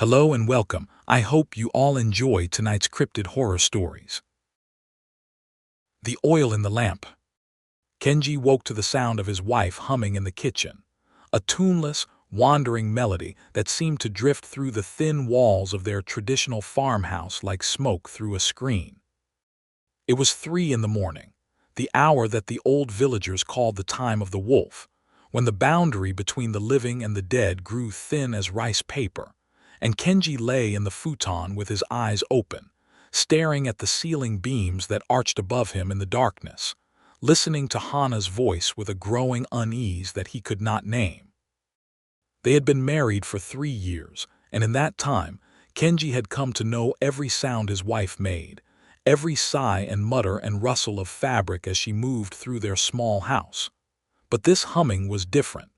Hello and welcome. I hope you all enjoy tonight's cryptid horror stories. The oil in the lamp. Kenji woke to the sound of his wife humming in the kitchen, a tuneless, wandering melody that seemed to drift through the thin walls of their traditional farmhouse like smoke through a screen. It was 3 in the morning, the hour that the old villagers called the time of the wolf, when the boundary between the living and the dead grew thin as rice paper, and Kenji lay in the futon with his eyes open, staring at the ceiling beams that arched above him in the darkness, listening to Hana's voice with a growing unease that he could not name. They had been married for 3 years, and in that time, Kenji had come to know every sound his wife made, every sigh and mutter and rustle of fabric as she moved through their small house. But this humming was different.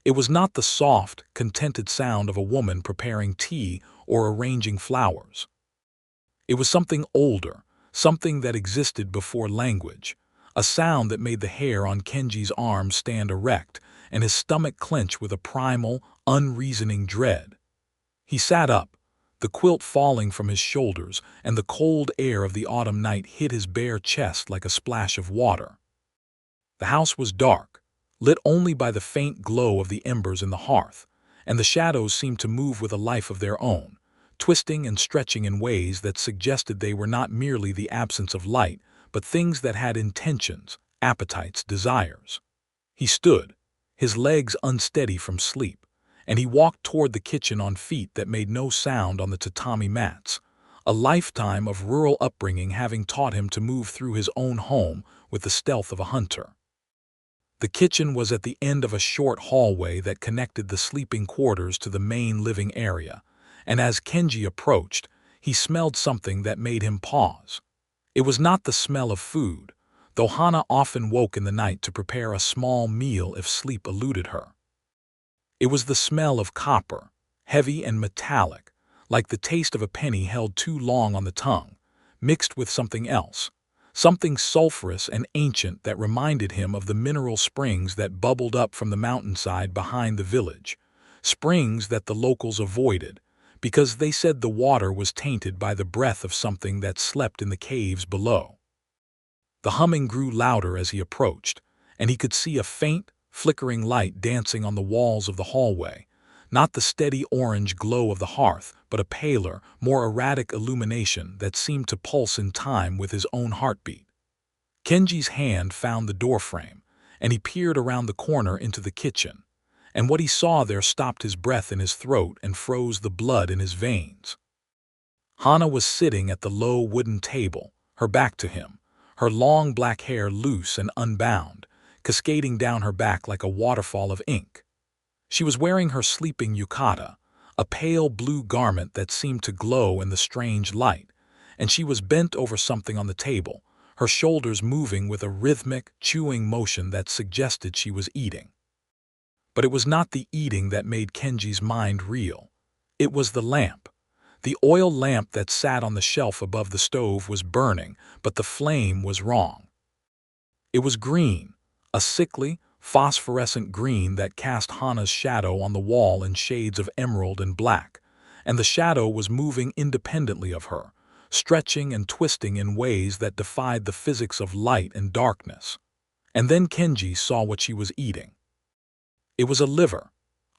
It was not the soft, contented sound of a woman preparing tea or arranging flowers. It was something older, something that existed before language, a sound that made the hair on Kenji's arms stand erect and his stomach clench with a primal, unreasoning dread. He sat up, the quilt falling from his shoulders, and the cold air of the autumn night hit his bare chest like a splash of water. The house was dark, lit only by the faint glow of the embers in the hearth, and the shadows seemed to move with a life of their own, twisting and stretching in ways that suggested they were not merely the absence of light, but things that had intentions, appetites, desires. He stood, his legs unsteady from sleep, and he walked toward the kitchen on feet that made no sound on the tatami mats, a lifetime of rural upbringing having taught him to move through his own home with the stealth of a hunter. The kitchen was at the end of a short hallway that connected the sleeping quarters to the main living area, and as Kenji approached, he smelled something that made him pause. It was not the smell of food, though Hana often woke in the night to prepare a small meal if sleep eluded her. It was the smell of copper, heavy and metallic, like the taste of a penny held too long on the tongue, mixed with something else, something sulphurous and ancient that reminded him of the mineral springs that bubbled up from the mountainside behind the village, springs that the locals avoided, because they said the water was tainted by the breath of something that slept in the caves below. The humming grew louder as he approached, and he could see a faint, flickering light dancing on the walls of the hallway, not the steady orange glow of the hearth, but a paler, more erratic illumination that seemed to pulse in time with his own heartbeat. Kenji's hand found the doorframe, and he peered around the corner into the kitchen, and what he saw there stopped his breath in his throat and froze the blood in his veins. Hana was sitting at the low wooden table, her back to him, her long black hair loose and unbound, cascading down her back like a waterfall of ink. She was wearing her sleeping yukata, a pale blue garment that seemed to glow in the strange light, and she was bent over something on the table, her shoulders moving with a rhythmic, chewing motion that suggested she was eating. But it was not the eating that made Kenji's mind reel. It was the lamp. The oil lamp that sat on the shelf above the stove was burning, but the flame was wrong. It was green, a sickly, phosphorescent green that cast Hana's shadow on the wall in shades of emerald and black, and the shadow was moving independently of her, stretching and twisting in ways that defied the physics of light and darkness. And then Kenji saw what she was eating. It was a liver,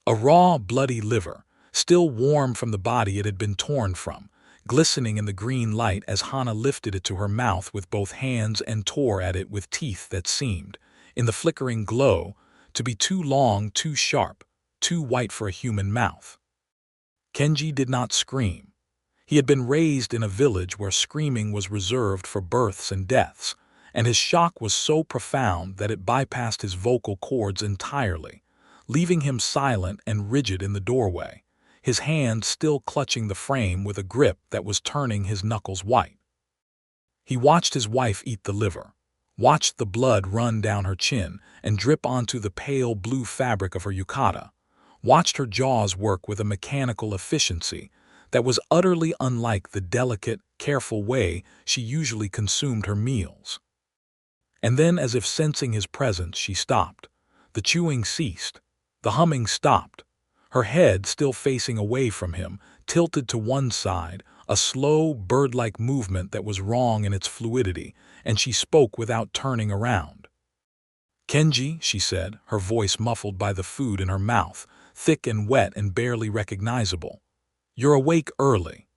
a raw, bloody liver, still warm from the body it had been torn from, glistening in the green light as Hana lifted it to her mouth with both hands and tore at it with teeth that seemed, in the flickering glow, to be too long, too sharp, too white for a human mouth. Kenji did not scream. He had been raised in a village where screaming was reserved for births and deaths, and his shock was so profound that it bypassed his vocal cords entirely, leaving him silent and rigid in the doorway, his hand still clutching the frame with a grip that was turning his knuckles white. He watched his wife eat the liver, watched the blood run down her chin and drip onto the pale blue fabric of her yukata, watched her jaws work with a mechanical efficiency that was utterly unlike the delicate, careful way she usually consumed her meals. And then, as if sensing his presence, she stopped. The chewing ceased. The humming stopped. her head still facing away from him, tilted to one side, a slow, bird-like movement that was wrong in its fluidity, and she spoke without turning around. "Kenji," she said, her voice muffled by the food in her mouth, thick and wet and barely recognizable. "You're awake early."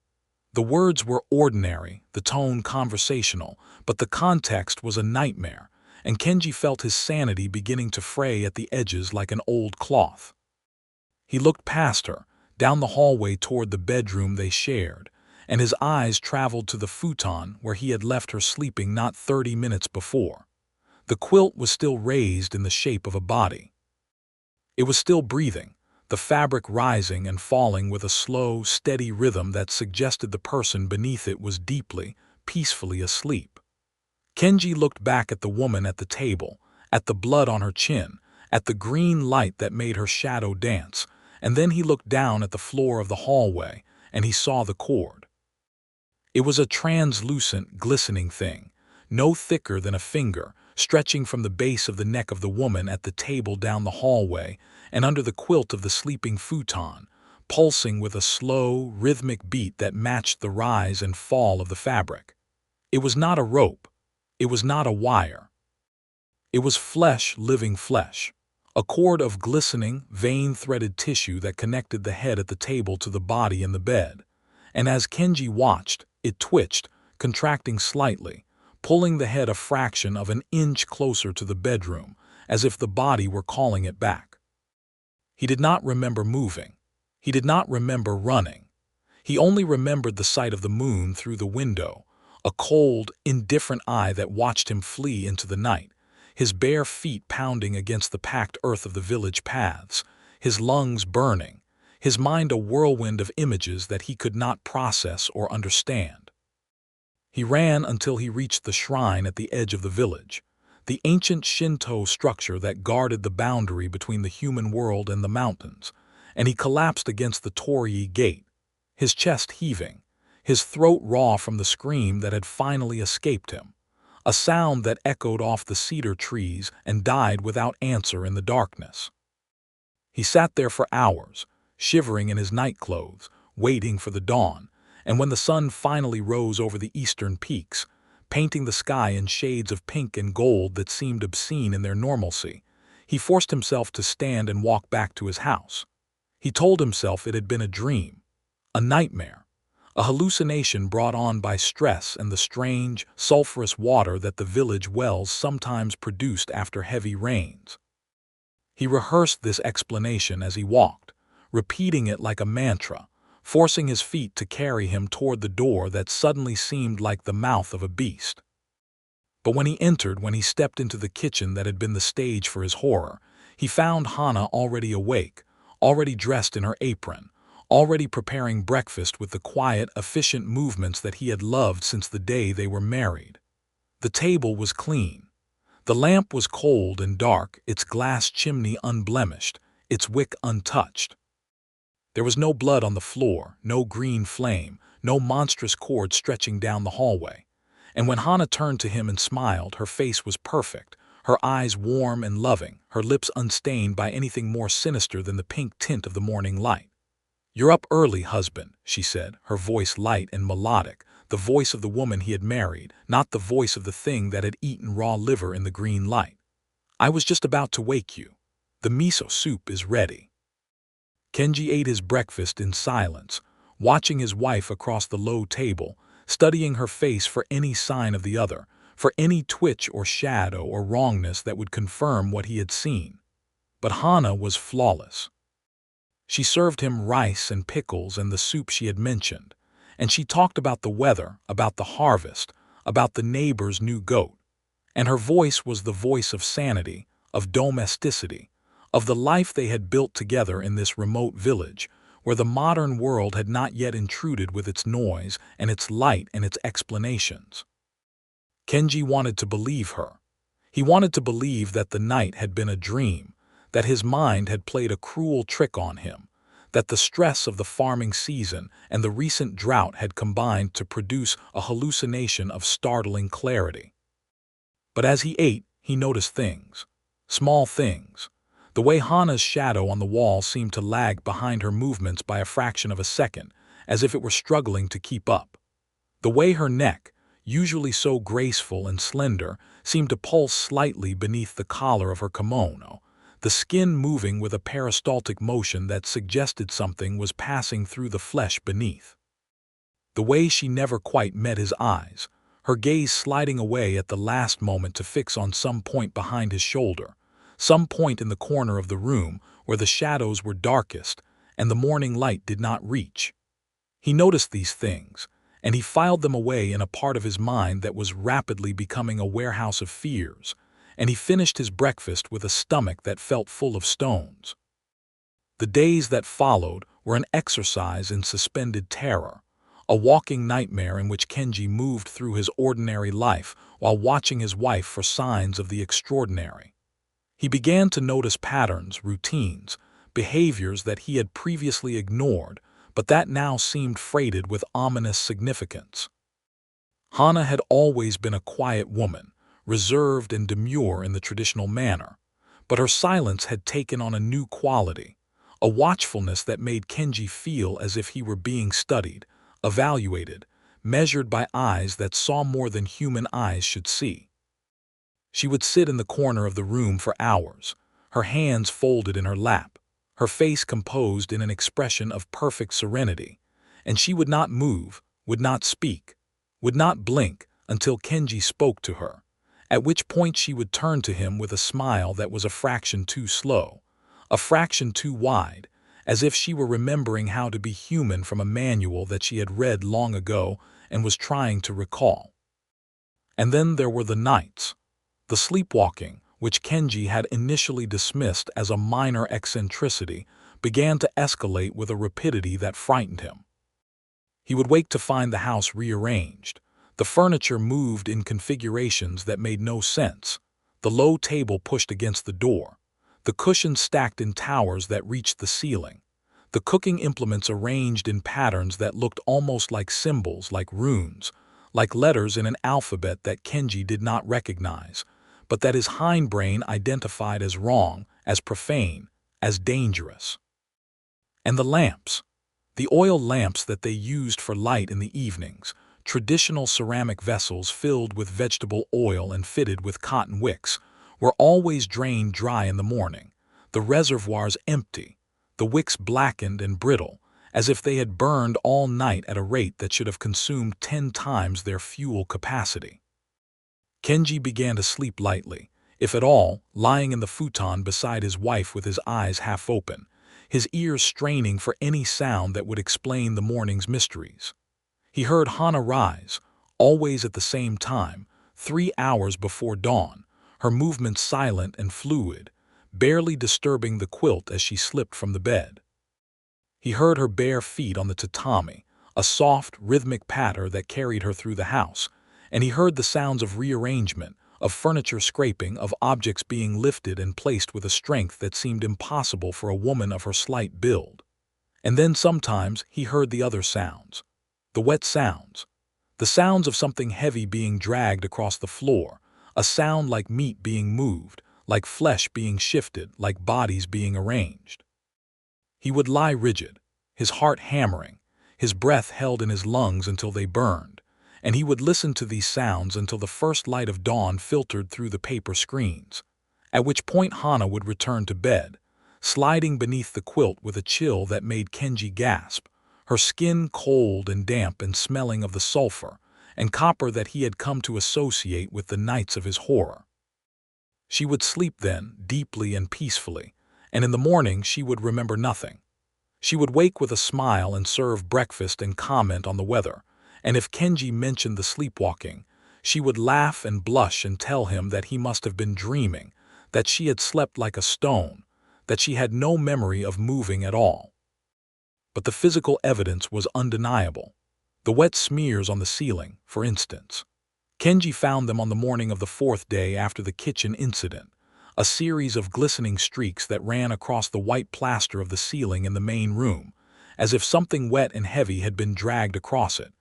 The words were ordinary, the tone conversational, but the context was a nightmare, and Kenji felt his sanity beginning to fray at the edges like an old cloth. He looked past her, down the hallway toward the bedroom they shared, and his eyes traveled to the futon where he had left her sleeping not 30 minutes before. The quilt was still raised in the shape of a body. It was still breathing, the fabric rising and falling with a slow, steady rhythm that suggested the person beneath it was deeply, peacefully asleep. Kenji looked back at the woman at the table, at the blood on her chin, at the green light that made her shadow dance, and then he looked down at the floor of the hallway, and he saw the cord. It was a translucent, glistening thing, no thicker than a finger, stretching from the base of the neck of the woman at the table down the hallway and under the quilt of the sleeping futon, pulsing with a slow, rhythmic beat that matched the rise and fall of the fabric. It was not a rope. It was not a wire. It was flesh, living flesh, a cord of glistening, vein-threaded tissue that connected the head at the table to the body in the bed. And as Kenji watched, it twitched, contracting slightly, pulling the head a fraction of an inch closer to the bedroom, as if the body were calling it back. He did not remember moving. He did not remember running. He only remembered the sight of the moon through the window, a cold, indifferent eye that watched him flee into the night, his bare feet pounding against the packed earth of the village paths, his lungs burning, his mind a whirlwind of images that he could not process or understand. He ran until he reached the shrine at the edge of the village, the ancient Shinto structure that guarded the boundary between the human world and the mountains, and he collapsed against the torii gate, his chest heaving, his throat raw from the scream that had finally escaped him, a sound that echoed off the cedar trees and died without answer in the darkness. He sat there for hours, shivering in his nightclothes, waiting for the dawn, and when the sun finally rose over the eastern peaks, painting the sky in shades of pink and gold that seemed obscene in their normalcy, he forced himself to stand and walk back to his house. He told himself it had been a dream, a nightmare, a hallucination brought on by stress and the strange, sulfurous water that the village wells sometimes produced after heavy rains. He rehearsed this explanation as he walked, repeating it like a mantra, forcing his feet to carry him toward the door that suddenly seemed like the mouth of a beast. But when he stepped into the kitchen that had been the stage for his horror, he found Hana already awake, already dressed in her apron, already preparing breakfast with the quiet, efficient movements that he had loved since the day they were married. The table was clean. The lamp was cold and dark, its glass chimney unblemished, its wick untouched. There was no blood on the floor, no green flame, no monstrous cord stretching down the hallway. And when Hana turned to him and smiled, her face was perfect, her eyes warm and loving, her lips unstained by anything more sinister than the pink tint of the morning light. "You're up early, husband," she said, her voice light and melodic, the voice of the woman he had married, not the voice of the thing that had eaten raw liver in the green light. "I was just about to wake you. The miso soup is ready." Kenji ate his breakfast in silence, watching his wife across the low table, studying her face for any sign of the other, for any twitch or shadow or wrongness that would confirm what he had seen. But Hana was flawless. She served him rice and pickles and the soup she had mentioned, and she talked about the weather, about the harvest, about the neighbor's new goat. And her voice was the voice of sanity, of domesticity, of the life they had built together in this remote village, where the modern world had not yet intruded with its noise and its light and its explanations. Kenji wanted to believe her. He wanted to believe that the night had been a dream, that his mind had played a cruel trick on him, that the stress of the farming season and the recent drought had combined to produce a hallucination of startling clarity. But as he ate, he noticed things, small things. The way Hana's shadow on the wall seemed to lag behind her movements by a fraction of a second, as if it were struggling to keep up. The way her neck, usually so graceful and slender, seemed to pulse slightly beneath the collar of her kimono, the skin moving with a peristaltic motion that suggested something was passing through the flesh beneath. The way she never quite met his eyes, her gaze sliding away at the last moment to fix on some point behind his shoulder, some point in the corner of the room where the shadows were darkest and the morning light did not reach. He noticed these things, and he filed them away in a part of his mind that was rapidly becoming a warehouse of fears, and he finished his breakfast with a stomach that felt full of stones. The days that followed were an exercise in suspended terror, a walking nightmare in which Kenji moved through his ordinary life while watching his wife for signs of the extraordinary. He began to notice patterns, routines, behaviors that he had previously ignored, but that now seemed freighted with ominous significance. Hana had always been a quiet woman, reserved and demure in the traditional manner, but her silence had taken on a new quality, a watchfulness that made Kenji feel as if he were being studied, evaluated, measured by eyes that saw more than human eyes should see. She would sit in the corner of the room for hours, her hands folded in her lap, her face composed in an expression of perfect serenity, and she would not move, would not speak, would not blink until Kenji spoke to her, at which point she would turn to him with a smile that was a fraction too slow, a fraction too wide, as if she were remembering how to be human from a manual that she had read long ago and was trying to recall. And then there were the nights. The sleepwalking, which Kenji had initially dismissed as a minor eccentricity, began to escalate with a rapidity that frightened him. He would wake to find the house rearranged, the furniture moved in configurations that made no sense, the low table pushed against the door, the cushions stacked in towers that reached the ceiling, the cooking implements arranged in patterns that looked almost like symbols, like runes, like letters in an alphabet that Kenji did not recognize, but that his hindbrain identified as wrong, as profane, as dangerous. And the lamps, the oil lamps that they used for light in the evenings, traditional ceramic vessels filled with vegetable oil and fitted with cotton wicks, were always drained dry in the morning, the reservoirs empty, the wicks blackened and brittle, as if they had burned all night at a rate that should have consumed 10 times their fuel capacity. Kenji began to sleep lightly, if at all, lying in the futon beside his wife with his eyes half open, his ears straining for any sound that would explain the morning's mysteries. He heard Hana rise, always at the same time, 3 hours before dawn, her movements silent and fluid, barely disturbing the quilt as she slipped from the bed. He heard her bare feet on the tatami, a soft, rhythmic patter that carried her through the house, and he heard the sounds of rearrangement, of furniture scraping, of objects being lifted and placed with a strength that seemed impossible for a woman of her slight build. And then sometimes he heard the other sounds, the wet sounds, the sounds of something heavy being dragged across the floor, a sound like meat being moved, like flesh being shifted, like bodies being arranged. He would lie rigid, his heart hammering, his breath held in his lungs until they burned, and he would listen to these sounds until the first light of dawn filtered through the paper screens, at which point Hana would return to bed, sliding beneath the quilt with a chill that made Kenji gasp, her skin cold and damp and smelling of the sulfur and copper that he had come to associate with the nights of his horror. She would sleep then, deeply and peacefully, and in the morning she would remember nothing. She would wake with a smile and serve breakfast and comment on the weather, and if Kenji mentioned the sleepwalking, she would laugh and blush and tell him that he must have been dreaming, that she had slept like a stone, that she had no memory of moving at all. But the physical evidence was undeniable. The wet smears on the ceiling, for instance. Kenji found them on the morning of the 4th day after the kitchen incident, a series of glistening streaks that ran across the white plaster of the ceiling in the main room, as if something wet and heavy had been dragged across it,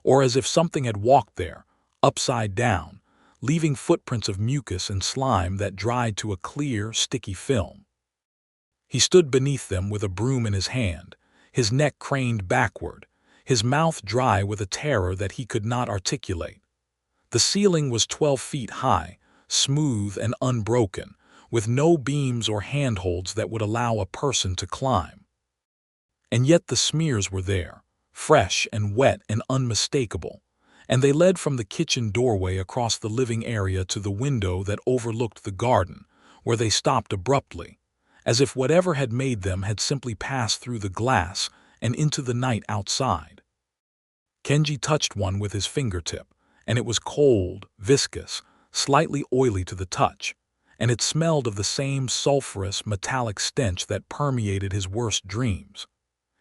or as if something had walked there, upside down, leaving footprints of mucus and slime that dried to a clear, sticky film. He stood beneath them with a broom in his hand, his neck craned backward, his mouth dry with a terror that he could not articulate. The ceiling was 12 feet high, smooth and unbroken, with no beams or handholds that would allow a person to climb. And yet the smears were there, fresh and wet and unmistakable, and they led from the kitchen doorway across the living area to the window that overlooked the garden, where they stopped abruptly, as if whatever had made them had simply passed through the glass and into the night outside. Kenji touched one with his fingertip, and it was cold, viscous, slightly oily to the touch, and it smelled of the same sulphurous, metallic stench that permeated his worst dreams.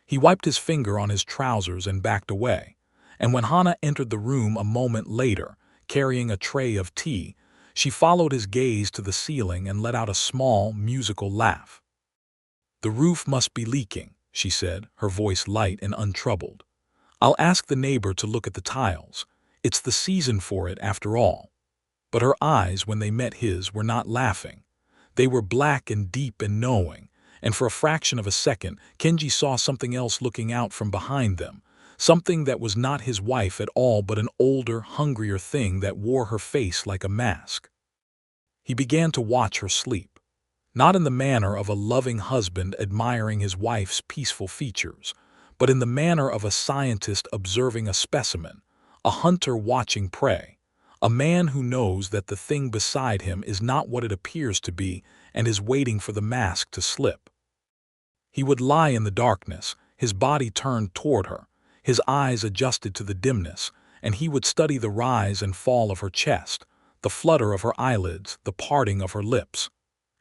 He wiped his finger on his trousers and backed away, and when Hana entered the room a moment later, carrying a tray of tea, she followed his gaze to the ceiling and let out a small, musical laugh. "The roof must be leaking," she said, her voice light and untroubled. "I'll ask the neighbor to look at the tiles. It's the season for it, after all." But her eyes, when they met his, were not laughing. They were black and deep and knowing, and for a fraction of a second, Kenji saw something else looking out from behind them, something that was not his wife at all but an older, hungrier thing that wore her face like a mask. He began to watch her sleep, not in the manner of a loving husband admiring his wife's peaceful features, but in the manner of a scientist observing a specimen, a hunter watching prey, a man who knows that the thing beside him is not what it appears to be and is waiting for the mask to slip. He would lie in the darkness, his body turned toward her, his eyes adjusted to the dimness, and he would study the rise and fall of her chest, the flutter of her eyelids, the parting of her lips.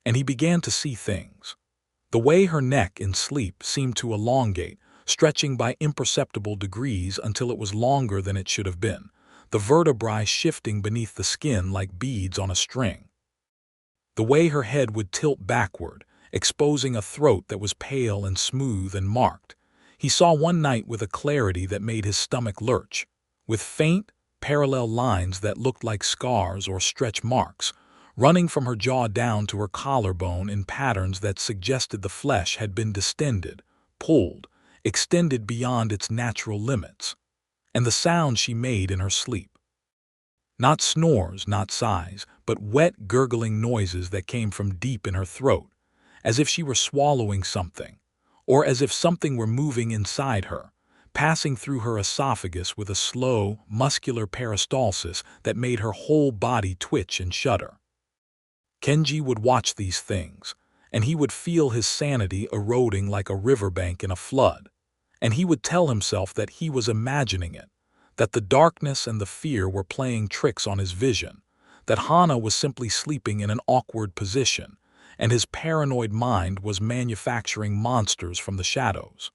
And he began to see things. The way her neck in sleep seemed to elongate, stretching by imperceptible degrees until it was longer than it should have been, the vertebrae shifting beneath the skin like beads on a string. The way her head would tilt backward, exposing a throat that was pale and smooth and marked. He saw one night with a clarity that made his stomach lurch, with faint, parallel lines that looked like scars or stretch marks, running from her jaw down to her collarbone in patterns that suggested the flesh had been distended, pulled, extended beyond its natural limits. And the sound she made in her sleep. Not snores, not sighs, but wet, gurgling noises that came from deep in her throat, as if she were swallowing something, or as if something were moving inside her, passing through her esophagus with a slow, muscular peristalsis that made her whole body twitch and shudder. Kenji would watch these things, and he would feel his sanity eroding like a riverbank in a flood, and he would tell himself that he was imagining it, that the darkness and the fear were playing tricks on his vision, that Hana was simply sleeping in an awkward position, and his paranoid mind was manufacturing monsters from the shadows.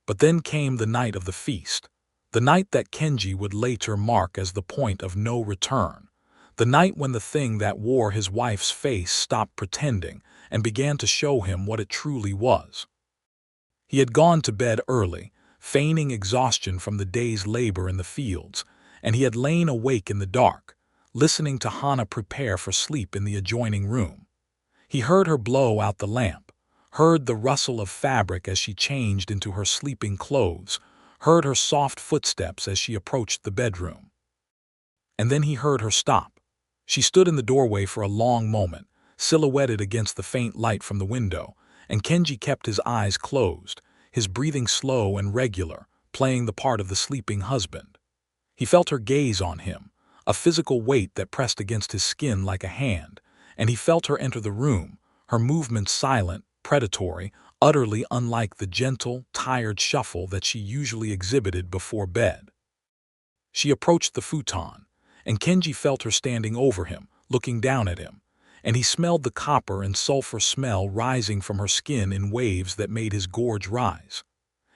But then came the night of the feast, the night that Kenji would later mark as the point of no return, the night when the thing that wore his wife's face stopped pretending and began to show him what it truly was. He had gone to bed early, feigning exhaustion from the day's labor in the fields, and he had lain awake in the dark, listening to Hana prepare for sleep in the adjoining room. He heard her blow out the lamp, heard the rustle of fabric as she changed into her sleeping clothes, heard her soft footsteps as she approached the bedroom. And then he heard her stop. She stood in the doorway for a long moment, silhouetted against the faint light from the window, and Kenji kept his eyes closed, his breathing slow and regular, playing the part of the sleeping husband. He felt her gaze on him, a physical weight that pressed against his skin like a hand, and he felt her enter the room, her movements silent, predatory, utterly unlike the gentle, tired shuffle that she usually exhibited before bed. She approached the futon, and Kenji felt her standing over him, looking down at him, and he smelled the copper and sulfur smell rising from her skin in waves that made his gorge rise.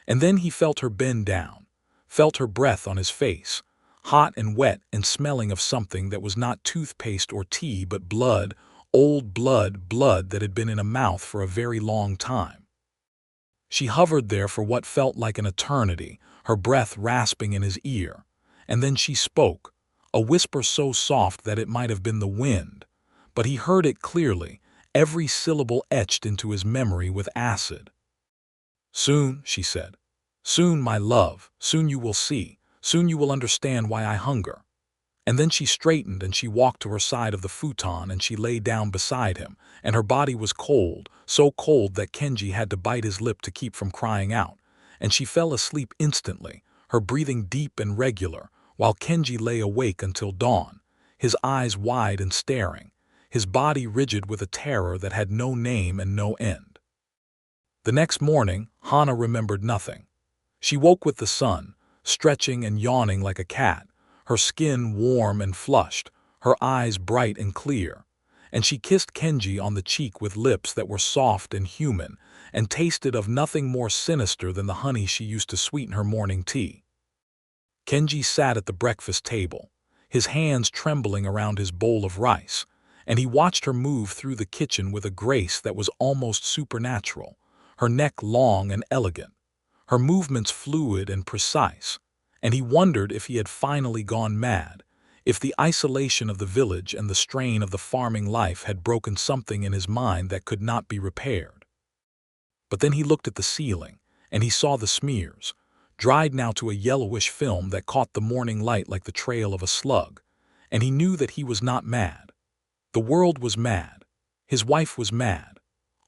And then he felt her bend down, felt her breath on his face, hot and wet and smelling of something that was not toothpaste or tea but blood, old blood that had been in a mouth for a very long time. She hovered there for what felt like an eternity, her breath rasping in his ear, and then she spoke, a whisper so soft that it might have been the wind, but he heard it clearly, every syllable etched into his memory with acid. "Soon," she said. "Soon, my love, soon you will see. Soon you will understand why I hunger." And then she straightened and she walked to her side of the futon and she lay down beside him, and her body was cold, so cold that Kenji had to bite his lip to keep from crying out, and she fell asleep instantly, her breathing deep and regular, while Kenji lay awake until dawn, his eyes wide and staring, his body rigid with a terror that had no name and no end. The next morning, Hana remembered nothing. She woke with the sun, stretching and yawning like a cat, her skin warm and flushed, her eyes bright and clear, and she kissed Kenji on the cheek with lips that were soft and human, and tasted of nothing more sinister than the honey she used to sweeten her morning tea. Kenji sat at the breakfast table, his hands trembling around his bowl of rice, and he watched her move through the kitchen with a grace that was almost supernatural, her neck long and elegant, her movements fluid and precise, and he wondered if he had finally gone mad, if the isolation of the village and the strain of the farming life had broken something in his mind that could not be repaired. But then he looked at the ceiling, and he saw the smears, dried now to a yellowish film that caught the morning light like the trail of a slug, and he knew that he was not mad. The world was mad. His wife was mad.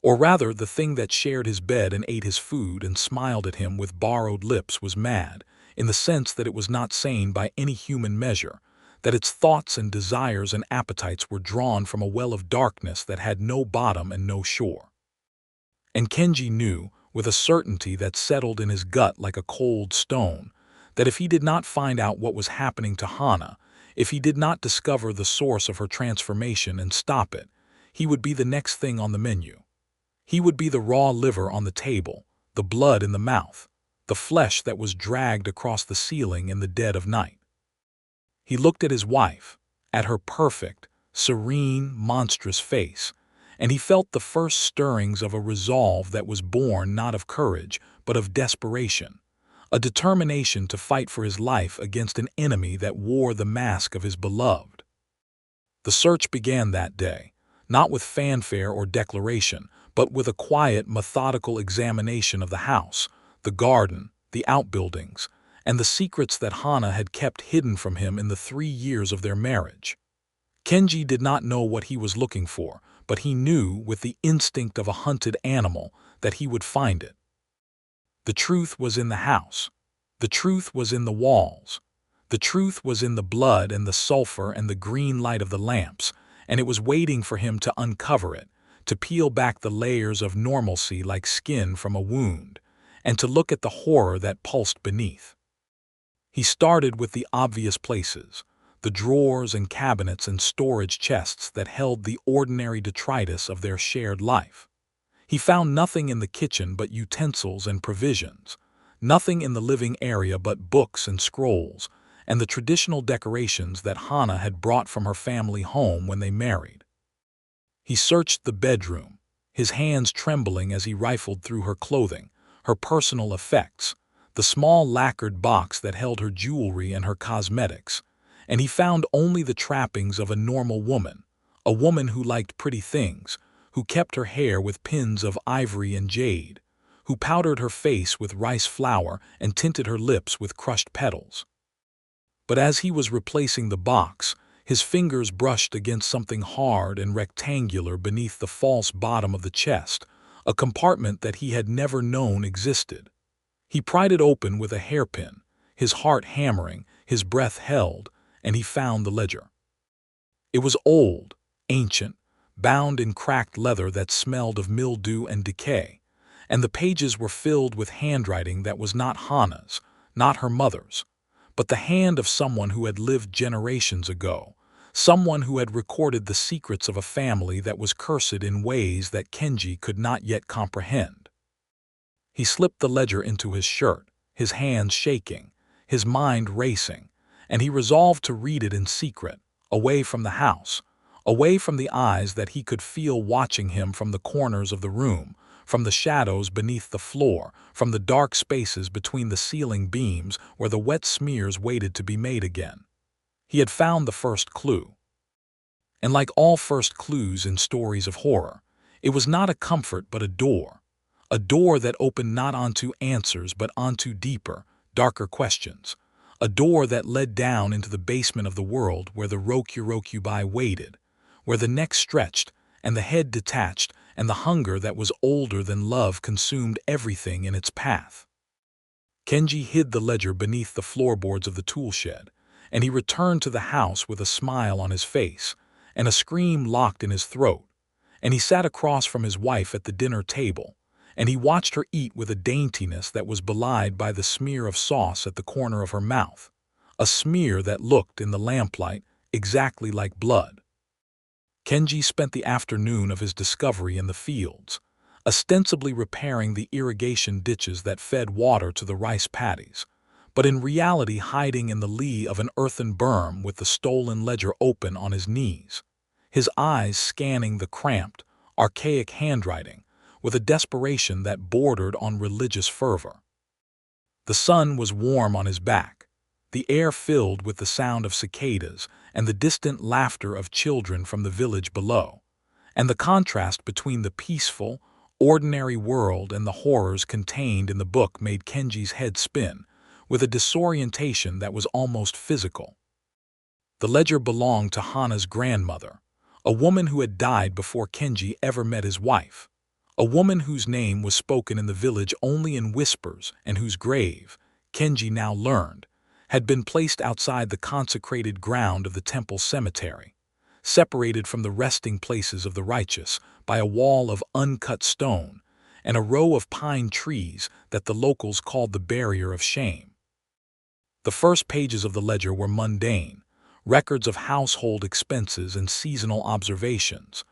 Or rather, the thing that shared his bed and ate his food and smiled at him with borrowed lips was mad, in the sense that it was not sane by any human measure, that its thoughts and desires and appetites were drawn from a well of darkness that had no bottom and no shore. And Kenji knew, with a certainty that settled in his gut like a cold stone, that if he did not find out what was happening to Hana, if he did not discover the source of her transformation and stop it, he would be the next thing on the menu. He would be the raw liver on the table, the blood in the mouth, the flesh that was dragged across the ceiling in the dead of night. He looked at his wife, at her perfect, serene, monstrous face, and he felt the first stirrings of a resolve that was born not of courage, but of desperation, a determination to fight for his life against an enemy that wore the mask of his beloved. The search began that day, not with fanfare or declaration, but with a quiet, methodical examination of the house, the garden, the outbuildings, and the secrets that Hana had kept hidden from him in the 3 years of their marriage. Kenji did not know what he was looking for, but he knew, with the instinct of a hunted animal, that he would find it. The truth was in the house. The truth was in the walls. The truth was in the blood and the sulfur and the green light of the lamps, and it was waiting for him to uncover it, to peel back the layers of normalcy like skin from a wound, and to look at the horror that pulsed beneath. He started with the obvious places, the drawers and cabinets and storage chests that held the ordinary detritus of their shared life. He found nothing in the kitchen but utensils and provisions, nothing in the living area but books and scrolls, and the traditional decorations that Hana had brought from her family home when they married. He searched the bedroom, his hands trembling as he rifled through her clothing, her personal effects, the small lacquered box that held her jewelry and her cosmetics, and he found only the trappings of a normal woman, a woman who liked pretty things, who kept her hair with pins of ivory and jade, who powdered her face with rice flour and tinted her lips with crushed petals. But as he was replacing the box, his fingers brushed against something hard and rectangular beneath the false bottom of the chest, a compartment that he had never known existed. He pried it open with a hairpin, his heart hammering, his breath held, and he found the ledger. It was old, ancient, bound in cracked leather that smelled of mildew and decay, and the pages were filled with handwriting that was not Hana's, not her mother's, but the hand of someone who had lived generations ago, someone who had recorded the secrets of a family that was cursed in ways that Kenji could not yet comprehend. He slipped the ledger into his shirt, his hands shaking, his mind racing, and he resolved to read it in secret, away from the house, away from the eyes that he could feel watching him from the corners of the room, from the shadows beneath the floor, from the dark spaces between the ceiling beams where the wet smears waited to be made again. He had found the first clue. And like all first clues in stories of horror, It was not a comfort but a door that opened not onto answers but onto deeper, darker questions, a door that led down into the basement of the world where the Rokurokubi waited, where the neck stretched and the head detached and the hunger that was older than love consumed everything in its path. Kenji hid the ledger beneath the floorboards of the tool shed, and he returned to the house with a smile on his face and a scream locked in his throat, and he sat across from his wife at the dinner table, and he watched her eat with a daintiness that was belied by the smear of sauce at the corner of her mouth, a smear that looked in the lamplight exactly like blood. Kenji spent the afternoon of his discovery in the fields, ostensibly repairing the irrigation ditches that fed water to the rice paddies, but in reality hiding in the lee of an earthen berm with the stolen ledger open on his knees, his eyes scanning the cramped, archaic handwriting with a desperation that bordered on religious fervor. The sun was warm on his back, the air filled with the sound of cicadas and the distant laughter of children from the village below, and the contrast between the peaceful, ordinary world and the horrors contained in the book made Kenji's head spin, with a disorientation that was almost physical. The ledger belonged to Hana's grandmother, a woman who had died before Kenji ever met his wife, a woman whose name was spoken in the village only in whispers and whose grave, Kenji now learned, had been placed outside the consecrated ground of the temple cemetery, separated from the resting places of the righteous by a wall of uncut stone and a row of pine trees that the locals called the barrier of shame. The first pages of the ledger were mundane, records of household expenses and seasonal observations,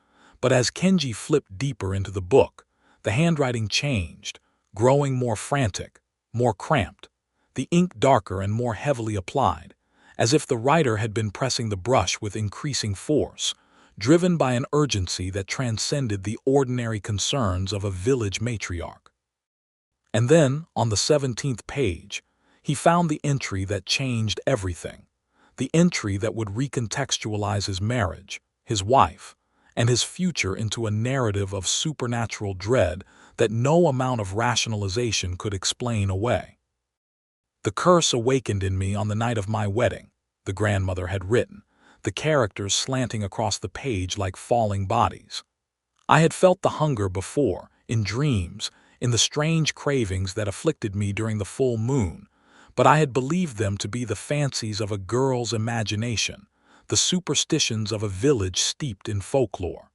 but as Kenji flipped deeper into the book, the handwriting changed, growing more frantic, more cramped, the ink darker and more heavily applied, as if the writer had been pressing the brush with increasing force, driven by an urgency that transcended the ordinary concerns of a village matriarch. And then, on the 17th page, he found the entry that changed everything, the entry that would recontextualize his marriage, his wife, and his future into a narrative of supernatural dread that no amount of rationalization could explain away. "The curse awakened in me on the night of my wedding," the grandmother had written, the characters slanting across the page like falling bodies. "I had felt the hunger before, in dreams, in the strange cravings that afflicted me during the full moon, but I had believed them to be the fancies of a girl's imagination, the superstitions of a village steeped in folklore.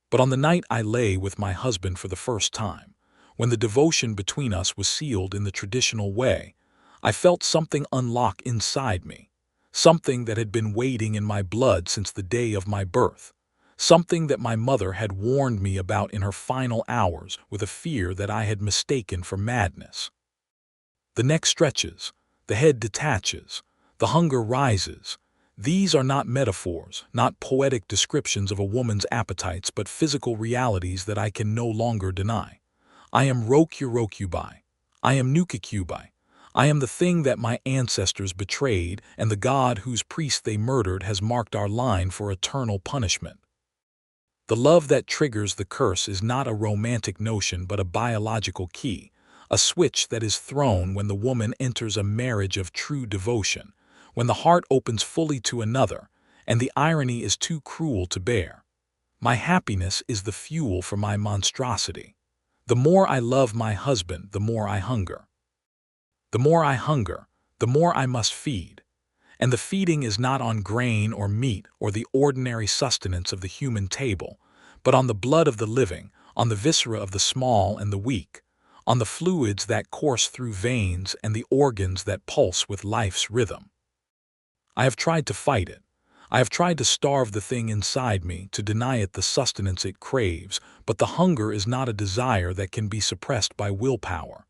But on the night I lay with my husband for the first time, when the devotion between us was sealed in the traditional way, I felt something unlock inside me, something that had been waiting in my blood since the day of my birth, something that my mother had warned me about in her final hours with a fear that I had mistaken for madness. The neck stretches, the head detaches, the hunger rises. These are not metaphors, not poetic descriptions of a woman's appetites, but physical realities that I can no longer deny. I am Rokurokubi. I am Nukakubi. I am the thing that my ancestors betrayed, and the god whose priest they murdered has marked our line for eternal punishment. The love that triggers the curse is not a romantic notion but a biological key, a switch that is thrown when the woman enters a marriage of true devotion, when the heart opens fully to another, and the irony is too cruel to bear. My happiness is the fuel for my monstrosity. The more I love my husband, the more I hunger. The more I hunger, the more I must feed. And the feeding is not on grain or meat or the ordinary sustenance of the human table, but on the blood of the living, on the viscera of the small and the weak, on the fluids that course through veins and the organs that pulse with life's rhythm. I have tried to fight it. I have tried to starve the thing inside me, to deny it the sustenance it craves, but the hunger is not a desire that can be suppressed by willpower.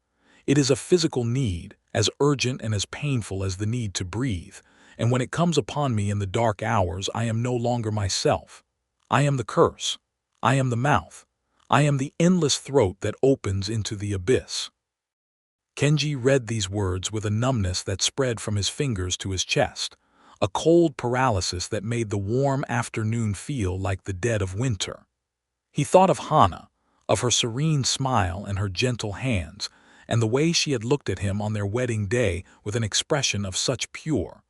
It is a physical need, as urgent and as painful as the need to breathe, and when it comes upon me in the dark hours, I am no longer myself. I am the curse. I am the mouth. I am the endless throat that opens into the abyss. Kenji read these words with a numbness that spread from his fingers to his chest, a cold paralysis that made the warm afternoon feel like the dead of winter. He thought of Hana, of her serene smile and her gentle hands, and the way she had looked at him on their wedding day with an expression of such pure,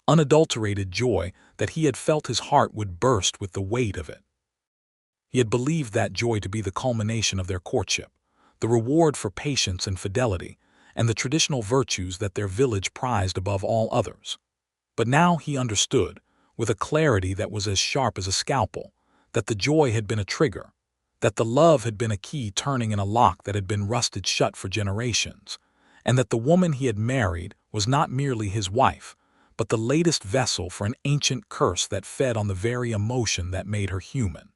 unadulterated joy that he had felt his heart would burst with the weight of it. He had believed that joy to be the culmination of their courtship, the reward for patience and fidelity, and the traditional virtues that their village prized above all others. But now he understood, with a clarity that was as sharp as a scalpel, that the joy had been a trigger, that the love had been a key turning in a lock that had been rusted shut for generations, and that the woman he had married was not merely his wife, but the latest vessel for an ancient curse that fed on the very emotion that made her human.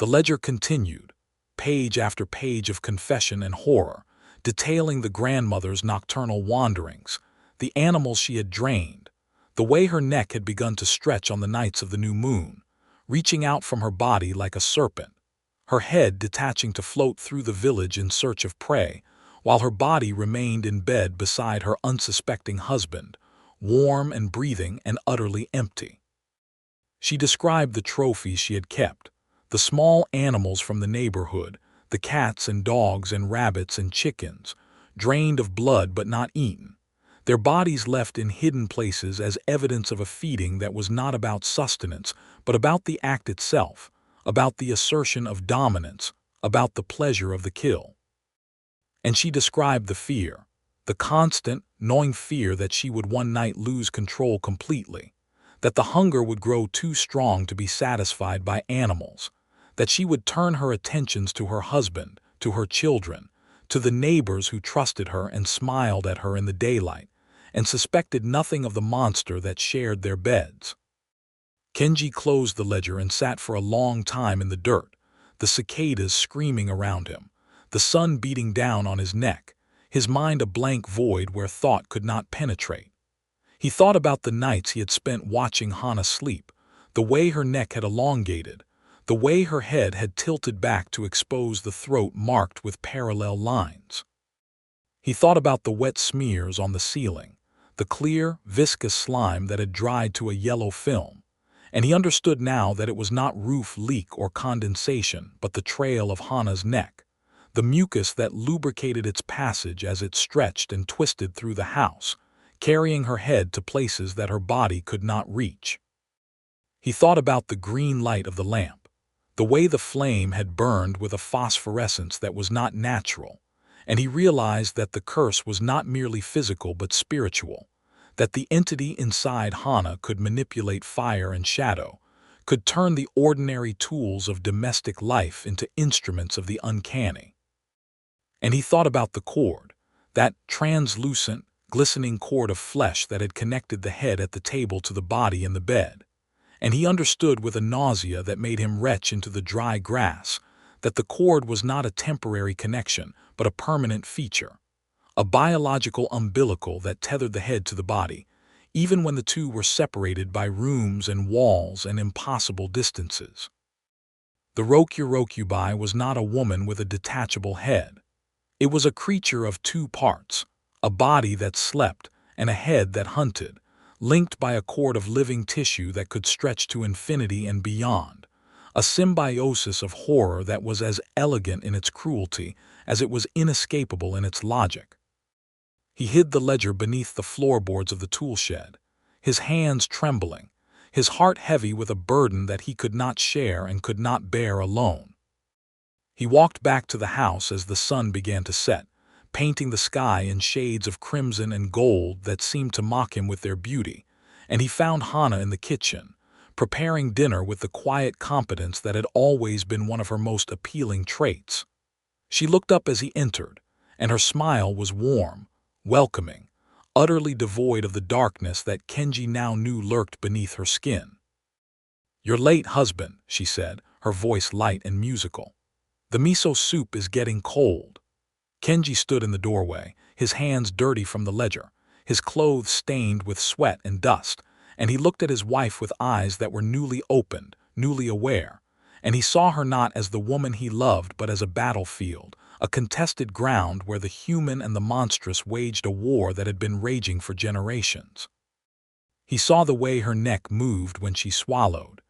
The ledger continued, page after page of confession and horror, detailing the grandmother's nocturnal wanderings, the animals she had drained, the way her neck had begun to stretch on the nights of the new moon, reaching out from her body like a serpent, her head detaching to float through the village in search of prey, while her body remained in bed beside her unsuspecting husband, warm and breathing and utterly empty. She described the trophies she had kept, the small animals from the neighborhood, the cats and dogs and rabbits and chickens, drained of blood but not eaten, their bodies left in hidden places as evidence of a feeding that was not about sustenance, but about the act itself, about the assertion of dominance, about the pleasure of the kill. And she described the fear, the constant, gnawing fear that she would one night lose control completely, that the hunger would grow too strong to be satisfied by animals, that she would turn her attentions to her husband, to her children, to the neighbors who trusted her and smiled at her in the daylight, and suspected nothing of the monster that shared their beds. Kenji closed the ledger and sat for a long time in the dirt, the cicadas screaming around him, the sun beating down on his neck, his mind a blank void where thought could not penetrate. He thought about the nights he had spent watching Hana sleep, the way her neck had elongated, the way her head had tilted back to expose the throat marked with parallel lines. He thought about the wet smears on the ceiling, the clear, viscous slime that had dried to a yellow film, and he understood now that it was not roof leak or condensation but the trail of Hana's neck, the mucus that lubricated its passage as it stretched and twisted through the house, carrying her head to places that her body could not reach. He thought about the green light of the lamp, the way the flame had burned with a phosphorescence that was not natural, and he realized that the curse was not merely physical but spiritual, that the entity inside Hana could manipulate fire and shadow, could turn the ordinary tools of domestic life into instruments of the uncanny. And he thought about the cord, that translucent, glistening cord of flesh that had connected the head at the table to the body in the bed, and he understood with a nausea that made him retch into the dry grass that the cord was not a temporary connection but a permanent feature, a biological umbilical that tethered the head to the body, even when the two were separated by rooms and walls and impossible distances. The Rokurokubi was not a woman with a detachable head. It was a creature of two parts, a body that slept and a head that hunted, linked by a cord of living tissue that could stretch to infinity and beyond, a symbiosis of horror that was as elegant in its cruelty as it was inescapable in its logic. He hid the ledger beneath the floorboards of the tool shed, his hands trembling, his heart heavy with a burden that he could not share and could not bear alone. He walked back to the house as the sun began to set, painting the sky in shades of crimson and gold that seemed to mock him with their beauty, and he found Hana in the kitchen, preparing dinner with the quiet competence that had always been one of her most appealing traits. She looked up as he entered, and her smile was warm, welcoming, utterly devoid of the darkness that Kenji now knew lurked beneath her skin. "You're late, husband," she said, her voice light and musical. "The miso soup is getting cold." Kenji stood in the doorway, his hands dirty from the ledger, his clothes stained with sweat and dust, and he looked at his wife with eyes that were newly opened, newly aware, and he saw her not as the woman he loved but as a battlefield, a contested ground where the human and the monstrous waged a war that had been raging for generations. He saw the way her neck moved when she swallowed,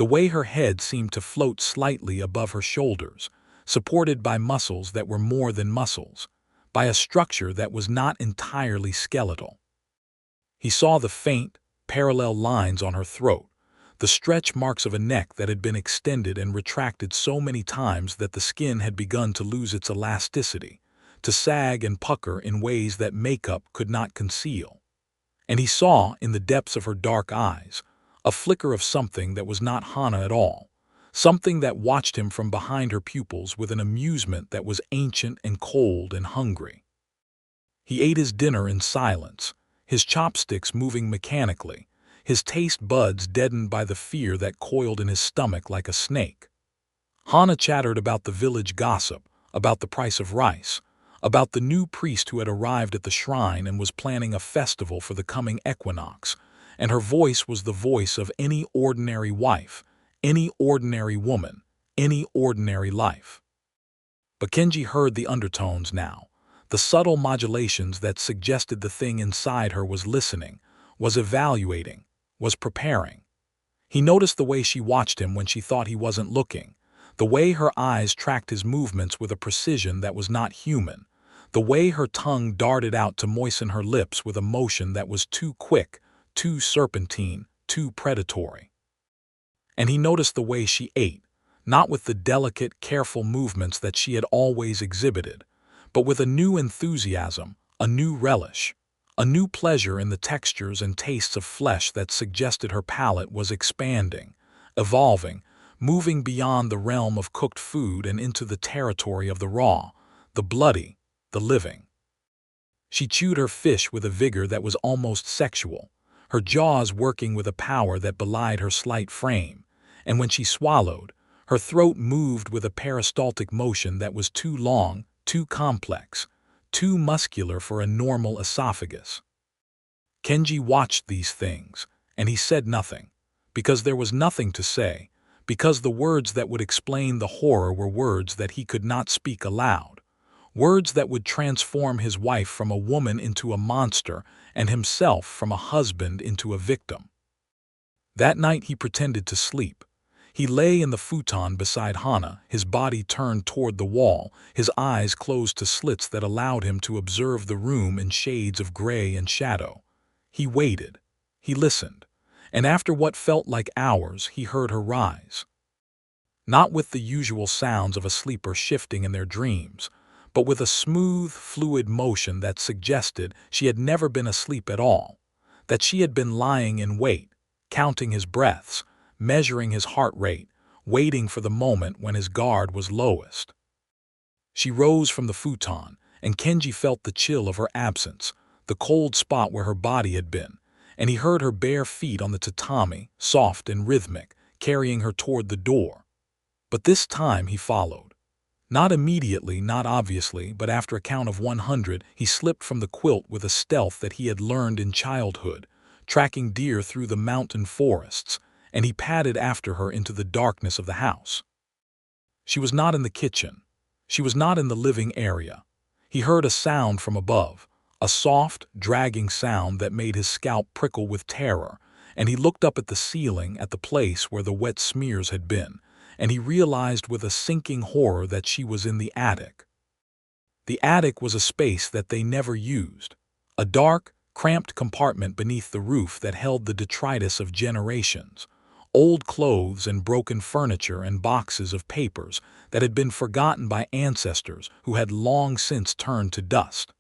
The way her head seemed to float slightly above her shoulders, supported by muscles that were more than muscles, by a structure that was not entirely skeletal. He saw the faint, parallel lines on her throat, the stretch marks of a neck that had been extended and retracted so many times that the skin had begun to lose its elasticity, to sag and pucker in ways that makeup could not conceal. And he saw, in the depths of her dark eyes, a flicker of something that was not Hana at all, something that watched him from behind her pupils with an amusement that was ancient and cold and hungry. He ate his dinner in silence, his chopsticks moving mechanically, his taste buds deadened by the fear that coiled in his stomach like a snake. Hana chattered about the village gossip, about the price of rice, about the new priest who had arrived at the shrine and was planning a festival for the coming equinox, and her voice was the voice of any ordinary wife, any ordinary woman, any ordinary life. But Kenji heard the undertones now, the subtle modulations that suggested the thing inside her was listening, was evaluating, was preparing. He noticed the way she watched him when she thought he wasn't looking, the way her eyes tracked his movements with a precision that was not human, the way her tongue darted out to moisten her lips with a motion that was too quick, too serpentine, too predatory. And he noticed the way she ate, not with the delicate, careful movements that she had always exhibited, but with a new enthusiasm, a new relish, a new pleasure in the textures and tastes of flesh that suggested her palate was expanding, evolving, moving beyond the realm of cooked food and into the territory of the raw, the bloody, the living. She chewed her fish with a vigor that was almost sexual, her jaws working with a power that belied her slight frame, and when she swallowed, her throat moved with a peristaltic motion that was too long, too complex, too muscular for a normal esophagus. Kenji watched these things, and he said nothing, because there was nothing to say, because the words that would explain the horror were words that he could not speak aloud, words that would transform his wife from a woman into a monster and himself from a husband into a victim. That night he pretended to sleep. He lay in the futon beside Hana, his body turned toward the wall, his eyes closed to slits that allowed him to observe the room in shades of gray and shadow. He waited. He listened. And after what felt like hours, he heard her rise. Not with the usual sounds of a sleeper shifting in their dreams, but with a smooth, fluid motion that suggested she had never been asleep at all, that she had been lying in wait, counting his breaths, measuring his heart rate, waiting for the moment when his guard was lowest. She rose from the futon, and Kenji felt the chill of her absence, the cold spot where her body had been, and he heard her bare feet on the tatami, soft and rhythmic, carrying her toward the door. But this time he followed. Not immediately, not obviously, but after a count of 100, he slipped from the quilt with a stealth that he had learned in childhood, tracking deer through the mountain forests, and he padded after her into the darkness of the house. She was not in the kitchen. She was not in the living area. He heard a sound from above, a soft, dragging sound that made his scalp prickle with terror, and he looked up at the ceiling at the place where the wet smears had been, and he realized with a sinking horror that she was in the attic. The attic was a space that they never used, a dark, cramped compartment beneath the roof that held the detritus of generations, old clothes and broken furniture and boxes of papers that had been forgotten by ancestors who had long since turned to dust.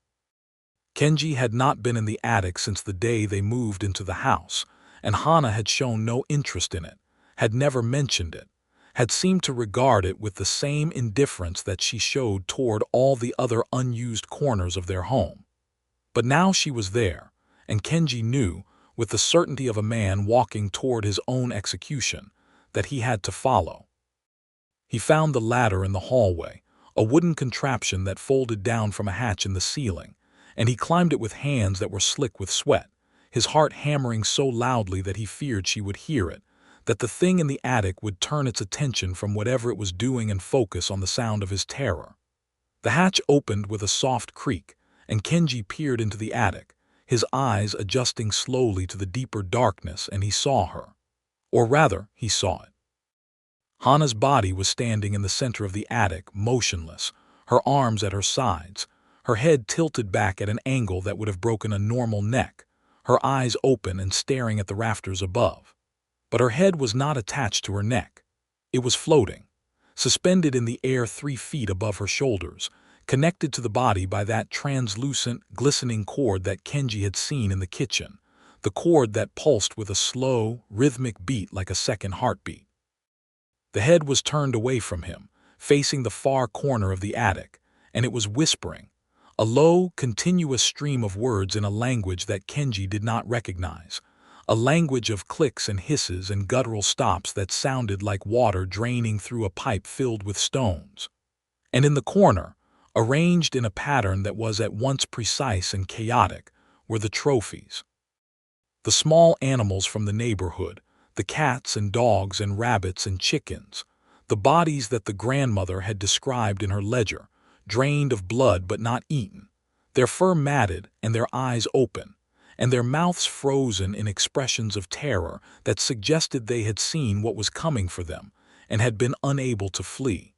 Kenji had not been in the attic since the day they moved into the house, and Hana had shown no interest in it, had never mentioned it, had seemed to regard it with the same indifference that she showed toward all the other unused corners of their home. But now she was there, and Kenji knew, with the certainty of a man walking toward his own execution, that he had to follow. He found the ladder in the hallway, a wooden contraption that folded down from a hatch in the ceiling, and he climbed it with hands that were slick with sweat, his heart hammering so loudly that he feared she would hear it, that the thing in the attic would turn its attention from whatever it was doing and focus on the sound of his terror. The hatch opened with a soft creak, and Kenji peered into the attic, his eyes adjusting slowly to the deeper darkness, and he saw her. Or rather, he saw it. Hana's body was standing in the center of the attic, motionless, her arms at her sides, her head tilted back at an angle that would have broken a normal neck, her eyes open and staring at the rafters above. But her head was not attached to her neck. It was floating, suspended in the air 3 feet above her shoulders, connected to the body by that translucent, glistening cord that Kenji had seen in the kitchen, the cord that pulsed with a slow, rhythmic beat like a second heartbeat. The head was turned away from him, facing the far corner of the attic, and it was whispering, a low, continuous stream of words in a language that Kenji did not recognize, a language of clicks and hisses and guttural stops that sounded like water draining through a pipe filled with stones. And in the corner, arranged in a pattern that was at once precise and chaotic, were the trophies. The small animals from the neighborhood, the cats and dogs and rabbits and chickens, the bodies that the grandmother had described in her ledger, drained of blood but not eaten, their fur matted and their eyes open, and their mouths frozen in expressions of terror that suggested they had seen what was coming for them and had been unable to flee.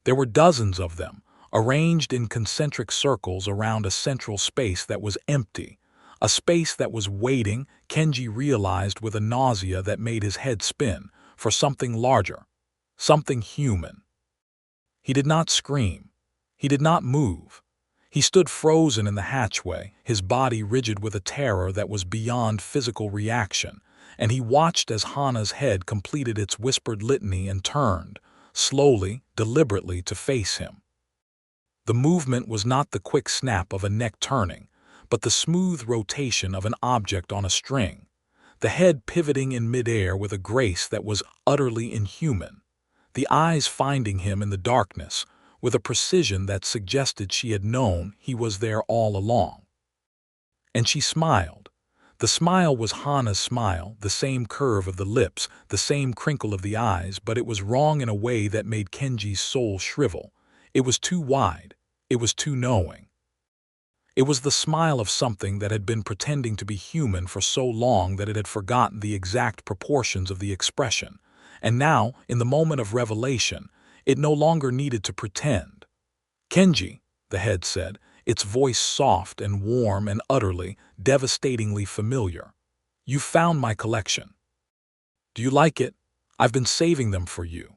There were dozens of them, arranged in concentric circles around a central space that was empty, a space that was waiting, Kenji realized with a nausea that made his head spin, for something larger, something human. He did not scream. He did not move. He stood frozen in the hatchway, his body rigid with a terror that was beyond physical reaction, and he watched as Hana's head completed its whispered litany and turned, slowly, deliberately, to face him. The movement was not the quick snap of a neck turning, but the smooth rotation of an object on a string, the head pivoting in midair with a grace that was utterly inhuman, the eyes finding him in the darkness with a precision that suggested she had known he was there all along. And she smiled. The smile was Hana's smile, the same curve of the lips, the same crinkle of the eyes, but it was wrong in a way that made Kenji's soul shrivel. It was too wide. It was too knowing. It was the smile of something that had been pretending to be human for so long that it had forgotten the exact proportions of the expression, and now, in the moment of revelation, it no longer needed to pretend. "Kenji," the head said, its voice soft and warm and utterly, devastatingly familiar. "You found my collection. Do you like it? I've been saving them for you."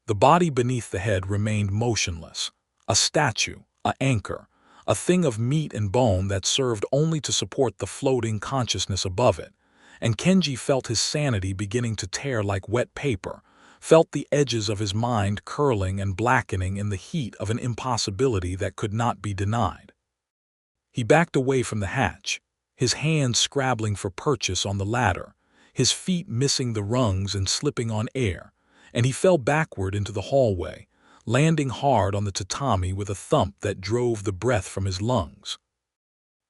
The body beneath the head remained motionless, a statue, an anchor, a thing of meat and bone that served only to support the floating consciousness above it, and Kenji felt his sanity beginning to tear like wet paper, felt the edges of his mind curling and blackening in the heat of an impossibility that could not be denied. He backed away from the hatch, his hands scrabbling for purchase on the ladder, his feet missing the rungs and slipping on air, and he fell backward into the hallway, landing hard on the tatami with a thump that drove the breath from his lungs.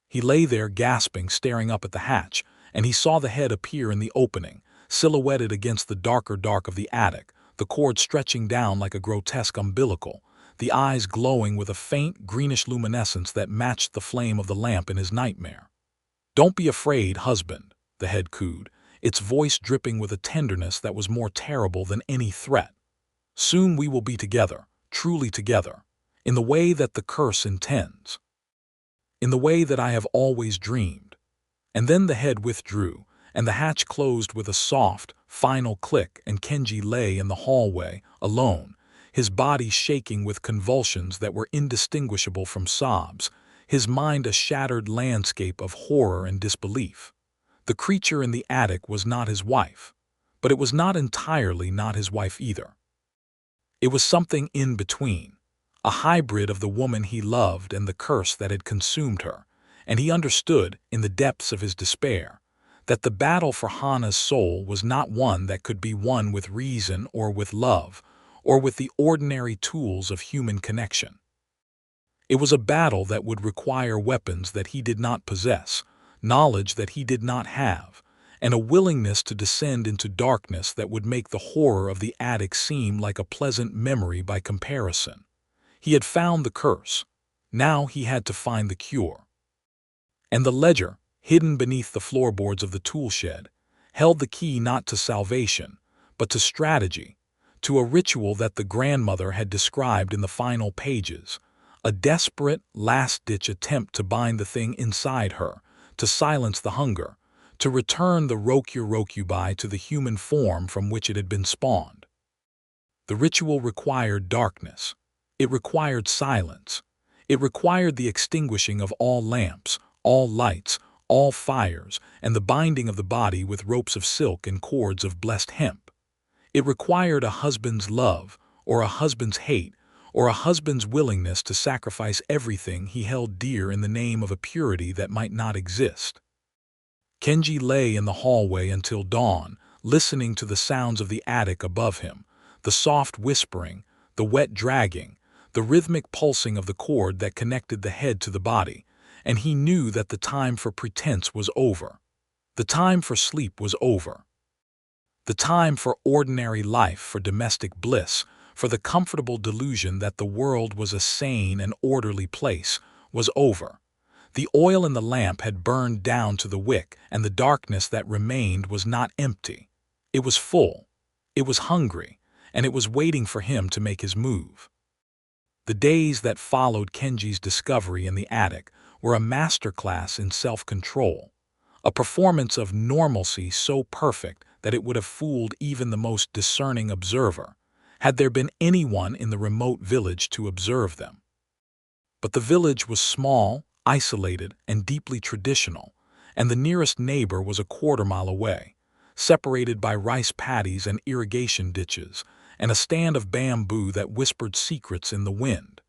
He lay there gasping, staring up at the hatch, and he saw the head appear in the opening, silhouetted against the darker dark of the attic, the cord stretching down like a grotesque umbilical, the eyes glowing with a faint, greenish luminescence that matched the flame of the lamp in his nightmare. "Don't be afraid, husband," the head cooed, its voice dripping with a tenderness that was more terrible than any threat. "Soon we will be together, truly together, in the way that the curse intends. In the way that I have always dreamed." And then the head withdrew, and the hatch closed with a soft, final click, and Kenji lay in the hallway, alone, his body shaking with convulsions that were indistinguishable from sobs, his mind a shattered landscape of horror and disbelief. The creature in the attic was not his wife, but it was not entirely not his wife either. It was something in between, a hybrid of the woman he loved and the curse that had consumed her, and he understood, in the depths of his despair, that the battle for Hana's soul was not one that could be won with reason or with love, or with the ordinary tools of human connection. It was a battle that would require weapons that he did not possess, knowledge that he did not have, and a willingness to descend into darkness that would make the horror of the attic seem like a pleasant memory by comparison. He had found the curse. Now he had to find the cure. And the ledger, hidden beneath the floorboards of the tool shed, held the key not to salvation, but to strategy, to a ritual that the grandmother had described in the final pages, a desperate, last-ditch attempt to bind the thing inside her, to silence the hunger, to return the Rokurokubi to the human form from which it had been spawned. The ritual required darkness. It required silence. It required the extinguishing of all lamps, all lights, all fires, and the binding of the body with ropes of silk and cords of blessed hemp. It required a husband's love, or a husband's hate, or a husband's willingness to sacrifice everything he held dear in the name of a purity that might not exist. Kenji lay in the hallway until dawn, listening to the sounds of the attic above him, the soft whispering, the wet dragging, the rhythmic pulsing of the cord that connected the head to the body, and he knew that the time for pretense was over. The time for sleep was over. The time for ordinary life, for domestic bliss, for the comfortable delusion that the world was a sane and orderly place, was over. The oil in the lamp had burned down to the wick, and the darkness that remained was not empty. It was full. It was hungry, and it was waiting for him to make his move. The days that followed Kenji's discovery in the attic were a masterclass in self-control, a performance of normalcy so perfect that it would have fooled even the most discerning observer, had there been anyone in the remote village to observe them. But the village was small, isolated, and deeply traditional, and the nearest neighbor was a quarter-mile away, separated by rice paddies and irrigation ditches, and a stand of bamboo that whispered secrets in the wind.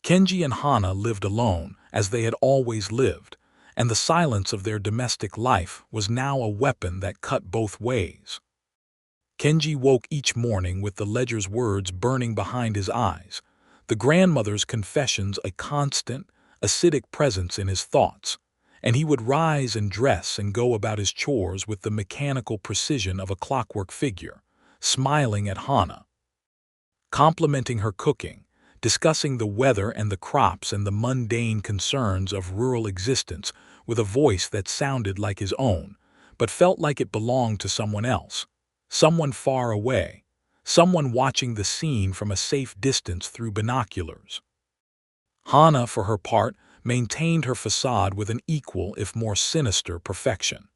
Kenji and Hana lived alone, as they had always lived, and the silence of their domestic life was now a weapon that cut both ways. Kenji woke each morning with the ledger's words burning behind his eyes, the grandmother's confessions a constant, acidic presence in his thoughts, and he would rise and dress and go about his chores with the mechanical precision of a clockwork figure, smiling at Hana, complimenting her cooking, discussing the weather and the crops and the mundane concerns of rural existence with a voice that sounded like his own, but felt like it belonged to someone else, someone far away, someone watching the scene from a safe distance through binoculars. Hana, for her part, maintained her facade with an equal, if more sinister, perfection.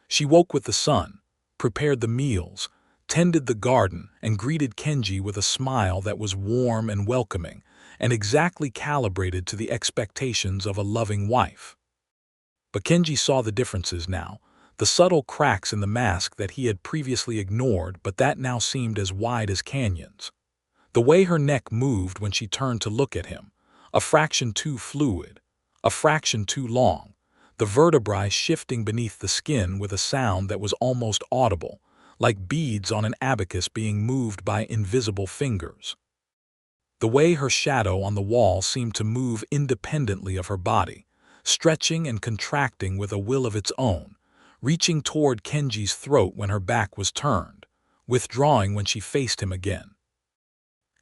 She woke with the sun, prepared the meals, tended the garden, and greeted Kenji with a smile that was warm and welcoming, and exactly calibrated to the expectations of a loving wife. But Kenji saw the differences now, the subtle cracks in the mask that he had previously ignored but that now seemed as wide as canyons. The way her neck moved when she turned to look at him, a fraction too fluid, a fraction too long, the vertebrae shifting beneath the skin with a sound that was almost audible, like beads on an abacus being moved by invisible fingers. The way her shadow on the wall seemed to move independently of her body, stretching and contracting with a will of its own, reaching toward Kenji's throat when her back was turned, withdrawing when she faced him again.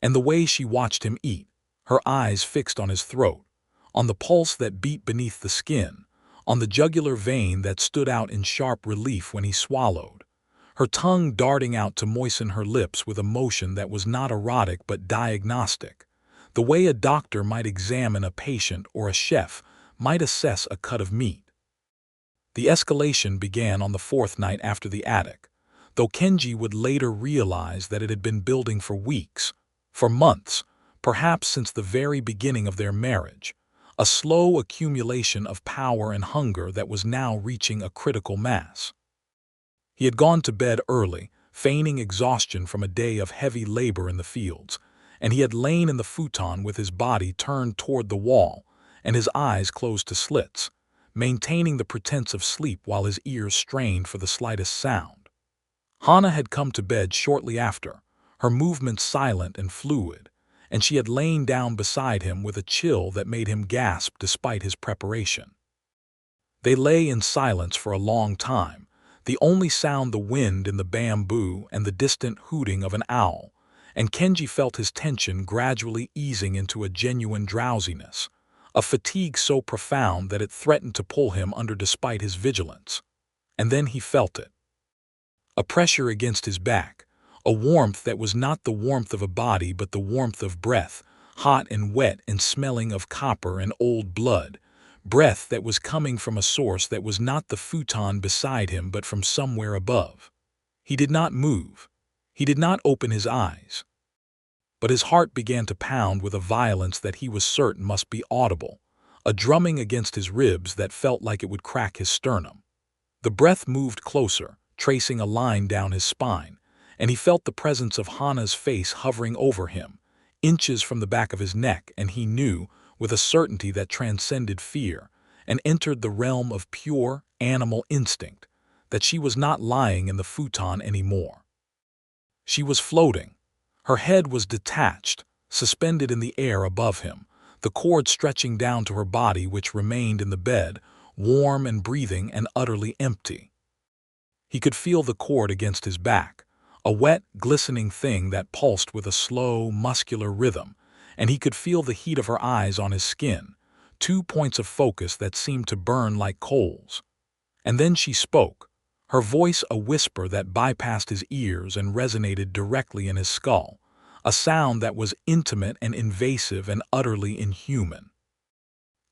And the way she watched him eat, her eyes fixed on his throat, on the pulse that beat beneath the skin, on the jugular vein that stood out in sharp relief when he swallowed, her tongue darting out to moisten her lips with a motion that was not erotic but diagnostic, the way a doctor might examine a patient or a chef might assess a cut of meat. The escalation began on the fourth night after the attic, though Kenji would later realize that it had been building for weeks, for months, perhaps since the very beginning of their marriage, a slow accumulation of power and hunger that was now reaching a critical mass. He had gone to bed early, feigning exhaustion from a day of heavy labor in the fields, and he had lain in the futon with his body turned toward the wall and his eyes closed to slits, maintaining the pretense of sleep while his ears strained for the slightest sound. Hana had come to bed shortly after, her movements silent and fluid, and she had lain down beside him with a chill that made him gasp despite his preparation. They lay in silence for a long time, the only sound the wind in the bamboo and the distant hooting of an owl, and Kenji felt his tension gradually easing into a genuine drowsiness, a fatigue so profound that it threatened to pull him under despite his vigilance. And then he felt it. A pressure against his back, A warmth that was not the warmth of a body but the warmth of breath, hot and wet and smelling of copper and old blood. Breath that was coming from a source that was not the futon beside him but from somewhere above. He did not move. He did not open his eyes. But his heart began to pound with a violence that he was certain must be audible, a drumming against his ribs that felt like it would crack his sternum. The breath moved closer, tracing a line down his spine, and he felt the presence of Hana's face hovering over him, inches from the back of his neck, and he knew, with a certainty that transcended fear, and entered the realm of pure, animal instinct, that she was not lying in the futon anymore. She was floating. Her head was detached, suspended in the air above him, the cord stretching down to her body which remained in the bed, warm and breathing and utterly empty. He could feel the cord against his back, a wet, glistening thing that pulsed with a slow, muscular rhythm, and he could feel the heat of her eyes on his skin, 2 points of focus that seemed to burn like coals. And then she spoke, her voice a whisper that bypassed his ears and resonated directly in his skull, a sound that was intimate and invasive and utterly inhuman.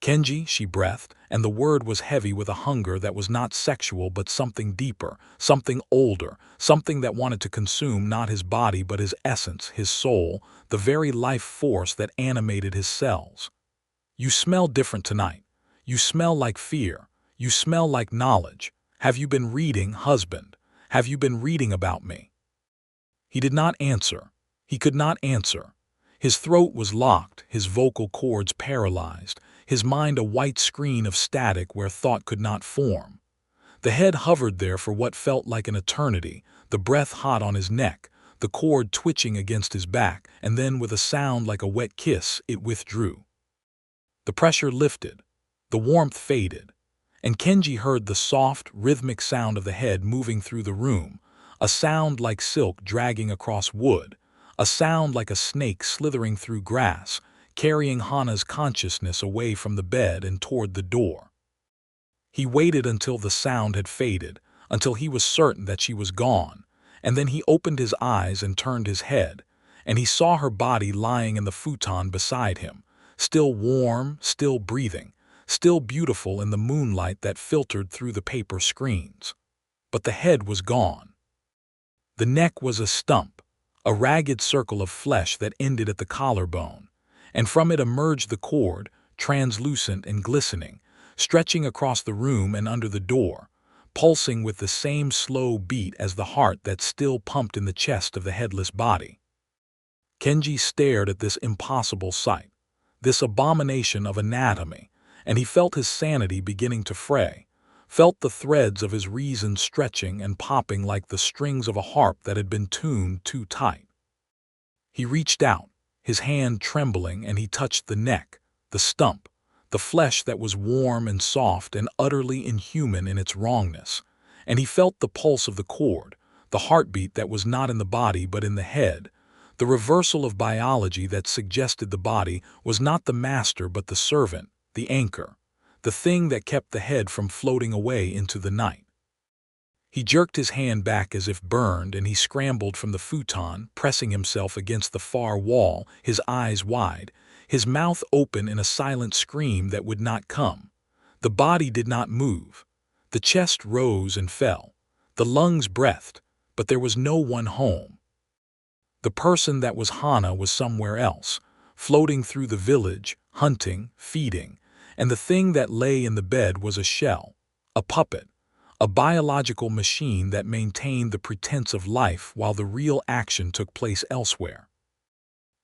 "Kenji," she breathed, and the word was heavy with a hunger that was not sexual but something deeper, something older, something that wanted to consume not his body but his essence, his soul, the very life force that animated his cells. "You smell different tonight. You smell like fear. You smell like knowledge. Have you been reading, husband? Have you been reading about me?" He did not answer. He could not answer. His throat was locked, his vocal cords paralyzed, his mind a white screen of static where thought could not form. The head hovered there for what felt like an eternity, the breath hot on his neck, the cord twitching against his back, and then with a sound like a wet kiss, it withdrew. The pressure lifted, the warmth faded, and Kenji heard the soft, rhythmic sound of the head moving through the room, a sound like silk dragging across wood, a sound like a snake slithering through grass, carrying Hana's consciousness away from the bed and toward the door. He waited until the sound had faded, until he was certain that she was gone, and then he opened his eyes and turned his head, and he saw her body lying in the futon beside him, still warm, still breathing, still beautiful in the moonlight that filtered through the paper screens. But the head was gone. The neck was a stump, a ragged circle of flesh that ended at the collarbone, and from it emerged the cord, translucent and glistening, stretching across the room and under the door, pulsing with the same slow beat as the heart that still pumped in the chest of the headless body. Kenji stared at this impossible sight, this abomination of anatomy, and he felt his sanity beginning to fray, felt the threads of his reason stretching and popping like the strings of a harp that had been tuned too tight. He reached out, his hand trembling, and he touched the neck, the stump, the flesh that was warm and soft and utterly inhuman in its wrongness, and he felt the pulse of the cord, the heartbeat that was not in the body but in the head, the reversal of biology that suggested the body was not the master but the servant, the anchor, the thing that kept the head from floating away into the night. He jerked his hand back as if burned, and he scrambled from the futon, pressing himself against the far wall, his eyes wide, his mouth open in a silent scream that would not come. The body did not move. The chest rose and fell. The lungs breathed, but there was no one home. The person that was Hana was somewhere else, floating through the village, hunting, feeding, and the thing that lay in the bed was a shell, a puppet, a biological machine that maintained the pretense of life while the real action took place elsewhere.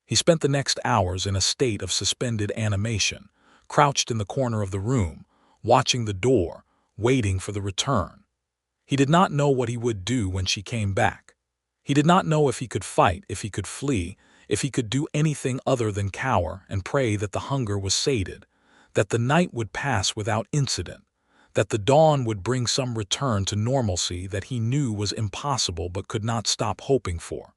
He spent the next hours in a state of suspended animation, crouched in the corner of the room, watching the door, waiting for the return. He did not know what he would do when she came back. He did not know if he could fight, if he could flee, if he could do anything other than cower and pray that the hunger was sated, that the night would pass without incident, that the dawn would bring some return to normalcy that he knew was impossible but could not stop hoping for.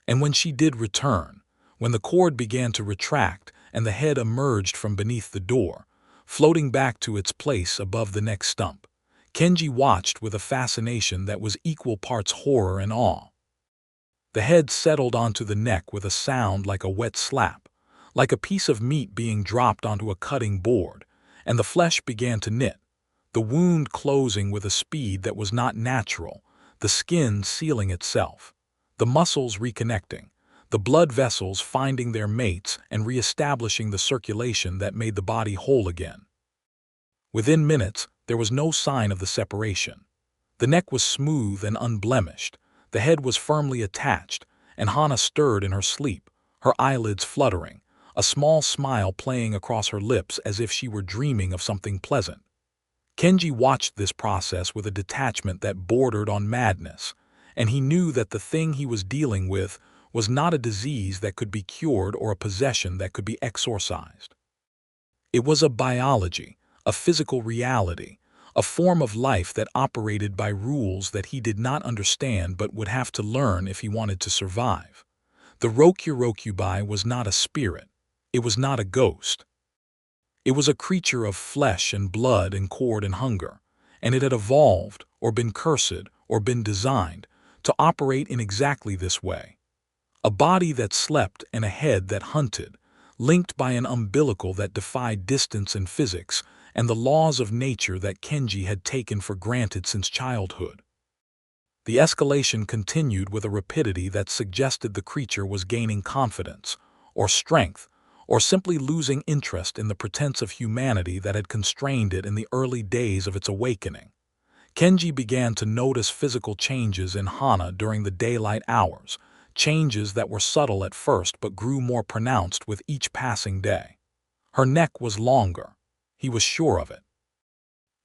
And when she did return, when the cord began to retract and the head emerged from beneath the door, floating back to its place above the neck stump, Kenji watched with a fascination that was equal parts horror and awe. The head settled onto the neck with a sound like a wet slap, like a piece of meat being dropped onto a cutting board, and the flesh began to knit, the wound closing with a speed that was not natural, the skin sealing itself, the muscles reconnecting, the blood vessels finding their mates and reestablishing the circulation that made the body whole again. Within minutes, there was no sign of the separation. The neck was smooth and unblemished, the head was firmly attached, and Hana stirred in her sleep, her eyelids fluttering, a small smile playing across her lips as if she were dreaming of something pleasant. Kenji watched this process with a detachment that bordered on madness, and he knew that the thing he was dealing with was not a disease that could be cured or a possession that could be exorcised. It was a biology, a physical reality, a form of life that operated by rules that he did not understand but would have to learn if he wanted to survive. The Rokurokubi was not a spirit. It was not a ghost. It was a creature of flesh and blood and cord and hunger, and it had evolved, or been cursed, or been designed, to operate in exactly this way. A body that slept and a head that hunted, linked by an umbilical that defied distance and physics, and the laws of nature that Kenji had taken for granted since childhood. The escalation continued with a rapidity that suggested the creature was gaining confidence, or strength, or simply losing interest in the pretense of humanity that had constrained it in the early days of its awakening. Kenji began to notice physical changes in Hana during the daylight hours, changes that were subtle at first but grew more pronounced with each passing day. Her neck was longer. He was sure of it.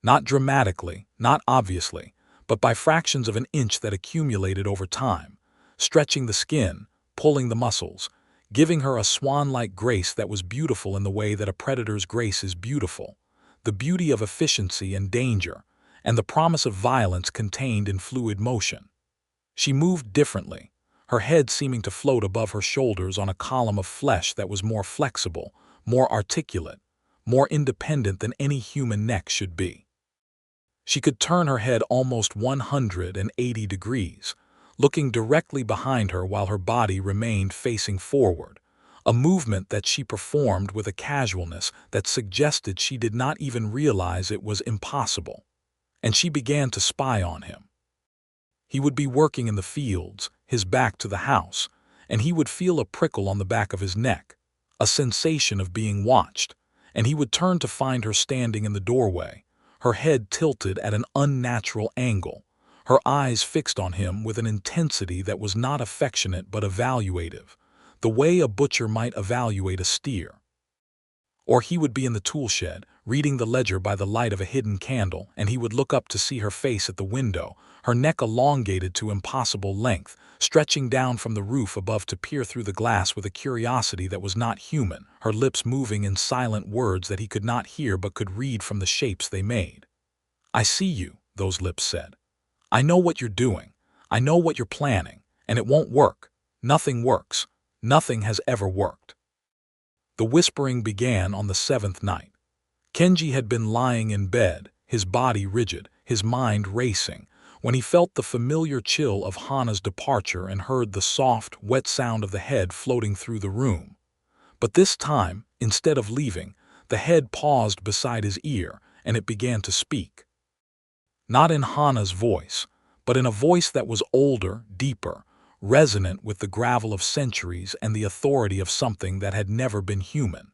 Not dramatically, not obviously, but by fractions of an inch that accumulated over time, stretching the skin, pulling the muscles, giving her a swan-like grace that was beautiful in the way that a predator's grace is beautiful, the beauty of efficiency and danger, and the promise of violence contained in fluid motion. She moved differently, her head seeming to float above her shoulders on a column of flesh that was more flexible, more articulate, more independent than any human neck should be. She could turn her head almost 180 degrees, looking directly behind her while her body remained facing forward, a movement that she performed with a casualness that suggested she did not even realize it was impossible. And she began to spy on him. He would be working in the fields, his back to the house, and he would feel a prickle on the back of his neck, a sensation of being watched, and he would turn to find her standing in the doorway, her head tilted at an unnatural angle, her eyes fixed on him with an intensity that was not affectionate but evaluative, the way a butcher might evaluate a steer. Or he would be in the tool shed, reading the ledger by the light of a hidden candle, and he would look up to see her face at the window, her neck elongated to impossible length, stretching down from the roof above to peer through the glass with a curiosity that was not human, her lips moving in silent words that he could not hear but could read from the shapes they made. "I see you," those lips said. "I know what you're doing. I know what you're planning, and it won't work. Nothing works. Nothing has ever worked." The whispering began on the 7th night. Kenji had been lying in bed, his body rigid, his mind racing, when he felt the familiar chill of Hana's departure and heard the soft, wet sound of the head floating through the room. But this time, instead of leaving, the head paused beside his ear, and it began to speak. Not in Hana's voice, but in a voice that was older, deeper, resonant with the gravel of centuries and the authority of something that had never been human.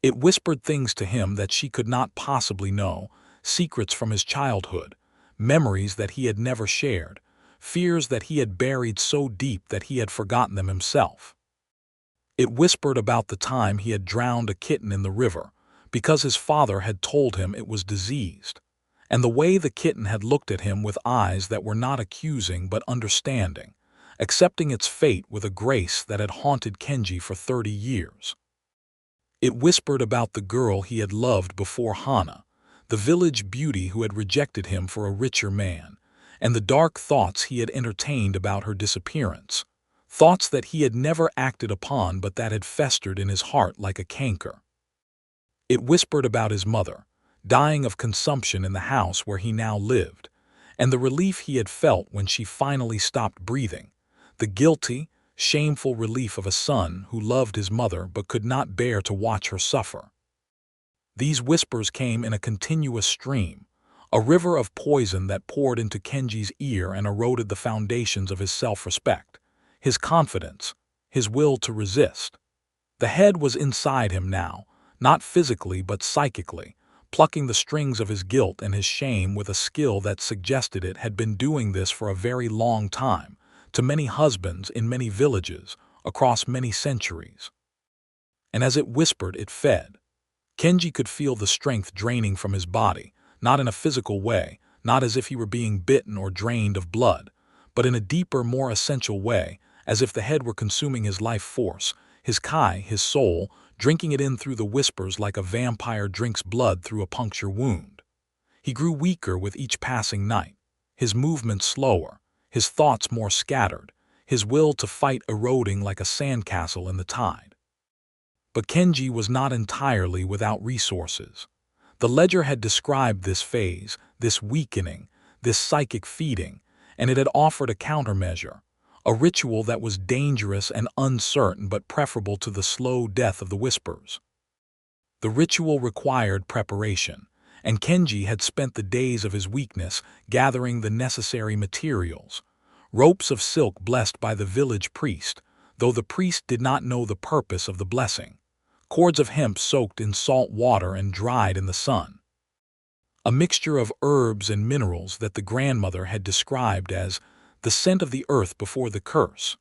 It whispered things to him that she could not possibly know, secrets from his childhood, memories that he had never shared, fears that he had buried so deep that he had forgotten them himself. It whispered about the time he had drowned a kitten in the river, because his father had told him it was diseased, and the way the kitten had looked at him with eyes that were not accusing but understanding, accepting its fate with a grace that had haunted Kenji for 30 years. It whispered about the girl he had loved before Hana, the village beauty who had rejected him for a richer man, and the dark thoughts he had entertained about her disappearance, thoughts that he had never acted upon but that had festered in his heart like a canker. It whispered about his mother, dying of consumption in the house where he now lived, and the relief he had felt when she finally stopped breathing, the guilty, shameful relief of a son who loved his mother but could not bear to watch her suffer. These whispers came in a continuous stream, a river of poison that poured into Kenji's ear and eroded the foundations of his self-respect, his confidence, his will to resist. The head was inside him now, not physically but psychically, plucking the strings of his guilt and his shame with a skill that suggested it had been doing this for a very long time, to many husbands in many villages, across many centuries. And as it whispered, it fed. Kenji could feel the strength draining from his body, not in a physical way, not as if he were being bitten or drained of blood, but in a deeper, more essential way, as if the head were consuming his life force, his kai, his soul, drinking it in through the whispers like a vampire drinks blood through a puncture wound. He grew weaker with each passing night, his movements slower, his thoughts more scattered, his will to fight eroding like a sandcastle in the tide. But Kenji was not entirely without resources. The ledger had described this phase, this weakening, this psychic feeding, and it had offered a countermeasure, a ritual that was dangerous and uncertain but preferable to the slow death of the whispers. The ritual required preparation, and Kenji had spent the days of his weakness gathering the necessary materials. Ropes of silk blessed by the village priest, though the priest did not know the purpose of the blessing. Cords of hemp soaked in salt water and dried in the sun. A mixture of herbs and minerals that the grandmother had described as the scent of the earth before the curse.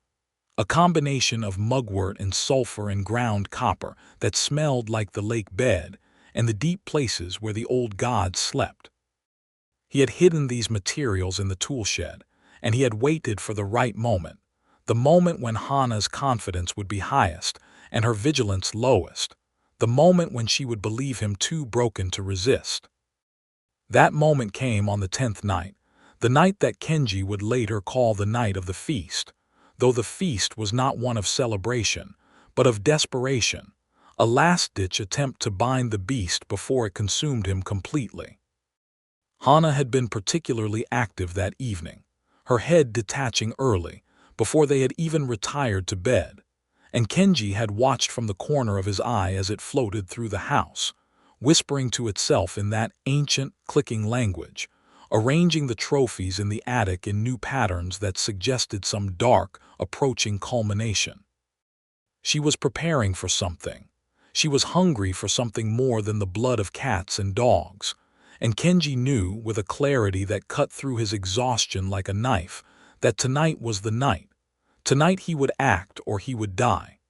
A combination of mugwort and sulfur and ground copper that smelled like the lake bed and the deep places where the old gods slept. He had hidden these materials in the tool shed, and he had waited for the right moment, the moment when Hana's confidence would be highest and her vigilance lowest, the moment when she would believe him too broken to resist. That moment came on the 10th night, the night that Kenji would later call the night of the feast, though the feast was not one of celebration, but of desperation, a last-ditch attempt to bind the beast before it consumed him completely. Hana had been particularly active that evening, her head detaching early, before they had even retired to bed, and Kenji had watched from the corner of his eye as it floated through the house, whispering to itself in that ancient, clicking language, arranging the trophies in the attic in new patterns that suggested some dark, approaching culmination. She was preparing for something. She was hungry for something more than the blood of cats and dogs, and Kenji knew, with a clarity that cut through his exhaustion like a knife, that tonight was the night. Tonight he would act or he would die.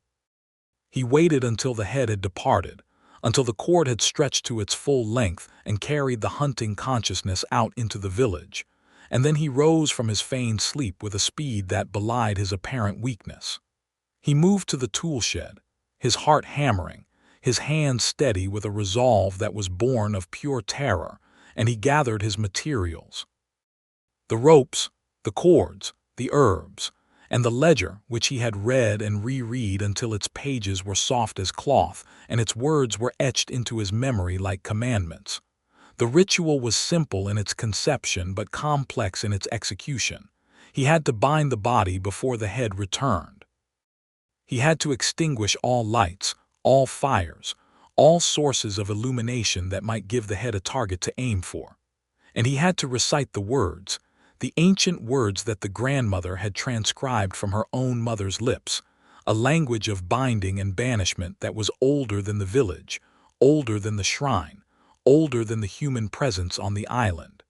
He waited until the head had departed, until the cord had stretched to its full length and carried the hunting consciousness out into the village, and then he rose from his feigned sleep with a speed that belied his apparent weakness. He moved to the tool shed, his heart hammering, his hands steady with a resolve that was born of pure terror, and he gathered his materials. The ropes, the cords, the herbs, and the ledger which he had read and reread until its pages were soft as cloth and its words were etched into his memory like commandments. The ritual was simple in its conception but complex in its execution. He had to bind the body before the head returned. He had to extinguish all lights, all fires, all sources of illumination that might give the head a target to aim for. And he had to recite the words, the ancient words that the grandmother had transcribed from her own mother's lips, a language of binding and banishment that was older than the village, older than the shrine, older than the human presence on the island.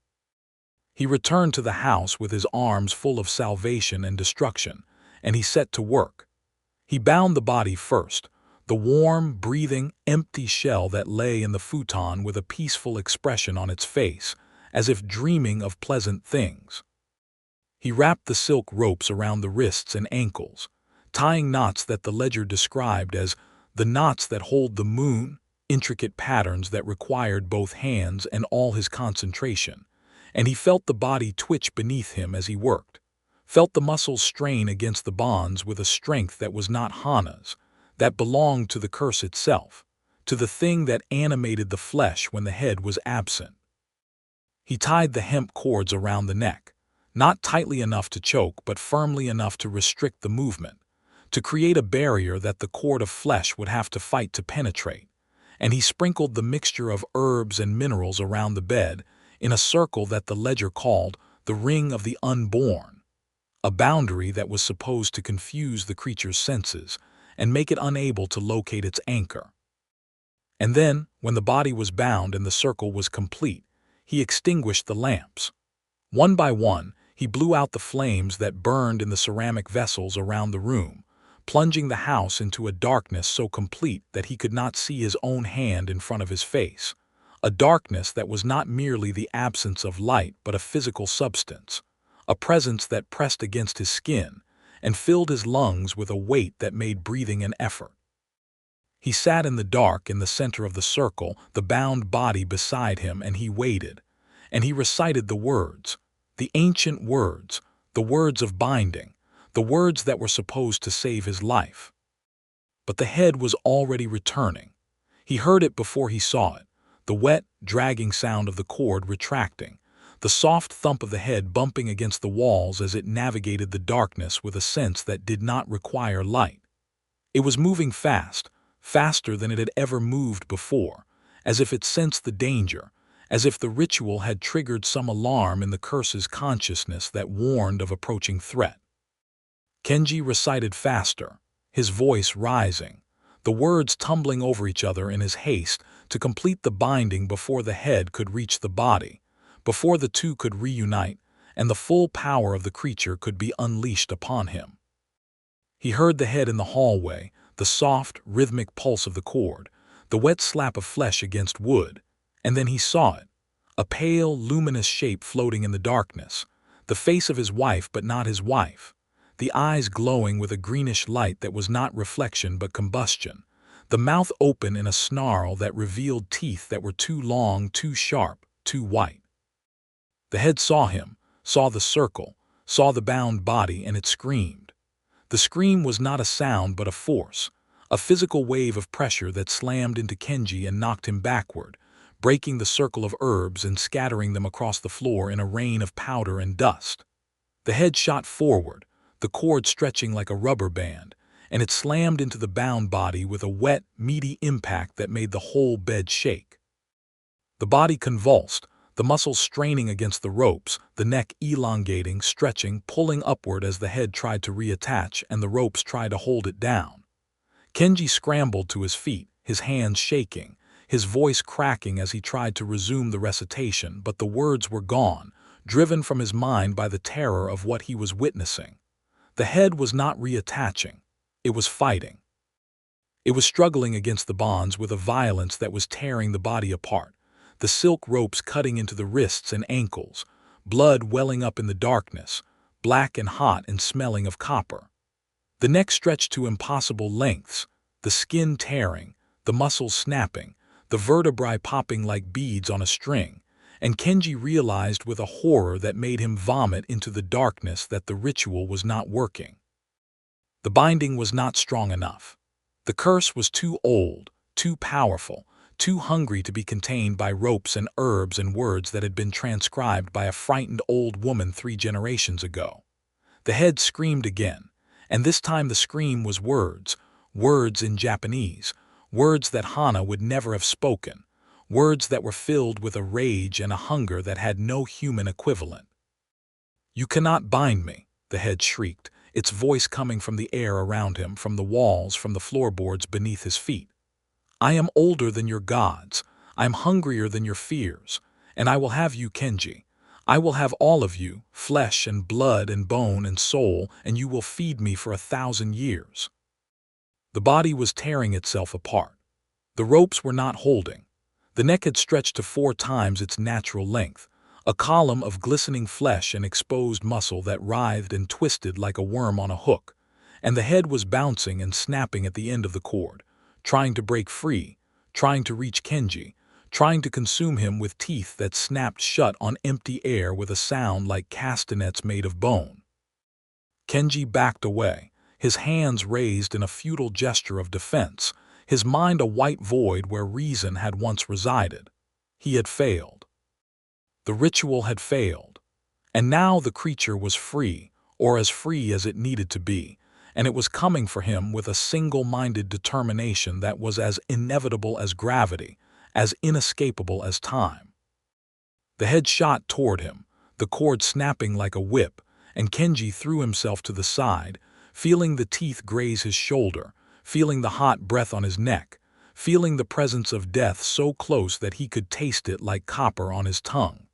He returned to the house with his arms full of salvation and destruction, and he set to work. He bound the body first, the warm, breathing, empty shell that lay in the futon with a peaceful expression on its face, as if dreaming of pleasant things. He wrapped the silk ropes around the wrists and ankles, tying knots that the ledger described as the knots that hold the moon, intricate patterns that required both hands and all his concentration, and he felt the body twitch beneath him as he worked, felt the muscles strain against the bonds with a strength that was not Hana's, that belonged to the curse itself, to the thing that animated the flesh when the head was absent. He tied the hemp cords around the neck, not tightly enough to choke but firmly enough to restrict the movement, to create a barrier that the cord of flesh would have to fight to penetrate. And he sprinkled the mixture of herbs and minerals around the bed in a circle that the ledger called the Ring of the Unborn, a boundary that was supposed to confuse the creature's senses and make it unable to locate its anchor. And then, when the body was bound and the circle was complete, he extinguished the lamps. One by one, he blew out the flames that burned in the ceramic vessels around the room, plunging the house into a darkness so complete that he could not see his own hand in front of his face, a darkness that was not merely the absence of light but a physical substance, a presence that pressed against his skin and filled his lungs with a weight that made breathing an effort. He sat in the dark in the center of the circle, the bound body beside him, and he waited, and he recited the words, the ancient words, the words of binding, the words that were supposed to save his life. But the head was already returning. He heard it before he saw it, the wet, dragging sound of the cord retracting, the soft thump of the head bumping against the walls as it navigated the darkness with a sense that did not require light. It was moving fast, faster than it had ever moved before, as if it sensed the danger, as if the ritual had triggered some alarm in the curse's consciousness that warned of approaching threat. Kenji recited faster, his voice rising, the words tumbling over each other in his haste to complete the binding before the head could reach the body, before the two could reunite, and the full power of the creature could be unleashed upon him. He heard the head in the hallway, the soft, rhythmic pulse of the cord, the wet slap of flesh against wood, and then he saw it, a pale, luminous shape floating in the darkness, the face of his wife but not his wife, the eyes glowing with a greenish light that was not reflection but combustion, the mouth open in a snarl that revealed teeth that were too long, too sharp, too white. The head saw him, saw the circle, saw the bound body, and it screamed. The scream was not a sound but a force, a physical wave of pressure that slammed into Kenji and knocked him backward, breaking the circle of herbs and scattering them across the floor in a rain of powder and dust. The head shot forward, the cord stretching like a rubber band, and it slammed into the bound body with a wet, meaty impact that made the whole bed shake. The body convulsed, the muscles straining against the ropes, the neck elongating, stretching, pulling upward as the head tried to reattach and the ropes tried to hold it down. Kenji scrambled to his feet, his hands shaking, his voice cracking as he tried to resume the recitation, but the words were gone, driven from his mind by the terror of what he was witnessing. The head was not reattaching. It was fighting. It was struggling against the bonds with a violence that was tearing the body apart, the silk ropes cutting into the wrists and ankles, blood welling up in the darkness, black and hot and smelling of copper. The neck stretched to impossible lengths, the skin tearing, the muscles snapping, the vertebrae popping like beads on a string, and Kenji realized with a horror that made him vomit into the darkness that the ritual was not working. The binding was not strong enough. The curse was too old, too powerful, too hungry to be contained by ropes and herbs and words that had been transcribed by a frightened old woman 3 generations ago. The head screamed again, and this time the scream was words, words in Japanese, words that Hana would never have spoken, words that were filled with a rage and a hunger that had no human equivalent. "You cannot bind me," the head shrieked, its voice coming from the air around him, from the walls, from the floorboards beneath his feet. "I am older than your gods, I am hungrier than your fears, and I will have you, Kenji. I will have all of you, flesh and blood and bone and soul, and you will feed me for 1,000 years." The body was tearing itself apart. The ropes were not holding. The neck had stretched to 4 times its natural length, a column of glistening flesh and exposed muscle that writhed and twisted like a worm on a hook, and the head was bouncing and snapping at the end of the cord, trying to break free, trying to reach Kenji, trying to consume him with teeth that snapped shut on empty air with a sound like castanets made of bone. Kenji backed away, his hands raised in a futile gesture of defense, his mind a white void where reason had once resided. He had failed. The ritual had failed. And now the creature was free, or as free as it needed to be, and it was coming for him with a single-minded determination that was as inevitable as gravity, as inescapable as time. The head shot toward him, the cord snapping like a whip, and Kenji threw himself to the side, feeling the teeth graze his shoulder, feeling the hot breath on his neck, feeling the presence of death so close that he could taste it like copper on his tongue.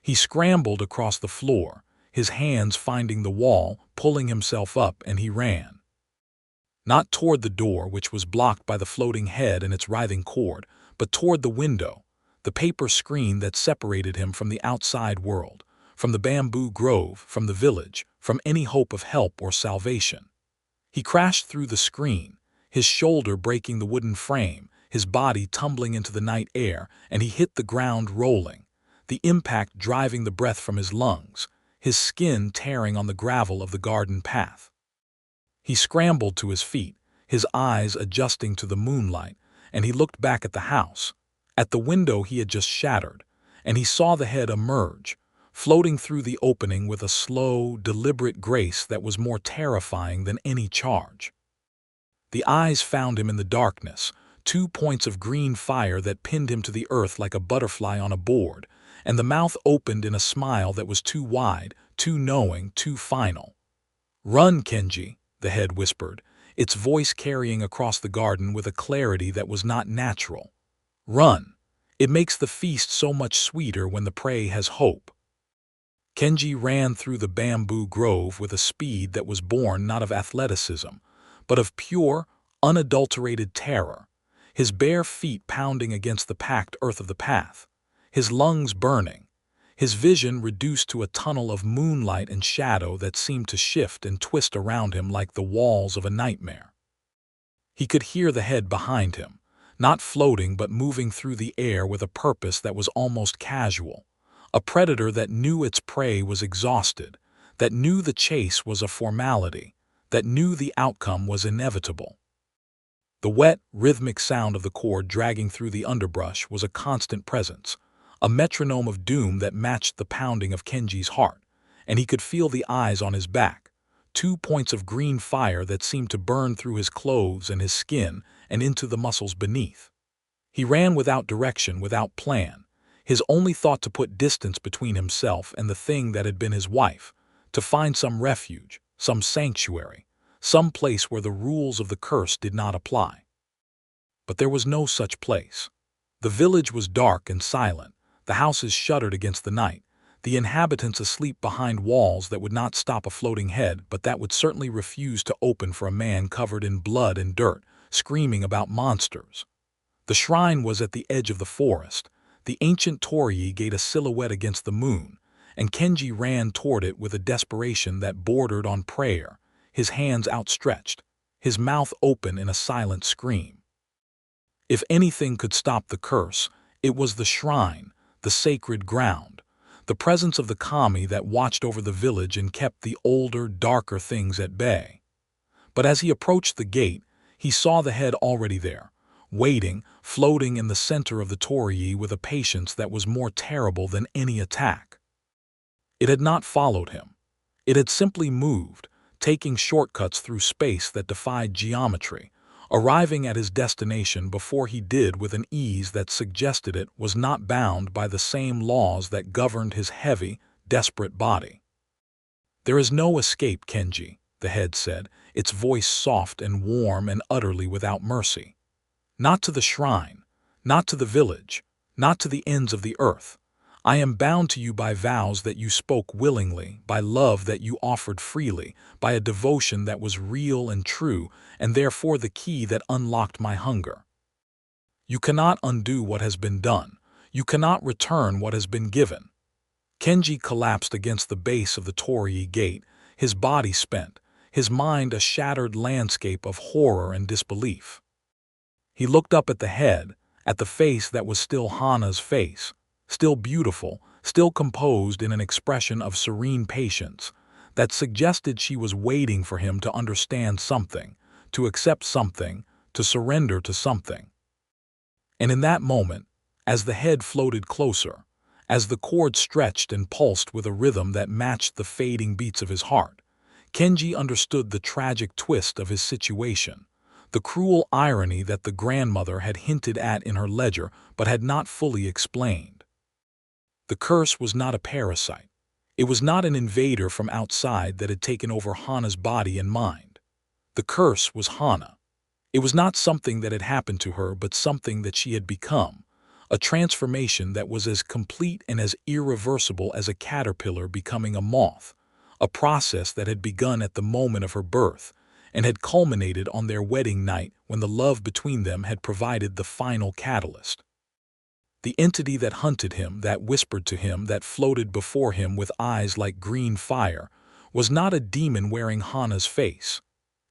He scrambled across the floor, his hands finding the wall, pulling himself up, and he ran. Not toward the door, which was blocked by the floating head and its writhing cord, but toward the window, the paper screen that separated him from the outside world, from the bamboo grove, from the village, from any hope of help or salvation. He crashed through the screen, his shoulder breaking the wooden frame, his body tumbling into the night air, and he hit the ground rolling, the impact driving the breath from his lungs, his skin tearing on the gravel of the garden path. He scrambled to his feet, his eyes adjusting to the moonlight, and he looked back at the house, at the window he had just shattered, and he saw the head emerge, floating through the opening with a slow, deliberate grace that was more terrifying than any charge. The eyes found him in the darkness, 2 points of green fire that pinned him to the earth like a butterfly on a board, and the mouth opened in a smile that was too wide, too knowing, too final. "Run, Kenji," the head whispered, its voice carrying across the garden with a clarity that was not natural. "Run. It makes the feast so much sweeter when the prey has hope." Kenji ran through the bamboo grove with a speed that was born not of athleticism, but of pure, unadulterated terror, his bare feet pounding against the packed earth of the path, his lungs burning, his vision reduced to a tunnel of moonlight and shadow that seemed to shift and twist around him like the walls of a nightmare. He could hear the head behind him, not floating but moving through the air with a purpose that was almost casual, a predator that knew its prey was exhausted, that knew the chase was a formality, that knew the outcome was inevitable. The wet, rhythmic sound of the cord dragging through the underbrush was a constant presence, a metronome of doom that matched the pounding of Kenji's heart, and he could feel the eyes on his back, 2 points of green fire that seemed to burn through his clothes and his skin and into the muscles beneath. He ran without direction, without plan, his only thought to put distance between himself and the thing that had been his wife, to find some refuge, some sanctuary, some place where the rules of the curse did not apply. But there was no such place. The village was dark and silent, the houses shuttered against the night, the inhabitants asleep behind walls that would not stop a floating head but that would certainly refuse to open for a man covered in blood and dirt, screaming about monsters. The shrine was at the edge of the forest, the ancient torii gate a silhouette against the moon, and Kenji ran toward it with a desperation that bordered on prayer, his hands outstretched, his mouth open in a silent scream. If anything could stop the curse, it was the shrine, the sacred ground, the presence of the kami that watched over the village and kept the older, darker things at bay. But as he approached the gate, he saw the head already there, waiting, floating in the center of the torii with a patience that was more terrible than any attack. It had not followed him. It had simply moved, taking shortcuts through space that defied geometry, arriving at his destination before he did with an ease that suggested it was not bound by the same laws that governed his heavy, desperate body. "There is no escape, Kenji," the head said, its voice soft and warm and utterly without mercy. "Not to the shrine, not to the village, not to the ends of the earth. I am bound to you by vows that you spoke willingly, by love that you offered freely, by a devotion that was real and true, and therefore the key that unlocked my hunger. You cannot undo what has been done. You cannot return what has been given." Kenji collapsed against the base of the torii gate, his body spent, his mind a shattered landscape of horror and disbelief. He looked up at the head, at the face that was still Hana's face, still beautiful, still composed in an expression of serene patience that suggested she was waiting for him to understand something, to accept something, to surrender to something. And in that moment, as the head floated closer, As the cord stretched and pulsed with a rhythm that matched the fading beats of his heart, Kenji understood the tragic twist of his situation, the cruel irony that the grandmother had hinted at in her ledger but had not fully explained. The curse was not a parasite. It was not an invader from outside that had taken over Hana's body and mind. The curse was Hana. It was not something that had happened to her, but something that she had become, a transformation that was as complete and as irreversible as a caterpillar becoming a moth, a process that had begun at the moment of her birth and had culminated on their wedding night when the love between them had provided the final catalyst. The entity that hunted him, that whispered to him, that floated before him with eyes like green fire, was not a demon wearing Hana's face.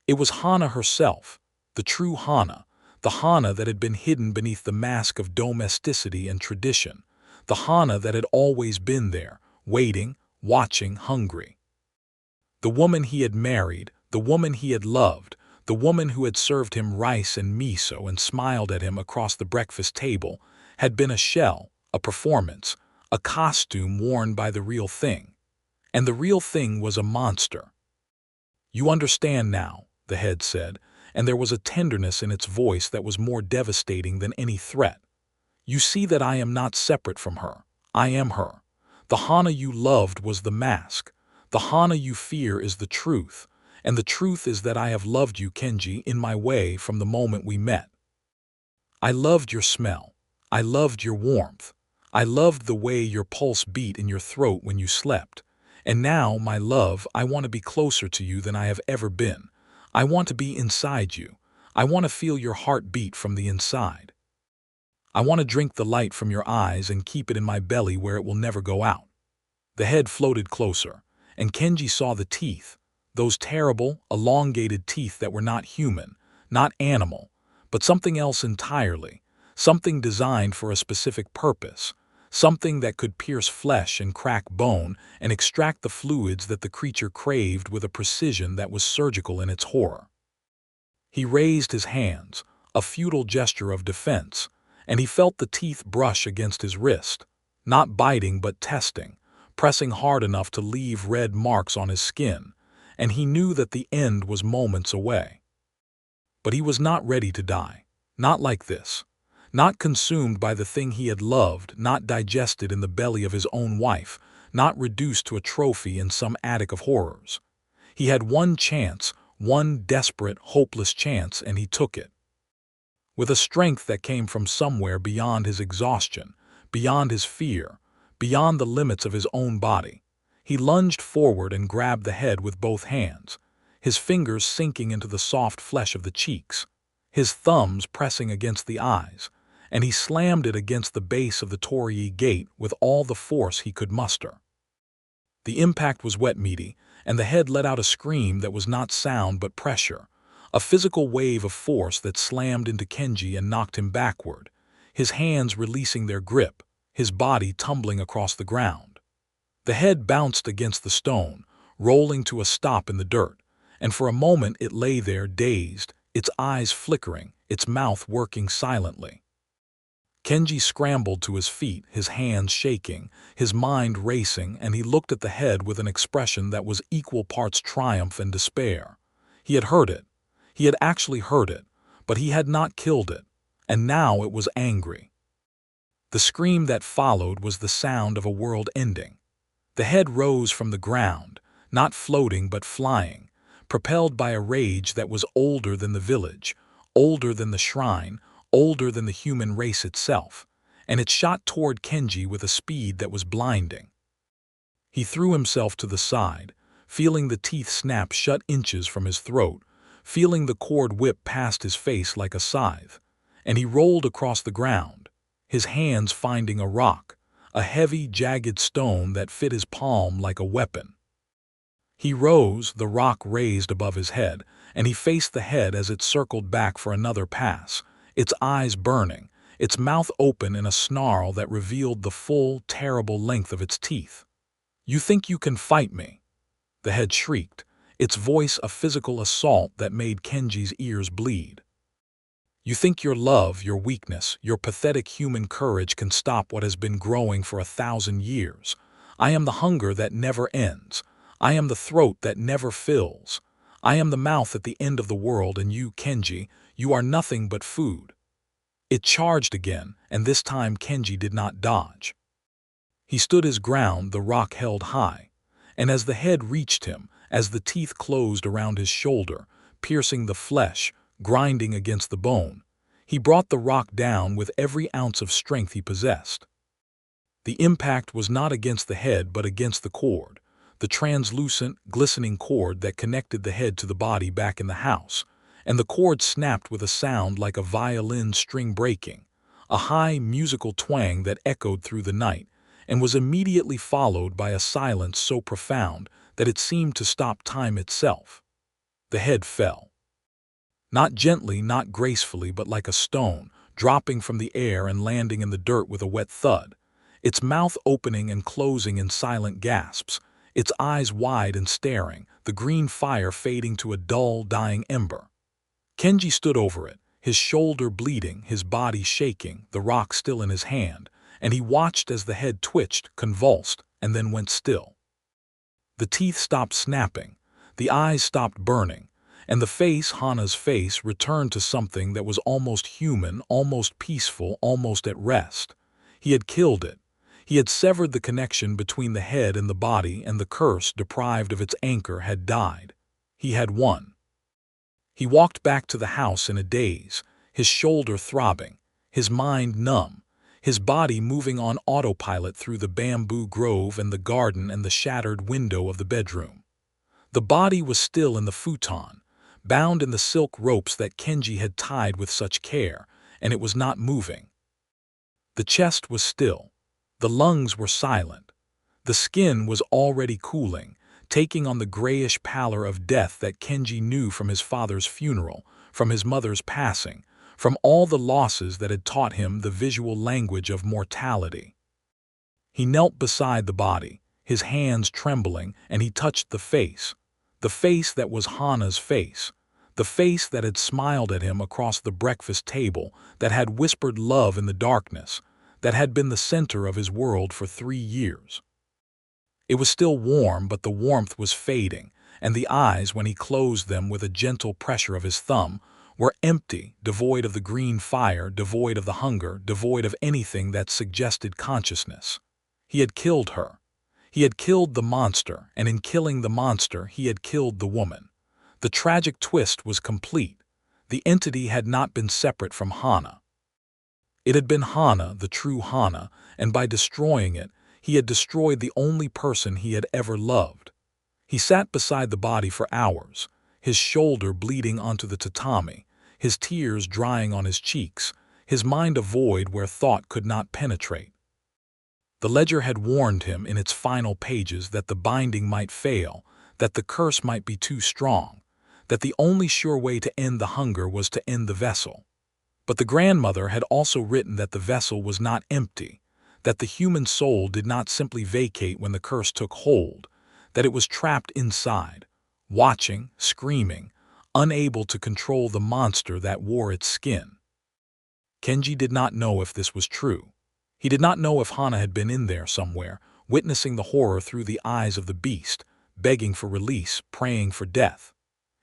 It was Hana herself, the true Hana, the Hana that had been hidden beneath the mask of domesticity and tradition, the Hana that had always been there, waiting, watching, hungry. The woman he had married, the woman he had loved, the woman who had served him rice and miso and smiled at him across the breakfast table, had been a shell, a performance, a costume worn by the real thing. And the real thing was a monster. "You understand now," the head said, and there was a tenderness in its voice that was more devastating than any threat. "You see that I am not separate from her. I am her. The Hana you loved was the mask. The Hana you fear is the truth. And the truth is that I have loved you, Kenji, in my way from the moment we met. I loved your smell. I loved your warmth. I loved the way your pulse beat in your throat when you slept. And now, my love, I want to be closer to you than I have ever been. I want to be inside you. I want to feel your heart beat from the inside. I want to drink the light from your eyes and keep it in my belly where it will never go out." The head floated closer, and Kenji saw the teeth, those terrible, elongated teeth that were not human, not animal, but something else entirely, something designed for a specific purpose, something that could pierce flesh and crack bone and extract the fluids that the creature craved with a precision that was surgical in its horror. He raised his hands, a futile gesture of defense, and he felt the teeth brush against his wrist, not biting but testing, pressing hard enough to leave red marks on his skin, and he knew that the end was moments away. But he was not ready to die, not like this. Not consumed by the thing he had loved, not digested in the belly of his own wife, not reduced to a trophy in some attic of horrors. He had one chance, one desperate, hopeless chance, and he took it. With a strength that came from somewhere beyond his exhaustion, beyond his fear, beyond the limits of his own body, he lunged forward and grabbed the head with both hands, his fingers sinking into the soft flesh of the cheeks, his thumbs pressing against the eyes, and he slammed it against the base of the torii gate with all the force he could muster. The impact was wet-meaty, and the head let out a scream that was not sound but pressure, a physical wave of force that slammed into Kenji and knocked him backward, his hands releasing their grip, his body tumbling across the ground. The head bounced against the stone, rolling to a stop in the dirt, and for a moment it lay there dazed, its eyes flickering, its mouth working silently. Kenji scrambled to his feet, his hands shaking, his mind racing, and he looked at the head with an expression that was equal parts triumph and despair. He had heard it. He had actually heard it, but he had not killed it, and now it was angry. The scream that followed was the sound of a world ending. The head rose from the ground, not floating but flying, propelled by a rage that was older than the village, older than the shrine, older than the human race itself, and it shot toward Kenji with a speed that was blinding. He threw himself to the side, feeling the teeth snap shut inches from his throat, feeling the cord whip past his face like a scythe, and he rolled across the ground, his hands finding a rock, a heavy, jagged stone that fit his palm like a weapon. He rose, the rock raised above his head, and he faced the head as it circled back for another pass, its eyes burning, its mouth open in a snarl that revealed the full, terrible length of its teeth. "You think you can fight me?" the head shrieked, its voice a physical assault that made Kenji's ears bleed. You think your love, your weakness, your pathetic human courage can stop what has been growing for 1,000 years. I am the hunger that never ends. I am the throat that never fills. I am the mouth at the end of the world, and you, Kenji, you are nothing but food. It charged again, and this time Kenji did not dodge. He stood his ground, the rock held high, and as the head reached him, as the teeth closed around his shoulder, piercing the flesh, grinding against the bone, he brought the rock down with every ounce of strength he possessed. The impact was not against the head but against the cord, the translucent, glistening cord that connected the head to the body back in the house, and the cord snapped with a sound like a violin string breaking, a high musical twang that echoed through the night, and was immediately followed by a silence so profound that it seemed to stop time itself. The head fell. Not gently, not gracefully, but like a stone, dropping from the air and landing in the dirt with a wet thud, its mouth opening and closing in silent gasps, its eyes wide and staring, the green fire fading to a dull, dying ember. Kenji stood over it, his shoulder bleeding, his body shaking, the rock still in his hand, and he watched as the head twitched, convulsed, and then went still. The teeth stopped snapping, the eyes stopped burning, and the face, Hana's face, returned to something that was almost human, almost peaceful, almost at rest. He had killed it. He had severed the connection between the head and the body, and the curse, deprived of its anchor, had died. He had won. He walked back to the house in a daze, his shoulder throbbing, his mind numb, his body moving on autopilot through the bamboo grove and the garden and the shattered window of the bedroom. The body was still in the futon, bound in the silk ropes that Kenji had tied with such care, and it was not moving. The chest was still. The lungs were silent. The skin was already cooling, taking on the grayish pallor of death that Kenji knew from his father's funeral, from his mother's passing, from all the losses that had taught him the visual language of mortality. He knelt beside the body, his hands trembling, and he touched the face that was Hana's face, the face that had smiled at him across the breakfast table, that had whispered love in the darkness, that had been the center of his world for 3 years. It was still warm, but the warmth was fading, and the eyes, when he closed them with a gentle pressure of his thumb, were empty, devoid of the green fire, devoid of the hunger, devoid of anything that suggested consciousness. He had killed her. He had killed the monster, and in killing the monster, he had killed the woman. The tragic twist was complete. The entity had not been separate from Hana. It had been Hana, the true Hana, and by destroying it, he had destroyed the only person he had ever loved. He sat beside the body for hours, his shoulder bleeding onto the tatami, his tears drying on his cheeks, his mind a void where thought could not penetrate. The ledger had warned him in its final pages that the binding might fail, that the curse might be too strong, that the only sure way to end the hunger was to end the vessel. But the grandmother had also written that the vessel was not empty, that the human soul did not simply vacate when the curse took hold, that it was trapped inside, watching, screaming, unable to control the monster that wore its skin. Kenji did not know if this was true. He did not know if Hana had been in there somewhere, witnessing the horror through the eyes of the beast, begging for release, praying for death.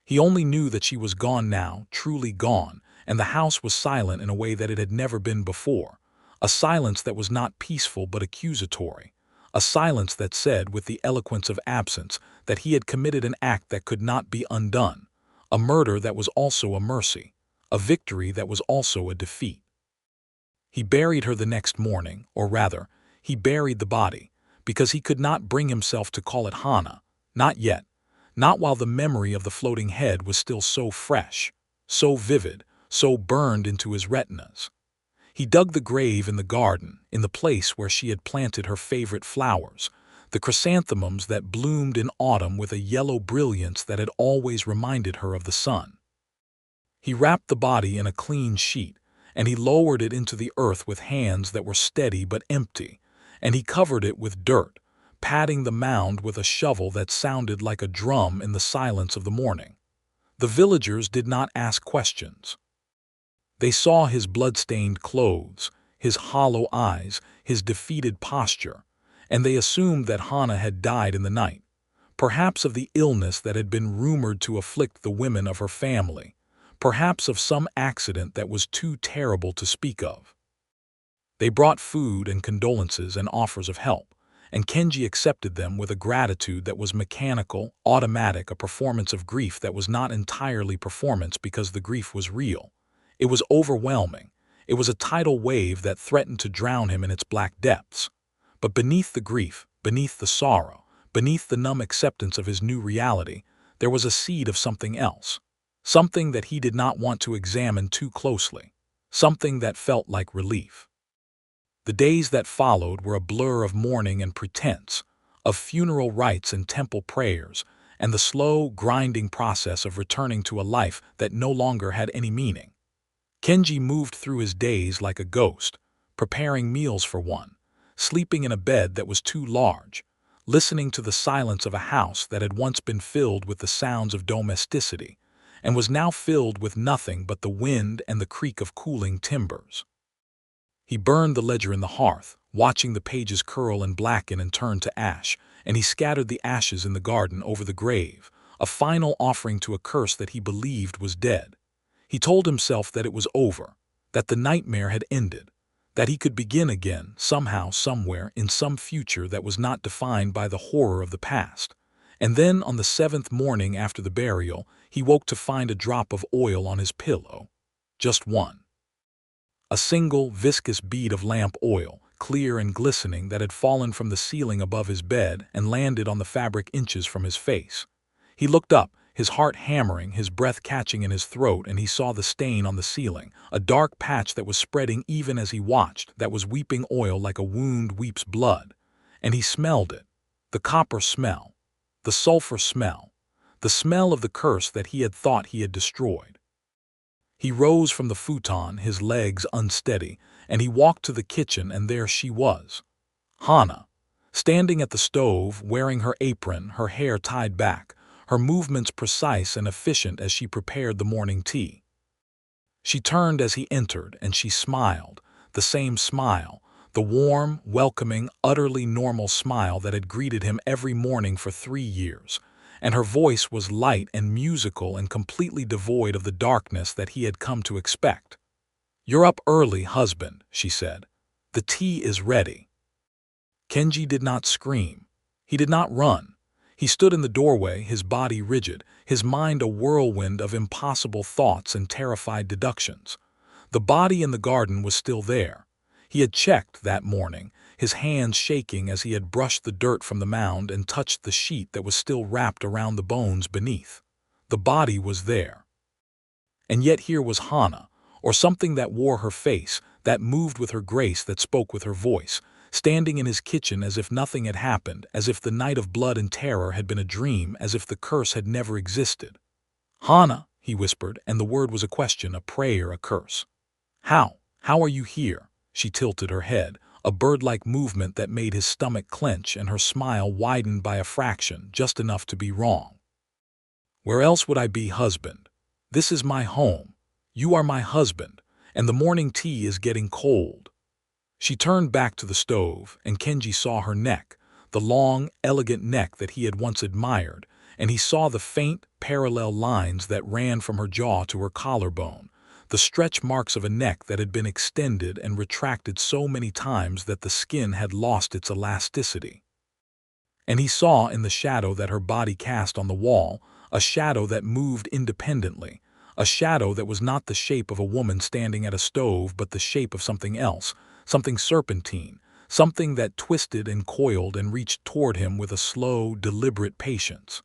He only knew that she was gone now, truly gone, and the house was silent in a way that it had never been before, a silence that was not peaceful but accusatory, a silence that said, with the eloquence of absence, that he had committed an act that could not be undone, a murder that was also a mercy, a victory that was also a defeat. He buried her the next morning, or rather, he buried the body, because he could not bring himself to call it Hana, not yet, not while the memory of the floating head was still so fresh, so vivid, so burned into his retinas. He dug the grave in the garden, in the place where she had planted her favorite flowers, the chrysanthemums that bloomed in autumn with a yellow brilliance that had always reminded her of the sun. He wrapped the body in a clean sheet, and he lowered it into the earth with hands that were steady but empty, and he covered it with dirt, patting the mound with a shovel that sounded like a drum in the silence of the morning. The villagers did not ask questions. They saw his blood-stained clothes, his hollow eyes, his defeated posture, and they assumed that Hana had died in the night, perhaps of the illness that had been rumored to afflict the women of her family, perhaps of some accident that was too terrible to speak of. They brought food and condolences and offers of help, and Kenji accepted them with a gratitude that was mechanical, automatic, a performance of grief that was not entirely performance because the grief was real. It was overwhelming. It was a tidal wave that threatened to drown him in its black depths. But beneath the grief, beneath the sorrow, beneath the numb acceptance of his new reality, there was a seed of something else. Something that he did not want to examine too closely. Something that felt like relief. The days that followed were a blur of mourning and pretense, of funeral rites and temple prayers, and the slow, grinding process of returning to a life that no longer had any meaning. Kenji moved through his days like a ghost, preparing meals for one, sleeping in a bed that was too large, listening to the silence of a house that had once been filled with the sounds of domesticity, and was now filled with nothing but the wind and the creak of cooling timbers. He burned the ledger in the hearth, watching the pages curl and blacken and turn to ash, and he scattered the ashes in the garden over the grave, a final offering to a curse that he believed was dead. He told himself that it was over, that the nightmare had ended, that he could begin again, somehow, somewhere, in some future that was not defined by the horror of the past. And then, on the 7th morning after the burial, he woke to find a drop of oil on his pillow. Just one. A single, viscous bead of lamp oil, clear and glistening, that had fallen from the ceiling above his bed and landed on the fabric inches from his face. He looked up, his heart hammering, his breath catching in his throat, and he saw the stain on the ceiling, a dark patch that was spreading even as he watched, that was weeping oil like a wound weeps blood. And he smelled it, the copper smell, the sulfur smell, the smell of the curse that he had thought he had destroyed. He rose from the futon, his legs unsteady, and he walked to the kitchen, and there she was, Hana, standing at the stove, wearing her apron, her hair tied back, her movements precise and efficient as she prepared the morning tea. She turned as he entered, and she smiled, the same smile, the warm, welcoming, utterly normal smile that had greeted him every morning for 3 years. And her voice was light and musical and completely devoid of the darkness that he had come to expect. "You're up early, husband," she said. "The tea is ready." Kenji did not scream. He did not run. He stood in the doorway, his body rigid, his mind a whirlwind of impossible thoughts and terrified deductions. The body in the garden was still there. He had checked that morning, his hands shaking as he had brushed the dirt from the mound and touched the sheet that was still wrapped around the bones beneath. The body was there. And yet here was Hana, or something that wore her face, that moved with her grace, that spoke with her voice, standing in his kitchen as if nothing had happened, as if the night of blood and terror had been a dream, as if the curse had never existed. "Hana," he whispered, and the word was a question, a prayer, a curse. How are you here?" She tilted her head, a bird-like movement that made his stomach clench, and her smile widened by a fraction, just enough to be wrong. "Where else would I be, husband? This is my home. You are my husband, and the morning tea is getting cold." She turned back to the stove, and Kenji saw her neck, the long, elegant neck that he had once admired, and he saw the faint, parallel lines that ran from her jaw to her collarbone, the stretch marks of a neck that had been extended and retracted so many times that the skin had lost its elasticity. And he saw in the shadow that her body cast on the wall, a shadow that moved independently, a shadow that was not the shape of a woman standing at a stove but the shape of something else, something serpentine, something that twisted and coiled and reached toward him with a slow, deliberate patience.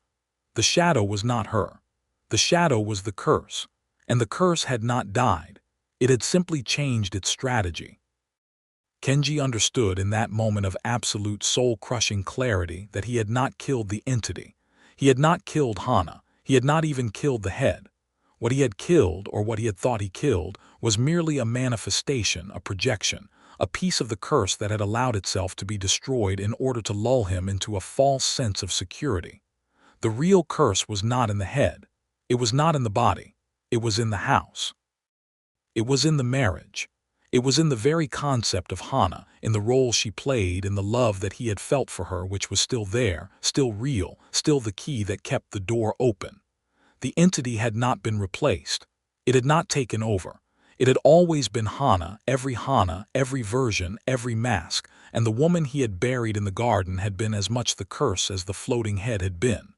The shadow was not her. The shadow was the curse. And the curse had not died. It had simply changed its strategy. Kenji understood in that moment of absolute soul-crushing clarity that he had not killed the entity. He had not killed Hana. He had not even killed the head. What he had killed, or what he had thought he killed, was merely a manifestation, a projection, a piece of the curse that had allowed itself to be destroyed in order to lull him into a false sense of security. The real curse was not in the head. It was not in the body. It was in the house. It was in the marriage. It was in the very concept of Hana, in the role she played, in the love that he had felt for her, which was still there, still real, still the key that kept the door open. The entity had not been replaced. It had not taken over. It had always been Hana, every version, every mask, and the woman he had buried in the garden had been as much the curse as the floating head had been.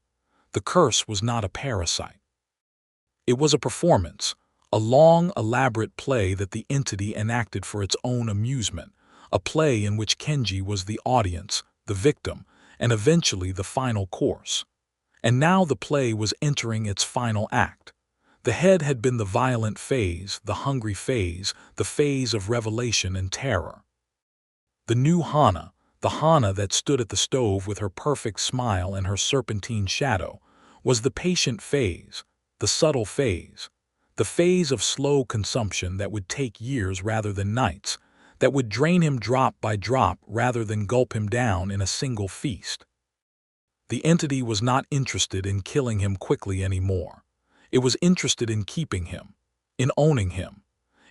The curse was not a parasite. It was a performance, a long, elaborate play that the entity enacted for its own amusement, a play in which Kenji was the audience, the victim, and eventually the final course. And now the play was entering its final act. The head had been the violent phase, the hungry phase, the phase of revelation and terror. The new Hana, the Hana that stood at the stove with her perfect smile and her serpentine shadow, was the patient phase, the subtle phase, the phase of slow consumption that would take years rather than nights, that would drain him drop by drop rather than gulp him down in a single feast. The entity was not interested in killing him quickly anymore. It was interested in keeping him, in owning him,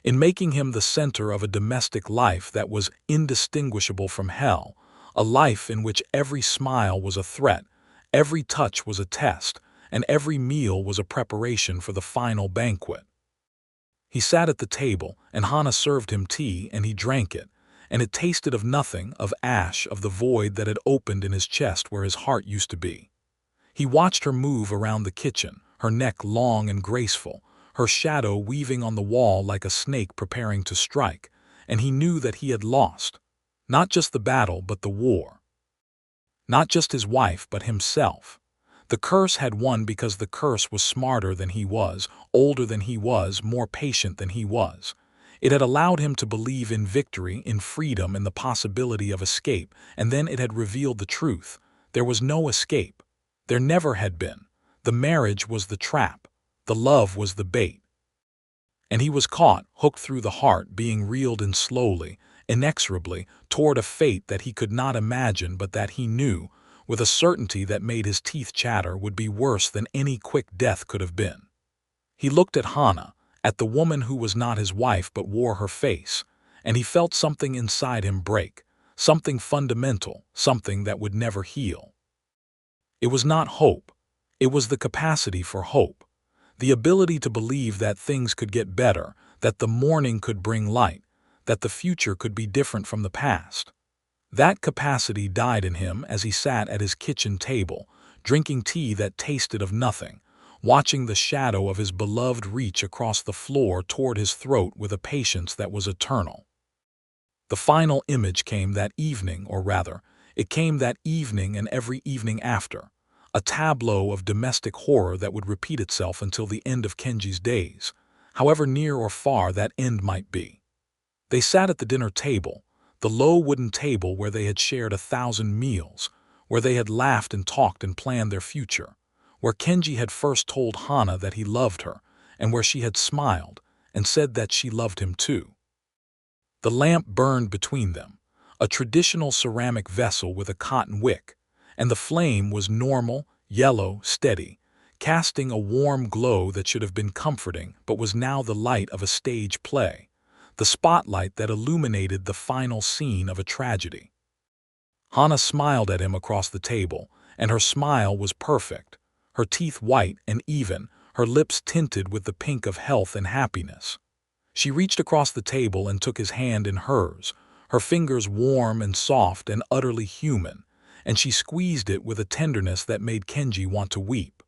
in making him the center of a domestic life that was indistinguishable from hell, a life in which every smile was a threat, every touch was a test, and every meal was a preparation for the final banquet. He sat at the table, and Hana served him tea, and he drank it, and it tasted of nothing, of ash, of the void that had opened in his chest where his heart used to be. He watched her move around the kitchen, her neck long and graceful, her shadow weaving on the wall like a snake preparing to strike, and he knew that he had lost, not just the battle but the war. Not just his wife but himself. The curse had won because the curse was smarter than he was, older than he was, more patient than he was. It had allowed him to believe in victory, in freedom, in the possibility of escape, and then it had revealed the truth. There was no escape. There never had been. The marriage was the trap. The love was the bait. And he was caught, hooked through the heart, being reeled in slowly, inexorably, toward a fate that he could not imagine but that he knew, with a certainty that made his teeth chatter, would be worse than any quick death could have been. He looked at Hana, at the woman who was not his wife but wore her face, and he felt something inside him break, something fundamental, something that would never heal. It was not hope. It was the capacity for hope, the ability to believe that things could get better, that the morning could bring light, that the future could be different from the past. That capacity died in him as he sat at his kitchen table, drinking tea that tasted of nothing, watching the shadow of his beloved reach across the floor toward his throat with a patience that was eternal. The final image came that evening, or rather, it came that evening and every evening after, a tableau of domestic horror that would repeat itself until the end of Kenji's days, however near or far that end might be. They sat at the dinner table, the low wooden table where they had shared 1,000 meals, where they had laughed and talked and planned their future, where Kenji had first told Hana that he loved her, and where she had smiled and said that she loved him too. The lamp burned between them, a traditional ceramic vessel with a cotton wick, and the flame was normal, yellow, steady, casting a warm glow that should have been comforting but was now the light of a stage play, the spotlight that illuminated the final scene of a tragedy. Hana smiled at him across the table, and her smile was perfect, her teeth white and even, her lips tinted with the pink of health and happiness. She reached across the table and took his hand in hers, her fingers warm and soft and utterly human, and she squeezed it with a tenderness that made Kenji want to weep.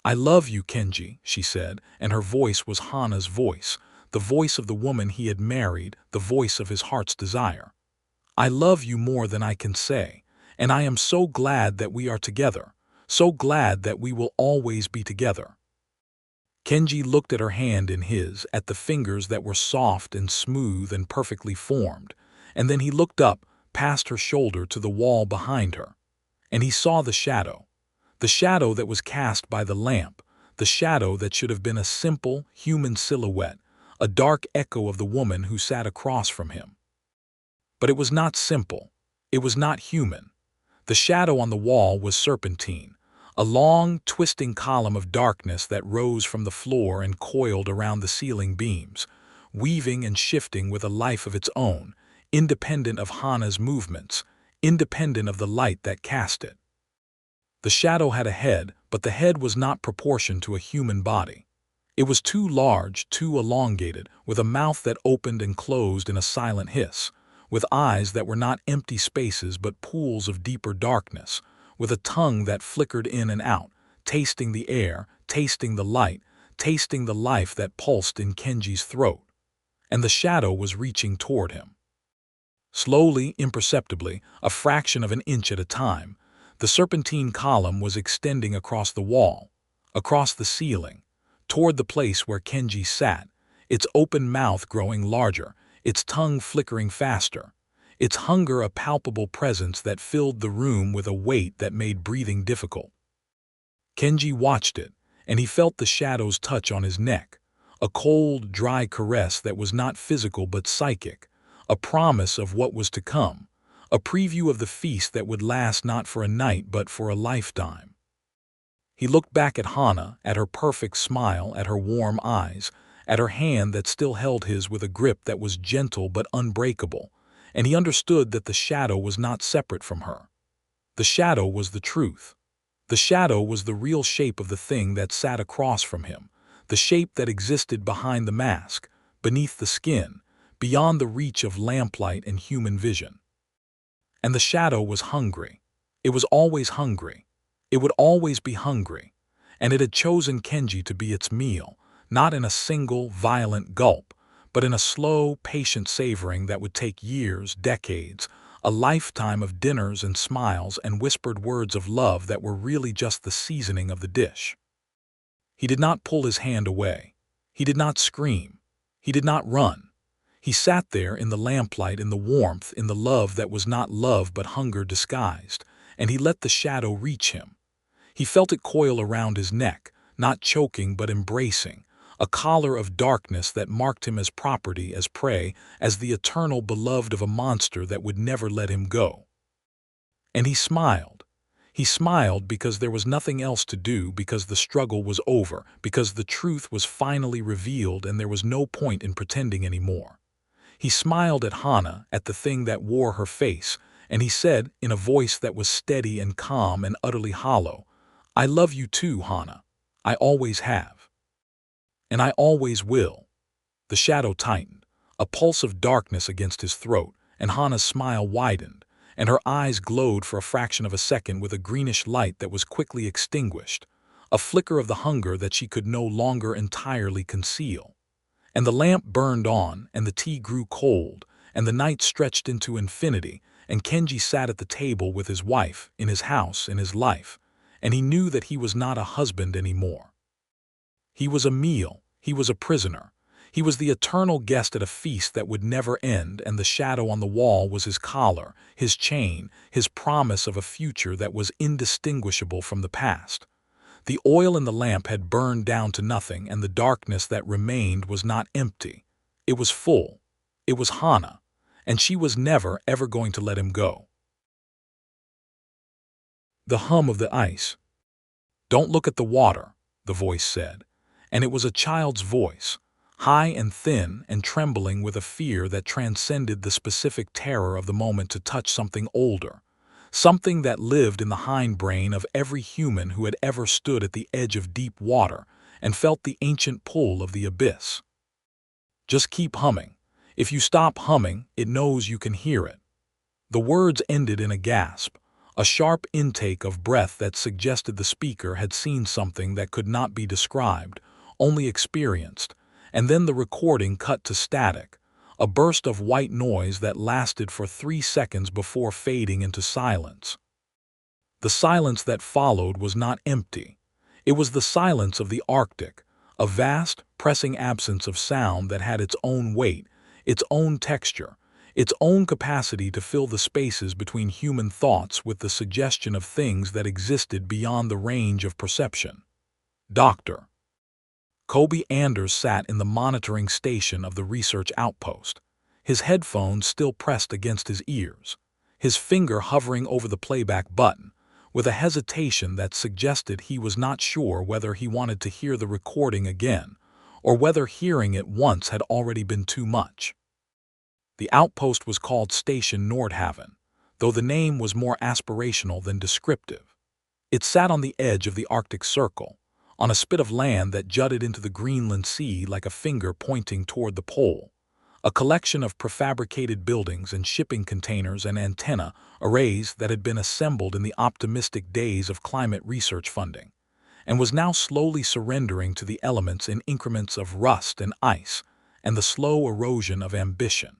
"I love you, Kenji," she said, and her voice was Hana's voice, the voice of the woman he had married, the voice of his heart's desire. "I love you more than I can say, and I am so glad that we are together, so glad that we will always be together." Kenji looked at her hand in his, at the fingers that were soft and smooth and perfectly formed, and then he looked up, past her shoulder to the wall behind her, and he saw the shadow that was cast by the lamp, the shadow that should have been a simple, human silhouette, a dark echo of the woman who sat across from him. But it was not simple. It was not human. The shadow on the wall was serpentine, a long, twisting column of darkness that rose from the floor and coiled around the ceiling beams, weaving and shifting with a life of its own, independent of Hana's movements, independent of the light that cast it. The shadow had a head, but the head was not proportioned to a human body. It was too large, too elongated, with a mouth that opened and closed in a silent hiss, with eyes that were not empty spaces but pools of deeper darkness, with a tongue that flickered in and out, tasting the air, tasting the light, tasting the life that pulsed in Kenji's throat. And the shadow was reaching toward him. Slowly, imperceptibly, a fraction of an inch at a time, the serpentine column was extending across the wall, across the ceiling, toward the place where Kenji sat, its open mouth growing larger, its tongue flickering faster, its hunger a palpable presence that filled the room with a weight that made breathing difficult. Kenji watched it, and he felt the shadow's touch on his neck, a cold, dry caress that was not physical but psychic, a promise of what was to come, a preview of the feast that would last not for a night but for a lifetime. He looked back at Hana, at her perfect smile, at her warm eyes, at her hand that still held his with a grip that was gentle but unbreakable, and he understood that the shadow was not separate from her. The shadow was the truth. The shadow was the real shape of the thing that sat across from him, the shape that existed behind the mask, beneath the skin, beyond the reach of lamplight and human vision. And the shadow was hungry. It was always hungry. It would always be hungry, and it had chosen Kenji to be its meal, not in a single, violent gulp, but in a slow, patient savoring that would take years, decades, a lifetime of dinners and smiles and whispered words of love that were really just the seasoning of the dish. He did not pull his hand away. He did not scream. He did not run. He sat there in the lamplight, in the warmth, in the love that was not love but hunger disguised, and he let the shadow reach him. He felt it coil around his neck, not choking but embracing, a collar of darkness that marked him as property, as prey, as the eternal beloved of a monster that would never let him go. And he smiled. He smiled because there was nothing else to do, because the struggle was over, because the truth was finally revealed and there was no point in pretending anymore. He smiled at Hana, at the thing that wore her face, and he said, in a voice that was steady and calm and utterly hollow, "I love you too, Hana. I always have. And I always will." The shadow tightened, a pulse of darkness against his throat, and Hana's smile widened, and her eyes glowed for a fraction of a second with a greenish light that was quickly extinguished, a flicker of the hunger that she could no longer entirely conceal. And the lamp burned on, and the tea grew cold, and the night stretched into infinity, and Kenji sat at the table with his wife, in his house, in his life, and he knew that he was not a husband anymore. He was a meal, he was a prisoner, he was the eternal guest at a feast that would never end, and the shadow on the wall was his collar, his chain, his promise of a future that was indistinguishable from the past. The oil in the lamp had burned down to nothing, and the darkness that remained was not empty. It was full. It was Hana, and she was never, ever going to let him go. The hum of the ice. "Don't look at the water," the voice said, and it was a child's voice, high and thin and trembling with a fear that transcended the specific terror of the moment to touch something older, something that lived in the hindbrain of every human who had ever stood at the edge of deep water and felt the ancient pull of the abyss. "Just keep humming. If you stop humming, it knows you can hear it." The words ended in a gasp, a sharp intake of breath that suggested the speaker had seen something that could not be described, only experienced, and then the recording cut to static, a burst of white noise that lasted for 3 seconds before fading into silence. The silence that followed was not empty. It was the silence of the Arctic, a vast, pressing absence of sound that had its own weight, its own texture, its own capacity to fill the spaces between human thoughts with the suggestion of things that existed beyond the range of perception. Dr. Kobe Anders sat in the monitoring station of the research outpost, his headphones still pressed against his ears, his finger hovering over the playback button, with a hesitation that suggested he was not sure whether he wanted to hear the recording again, or whether hearing it once had already been too much. The outpost was called Station Nordhaven, though the name was more aspirational than descriptive. It sat on the edge of the Arctic Circle, on a spit of land that jutted into the Greenland Sea like a finger pointing toward the pole. A collection of prefabricated buildings and shipping containers and antenna arrays that had been assembled in the optimistic days of climate research funding, and was now slowly surrendering to the elements in increments of rust and ice and the slow erosion of ambition.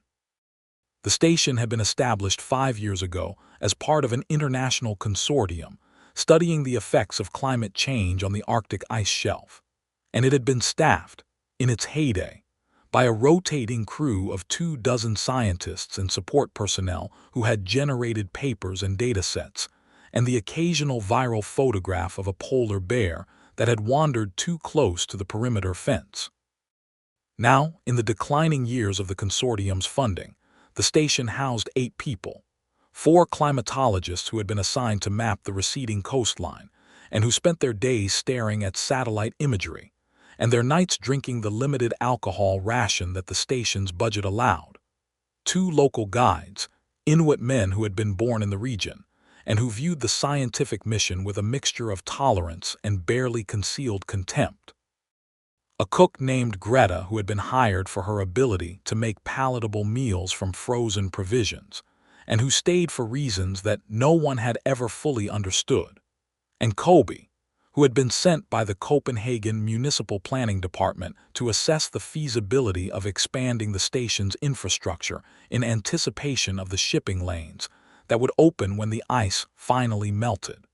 The station had been established 5 years ago as part of an international consortium studying the effects of climate change on the Arctic ice shelf, and it had been staffed, in its heyday, by a rotating crew of 24 scientists and support personnel who had generated papers and data sets, and the occasional viral photograph of a polar bear that had wandered too close to the perimeter fence. Now, in the declining years of the consortium's funding, the station housed 8 people, 4 climatologists who had been assigned to map the receding coastline and who spent their days staring at satellite imagery, and their nights drinking the limited alcohol ration that the station's budget allowed. 2 local guides, Inuit men who had been born in the region, and who viewed the scientific mission with a mixture of tolerance and barely concealed contempt. A cook named Greta who had been hired for her ability to make palatable meals from frozen provisions, and who stayed for reasons that no one had ever fully understood. And Kobe, who had been sent by the Copenhagen Municipal Planning Department to assess the feasibility of expanding the station's infrastructure in anticipation of the shipping lanes that would open when the ice finally melted.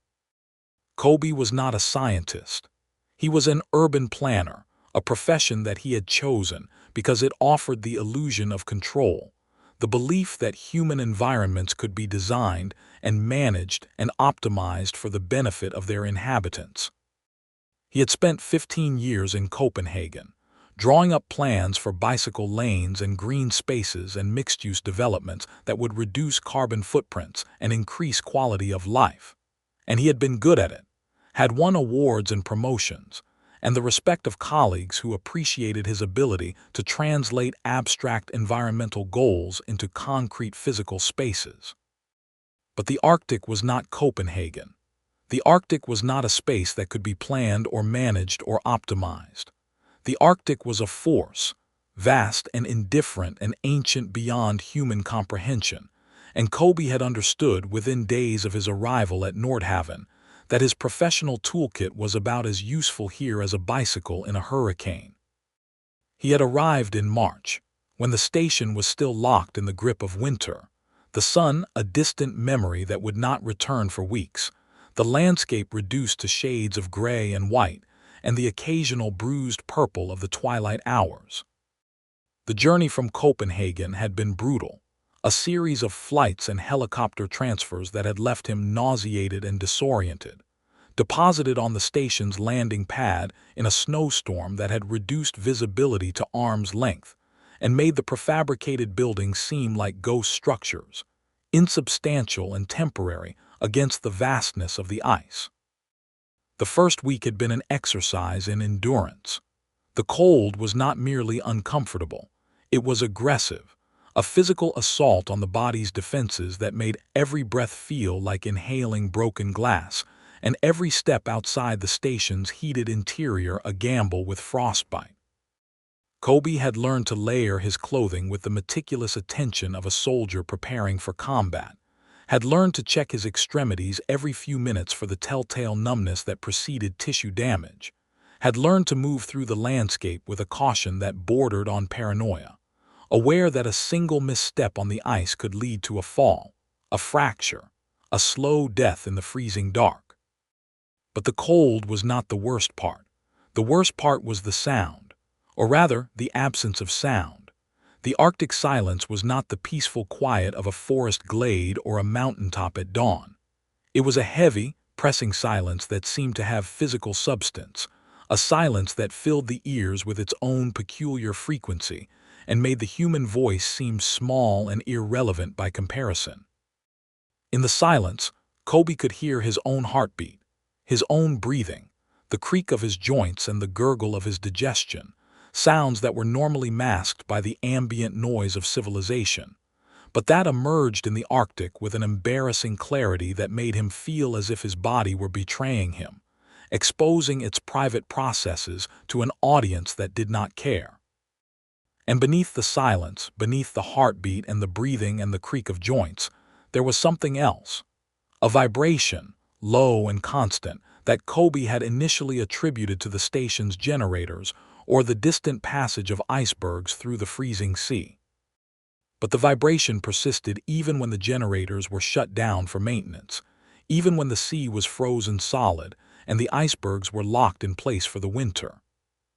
Kobe was not a scientist. He was an urban planner, a profession that he had chosen because it offered the illusion of control, the belief that human environments could be designed and managed and optimized for the benefit of their inhabitants. He had spent 15 years in Copenhagen, drawing up plans for bicycle lanes and green spaces and mixed-use developments that would reduce carbon footprints and increase quality of life. And he had been good at it, had won awards and promotions, and the respect of colleagues who appreciated his ability to translate abstract environmental goals into concrete physical spaces. But the Arctic was not Copenhagen. The Arctic was not a space that could be planned or managed or optimized. The Arctic was a force, vast and indifferent and ancient beyond human comprehension, and Kobe had understood within days of his arrival at Nordhaven that his professional toolkit was about as useful here as a bicycle in a hurricane. He had arrived in March, when the station was still locked in the grip of winter, the sun a distant memory that would not return for weeks, the landscape reduced to shades of gray and white, and the occasional bruised purple of the twilight hours. The journey from Copenhagen had been brutal, a series of flights and helicopter transfers that had left him nauseated and disoriented, deposited on the station's landing pad in a snowstorm that had reduced visibility to arm's length and made the prefabricated buildings seem like ghost structures, insubstantial and temporary against the vastness of the ice. The first week had been an exercise in endurance. The cold was not merely uncomfortable, it was aggressive, a physical assault on the body's defenses that made every breath feel like inhaling broken glass, and every step outside the station's heated interior a gamble with frostbite. Kobe had learned to layer his clothing with the meticulous attention of a soldier preparing for combat, had learned to check his extremities every few minutes for the telltale numbness that preceded tissue damage, had learned to move through the landscape with a caution that bordered on paranoia, aware that a single misstep on the ice could lead to a fall, a fracture, a slow death in the freezing dark. But the cold was not the worst part. The worst part was the sound, or rather, the absence of sound. The Arctic silence was not the peaceful quiet of a forest glade or a mountaintop at dawn. It was a heavy, pressing silence that seemed to have physical substance, a silence that filled the ears with its own peculiar frequency and made the human voice seem small and irrelevant by comparison. In the silence, Kobe could hear his own heartbeat, his own breathing, the creak of his joints and the gurgle of his digestion, sounds that were normally masked by the ambient noise of civilization, but that emerged in the Arctic with an embarrassing clarity that made him feel as if his body were betraying him, exposing its private processes to an audience that did not care. And beneath the silence, beneath the heartbeat and the breathing and the creak of joints, there was something else. A vibration, low and constant, that Kobe had initially attributed to the station's generators or the distant passage of icebergs through the freezing sea. But the vibration persisted even when the generators were shut down for maintenance, even when the sea was frozen solid and the icebergs were locked in place for the winter.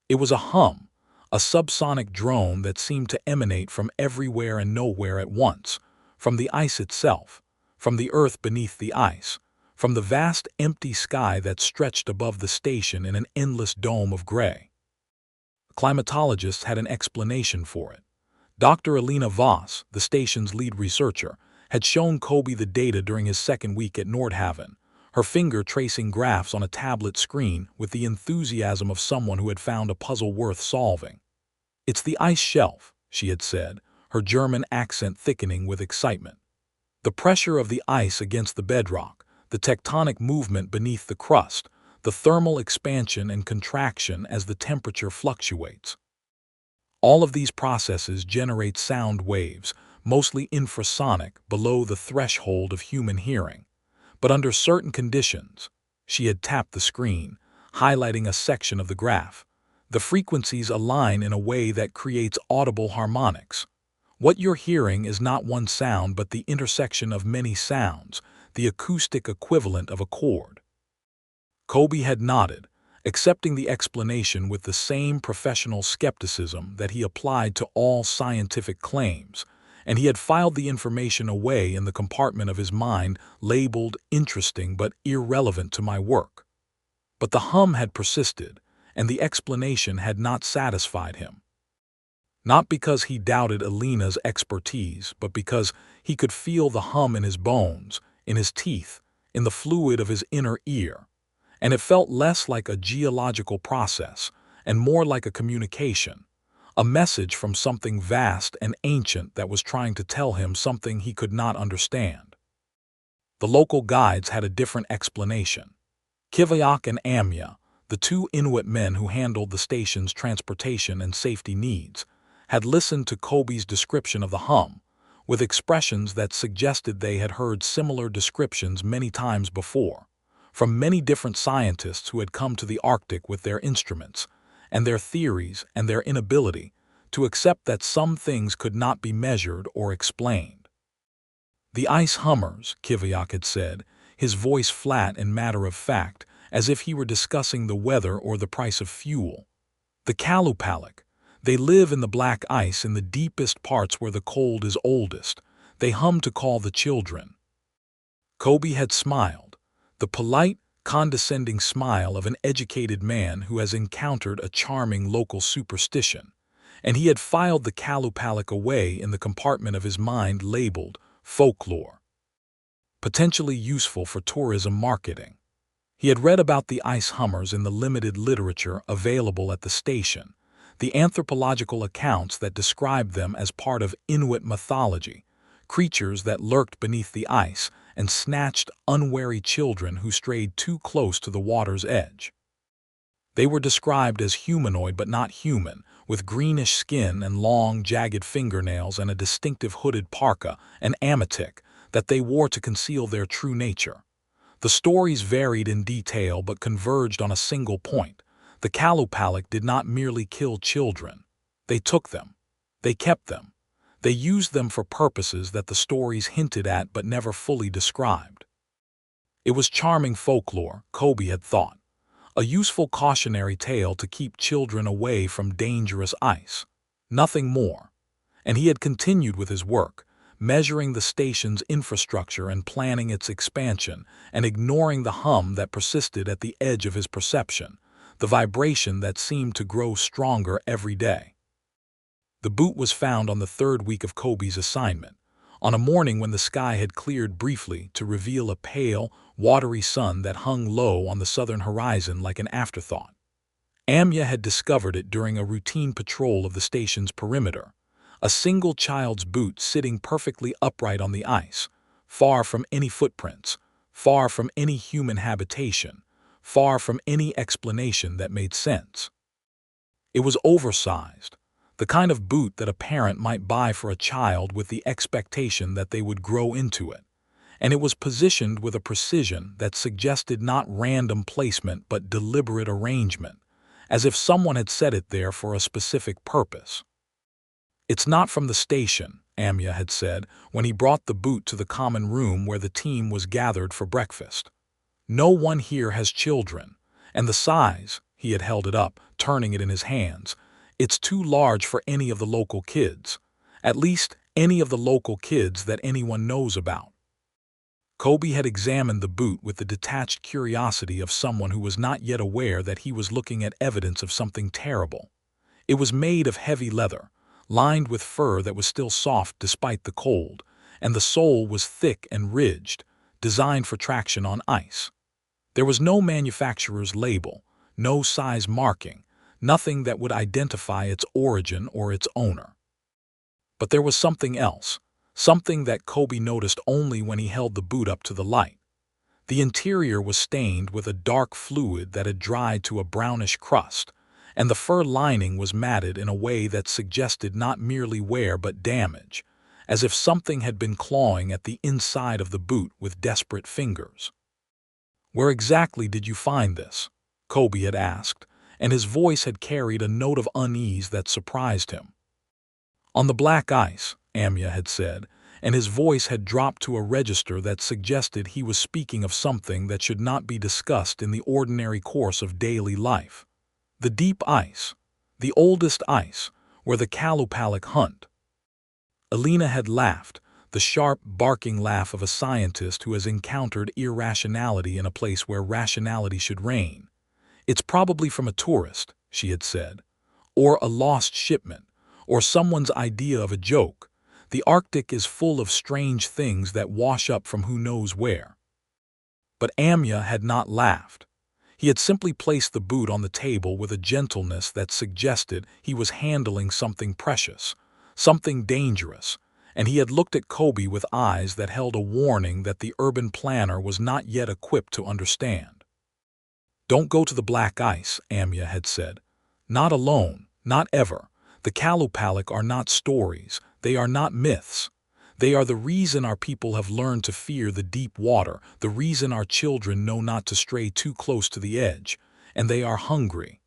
It was a hum, a subsonic drone that seemed to emanate from everywhere and nowhere at once, from the ice itself, from the earth beneath the ice, from the vast empty sky that stretched above the station in an endless dome of gray. Climatologists had an explanation for it. Dr. Alina Voss, the station's lead researcher, had shown Kobe the data during his second week at Nordhaven, her finger tracing graphs on a tablet screen with the enthusiasm of someone who had found a puzzle worth solving. "It's the ice shelf," she had said, her German accent thickening with excitement. "The pressure of the ice against the bedrock, the tectonic movement beneath the crust, the thermal expansion and contraction as the temperature fluctuates. All of these processes generate sound waves, mostly infrasonic, below the threshold of human hearing. But under certain conditions," she had tapped the screen, highlighting a section of the graph, "the frequencies align in a way that creates audible harmonics. What you're hearing is not one sound but the intersection of many sounds, the acoustic equivalent of a chord." Kobe had nodded, accepting the explanation with the same professional skepticism that he applied to all scientific claims, and he had filed the information away in the compartment of his mind labeled "interesting but irrelevant to my work." But the hum had persisted, and the explanation had not satisfied him. Not because he doubted Alina's expertise, but because he could feel the hum in his bones, in his teeth, in the fluid of his inner ear, and it felt less like a geological process and more like a communication, a message from something vast and ancient that was trying to tell him something he could not understand. The local guides had a different explanation. Kiviak and Amya, the two Inuit men who handled the station's transportation and safety needs, had listened to Kobe's description of the hum, with expressions that suggested they had heard similar descriptions many times before, from many different scientists who had come to the Arctic with their instruments, and their theories and their inability to accept that some things could not be measured or explained. "The ice hummers," Kiviak had said, his voice flat and matter-of-fact, as if he were discussing the weather or the price of fuel. "The Qalupalik. They live in the black ice in the deepest parts where the cold is oldest. They hum to call the children." Kobe had smiled, the polite, condescending smile of an educated man who has encountered a charming local superstition, and he had filed the Qalupalik away in the compartment of his mind labeled folklore. Potentially useful for tourism marketing. He had read about the ice hummers in the limited literature available at the station, the anthropological accounts that described them as part of Inuit mythology, creatures that lurked beneath the ice and snatched unwary children who strayed too close to the water's edge. They were described as humanoid but not human, with greenish skin and long, jagged fingernails and a distinctive hooded parka, an ametik, that they wore to conceal their true nature. The stories varied in detail but converged on a single point. The Qalupalik did not merely kill children. They took them. They kept them. They used them for purposes that the stories hinted at but never fully described. It was charming folklore, Kobe had thought. A useful cautionary tale to keep children away from dangerous ice. Nothing more. And he had continued with his work, measuring the station's infrastructure and planning its expansion, and ignoring the hum that persisted at the edge of his perception, the vibration that seemed to grow stronger every day. The boot was found on the third week of Kobe's assignment, on a morning when the sky had cleared briefly to reveal a pale, watery sun that hung low on the southern horizon like an afterthought. Amya had discovered it during a routine patrol of the station's perimeter, a single child's boot sitting perfectly upright on the ice, far from any footprints, far from any human habitation, far from any explanation that made sense. It was oversized, the kind of boot that a parent might buy for a child with the expectation that they would grow into it, and it was positioned with a precision that suggested not random placement but deliberate arrangement, as if someone had set it there for a specific purpose. "It's not from the station," Amya had said when he brought the boot to the common room where the team was gathered for breakfast. "No one here has children, and the size," he had held it up, turning it in his hands, "it's too large for any of the local kids, at least any of the local kids that anyone knows about." Kobe had examined the boot with the detached curiosity of someone who was not yet aware that he was looking at evidence of something terrible. It was made of heavy leather, lined with fur that was still soft despite the cold, and the sole was thick and ridged, designed for traction on ice. There was no manufacturer's label, no size marking, nothing that would identify its origin or its owner. But there was something else, something that Kobe noticed only when he held the boot up to the light. The interior was stained with a dark fluid that had dried to a brownish crust, and the fur lining was matted in a way that suggested not merely wear but damage, as if something had been clawing at the inside of the boot with desperate fingers. "Where exactly did you find this?" Kobe had asked, and his voice had carried a note of unease that surprised him. "On the black ice," Amya had said, and his voice had dropped to a register that suggested he was speaking of something that should not be discussed in the ordinary course of daily life. "The deep ice, the oldest ice, where the Qalupalik hunt." Alina had laughed, the sharp, barking laugh of a scientist who has encountered irrationality in a place where rationality should reign. "It's probably from a tourist," she had said, "or a lost shipment, or someone's idea of a joke. The Arctic is full of strange things that wash up from who knows where." But Amya had not laughed. He had simply placed the boot on the table with a gentleness that suggested he was handling something precious, something dangerous, and he had looked at Kobe with eyes that held a warning that the urban planner was not yet equipped to understand. "Don't go to the black ice," Amya had said. "Not alone, not ever. The Qalupalik are not stories, they are not myths. They are the reason our people have learned to fear the deep water, the reason our children know not to stray too close to the edge, and they are hungry."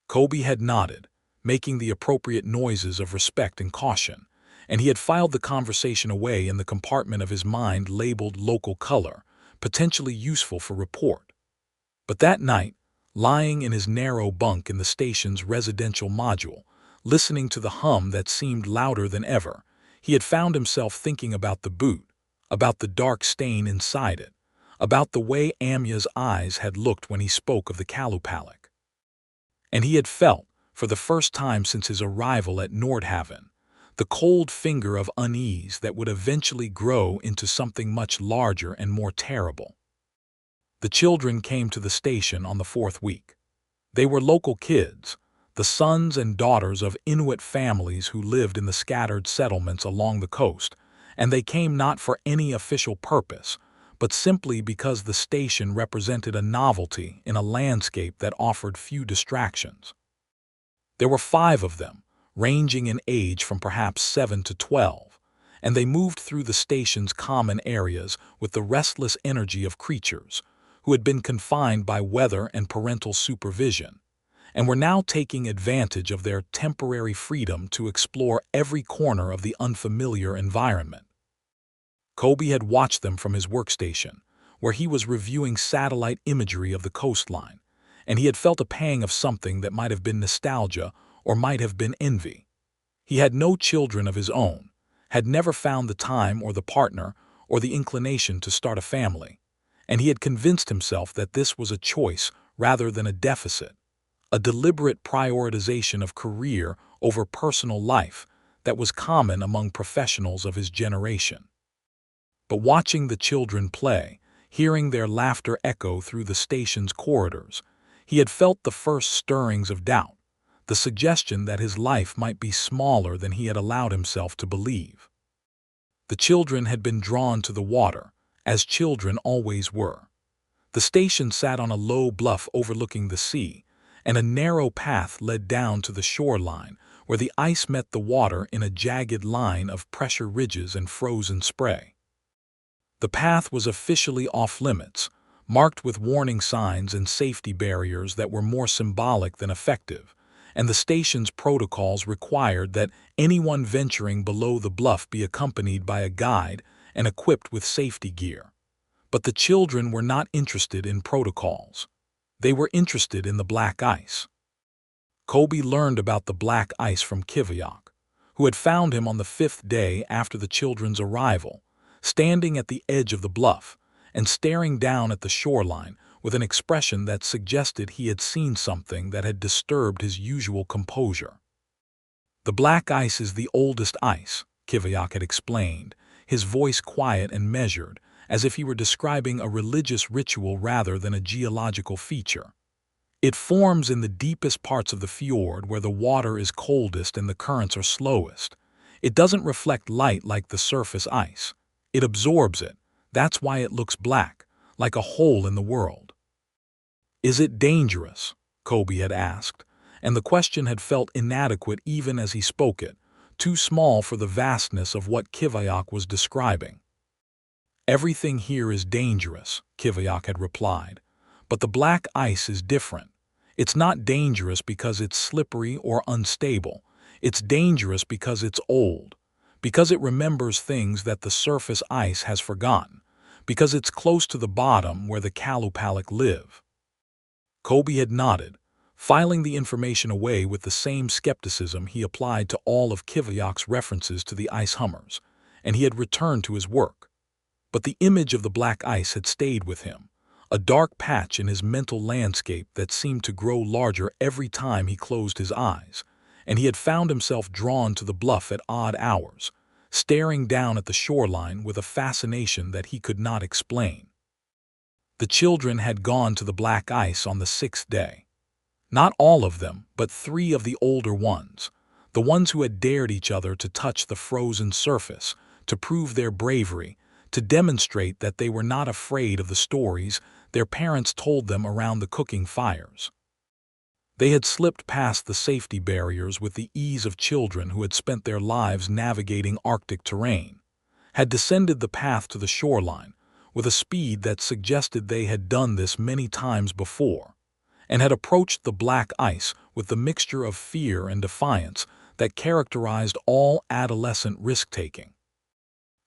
Kobe had nodded, making the appropriate noises of respect and caution, and he had filed the conversation away in the compartment of his mind labeled local color, potentially useful for report. But that night, lying in his narrow bunk in the station's residential module, listening to the hum that seemed louder than ever, he had found himself thinking about the boot, about the dark stain inside it, about the way Amya's eyes had looked when he spoke of the Qalupalik. And he had felt, for the first time since his arrival at Nordhaven, the cold finger of unease that would eventually grow into something much larger and more terrible. The children came to the station on the 4th week. They were local kids, the sons and daughters of Inuit families who lived in the scattered settlements along the coast, and they came not for any official purpose, but simply because the station represented a novelty in a landscape that offered few distractions. There were 5 of them, ranging in age from perhaps 7 to 12, and they moved through the station's common areas with the restless energy of creatures who had been confined by weather and parental supervision, and were now taking advantage of their temporary freedom to explore every corner of the unfamiliar environment. Kobe had watched them from his workstation, where he was reviewing satellite imagery of the coastline, and he had felt a pang of something that might have been nostalgia or might have been envy. He had no children of his own, had never found the time or the partner or the inclination to start a family, and he had convinced himself that this was a choice rather than a deficit, a deliberate prioritization of career over personal life that was common among professionals of his generation. But watching the children play, hearing their laughter echo through the station's corridors, He had felt the first stirrings of doubt, the suggestion that his life might be smaller than he had allowed himself to believe. The children had been drawn to the water, as children always were. The station sat on a low bluff overlooking the sea, and a narrow path led down to the shoreline, where the ice met the water in a jagged line of pressure ridges and frozen spray. The path was officially off-limits, marked with warning signs and safety barriers that were more symbolic than effective, and the station's protocols required that anyone venturing below the bluff be accompanied by a guide and equipped with safety gear. But the children were not interested in protocols. They were interested in the black ice. Kobe learned about the black ice from Kiviak, who had found him on the 5th day after the children's arrival, standing at the edge of the bluff and staring down at the shoreline with an expression that suggested he had seen something that had disturbed his usual composure. "The black ice is the oldest ice," Kiviak had explained, his voice quiet and measured, as if he were describing a religious ritual rather than a geological feature. "It forms in the deepest parts of the fjord where the water is coldest and the currents are slowest. It doesn't reflect light like the surface ice. It absorbs it. That's why it looks black, like a hole in the world." "Is it dangerous?" Kobe had asked, and the question had felt inadequate even as he spoke it, too small for the vastness of what Kiviak was describing. "Everything here is dangerous," Kiviak had replied, "but the black ice is different. It's not dangerous because it's slippery or unstable. It's dangerous because it's old, because it remembers things that the surface ice has forgotten, because it's close to the bottom where the Qalupalik live." Kobe had nodded, filing the information away with the same skepticism he applied to all of Kiviak's references to the ice hummers, and he had returned to his work. But the image of the black ice had stayed with him, a dark patch in his mental landscape that seemed to grow larger every time he closed his eyes, and he had found himself drawn to the bluff at odd hours, staring down at the shoreline with a fascination that he could not explain. The children had gone to the black ice on the 6th day. Not all of them, but 3 of the older ones, the ones who had dared each other to touch the frozen surface, to prove their bravery, to demonstrate that they were not afraid of the stories their parents told them around the cooking fires. They had slipped past the safety barriers with the ease of children who had spent their lives navigating Arctic terrain, had descended the path to the shoreline with a speed that suggested they had done this many times before, and had approached the black ice with the mixture of fear and defiance that characterized all adolescent risk-taking.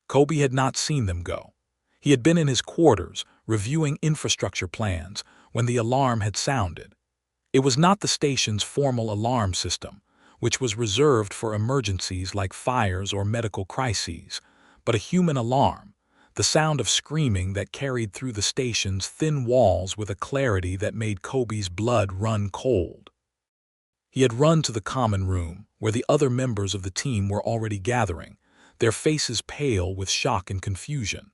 Kobe had not seen them go. He had been in his quarters, reviewing infrastructure plans, when the alarm had sounded. It was not the station's formal alarm system, which was reserved for emergencies like fires or medical crises, but a human alarm, the sound of screaming that carried through the station's thin walls with a clarity that made Kobe's blood run cold. He had run to the common room, where the other members of the team were already gathering, their faces pale with shock and confusion.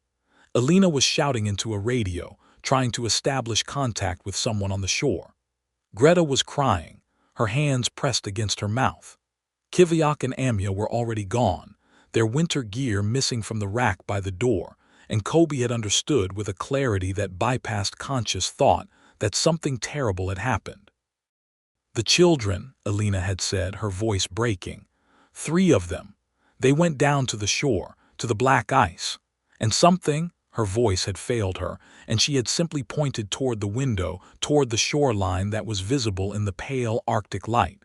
Alina was shouting into a radio, trying to establish contact with someone on the shore. Greta was crying, her hands pressed against her mouth. Kiviak and Amya were already gone, their winter gear missing from the rack by the door, and Kobe had understood with a clarity that bypassed conscious thought that something terrible had happened. "The children," Alina had said, her voice breaking. "3 of them. They went down to the shore, to the black ice. And something," her voice had failed her, and she had simply pointed toward the window, toward the shoreline that was visible in the pale Arctic light.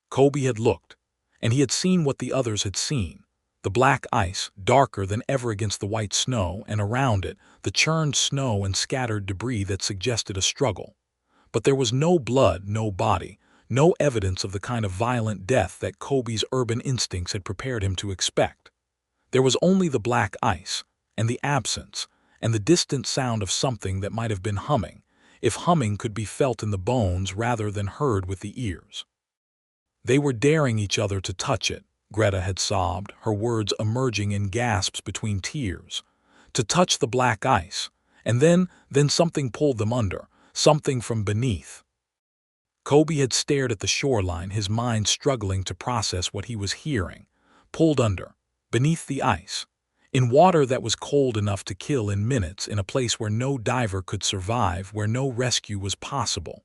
Kobe had looked, and he had seen what the others had seen. The black ice, darker than ever against the white snow, and around it, the churned snow and scattered debris that suggested a struggle. But there was no blood, no body, no evidence of the kind of violent death that Kobe's urban instincts had prepared him to expect. There was only the black ice, and the absence, and the distant sound of something that might have been humming, if humming could be felt in the bones rather than heard with the ears. They were daring each other to touch it, Greta had sobbed, her words emerging in gasps between tears. To touch the black ice, and then something pulled them under, something from beneath. Kobe had stared at the shoreline, his mind struggling to process what he was hearing. Pulled under, beneath the ice, in water that was cold enough to kill in minutes, in a place where no diver could survive, where no rescue was possible.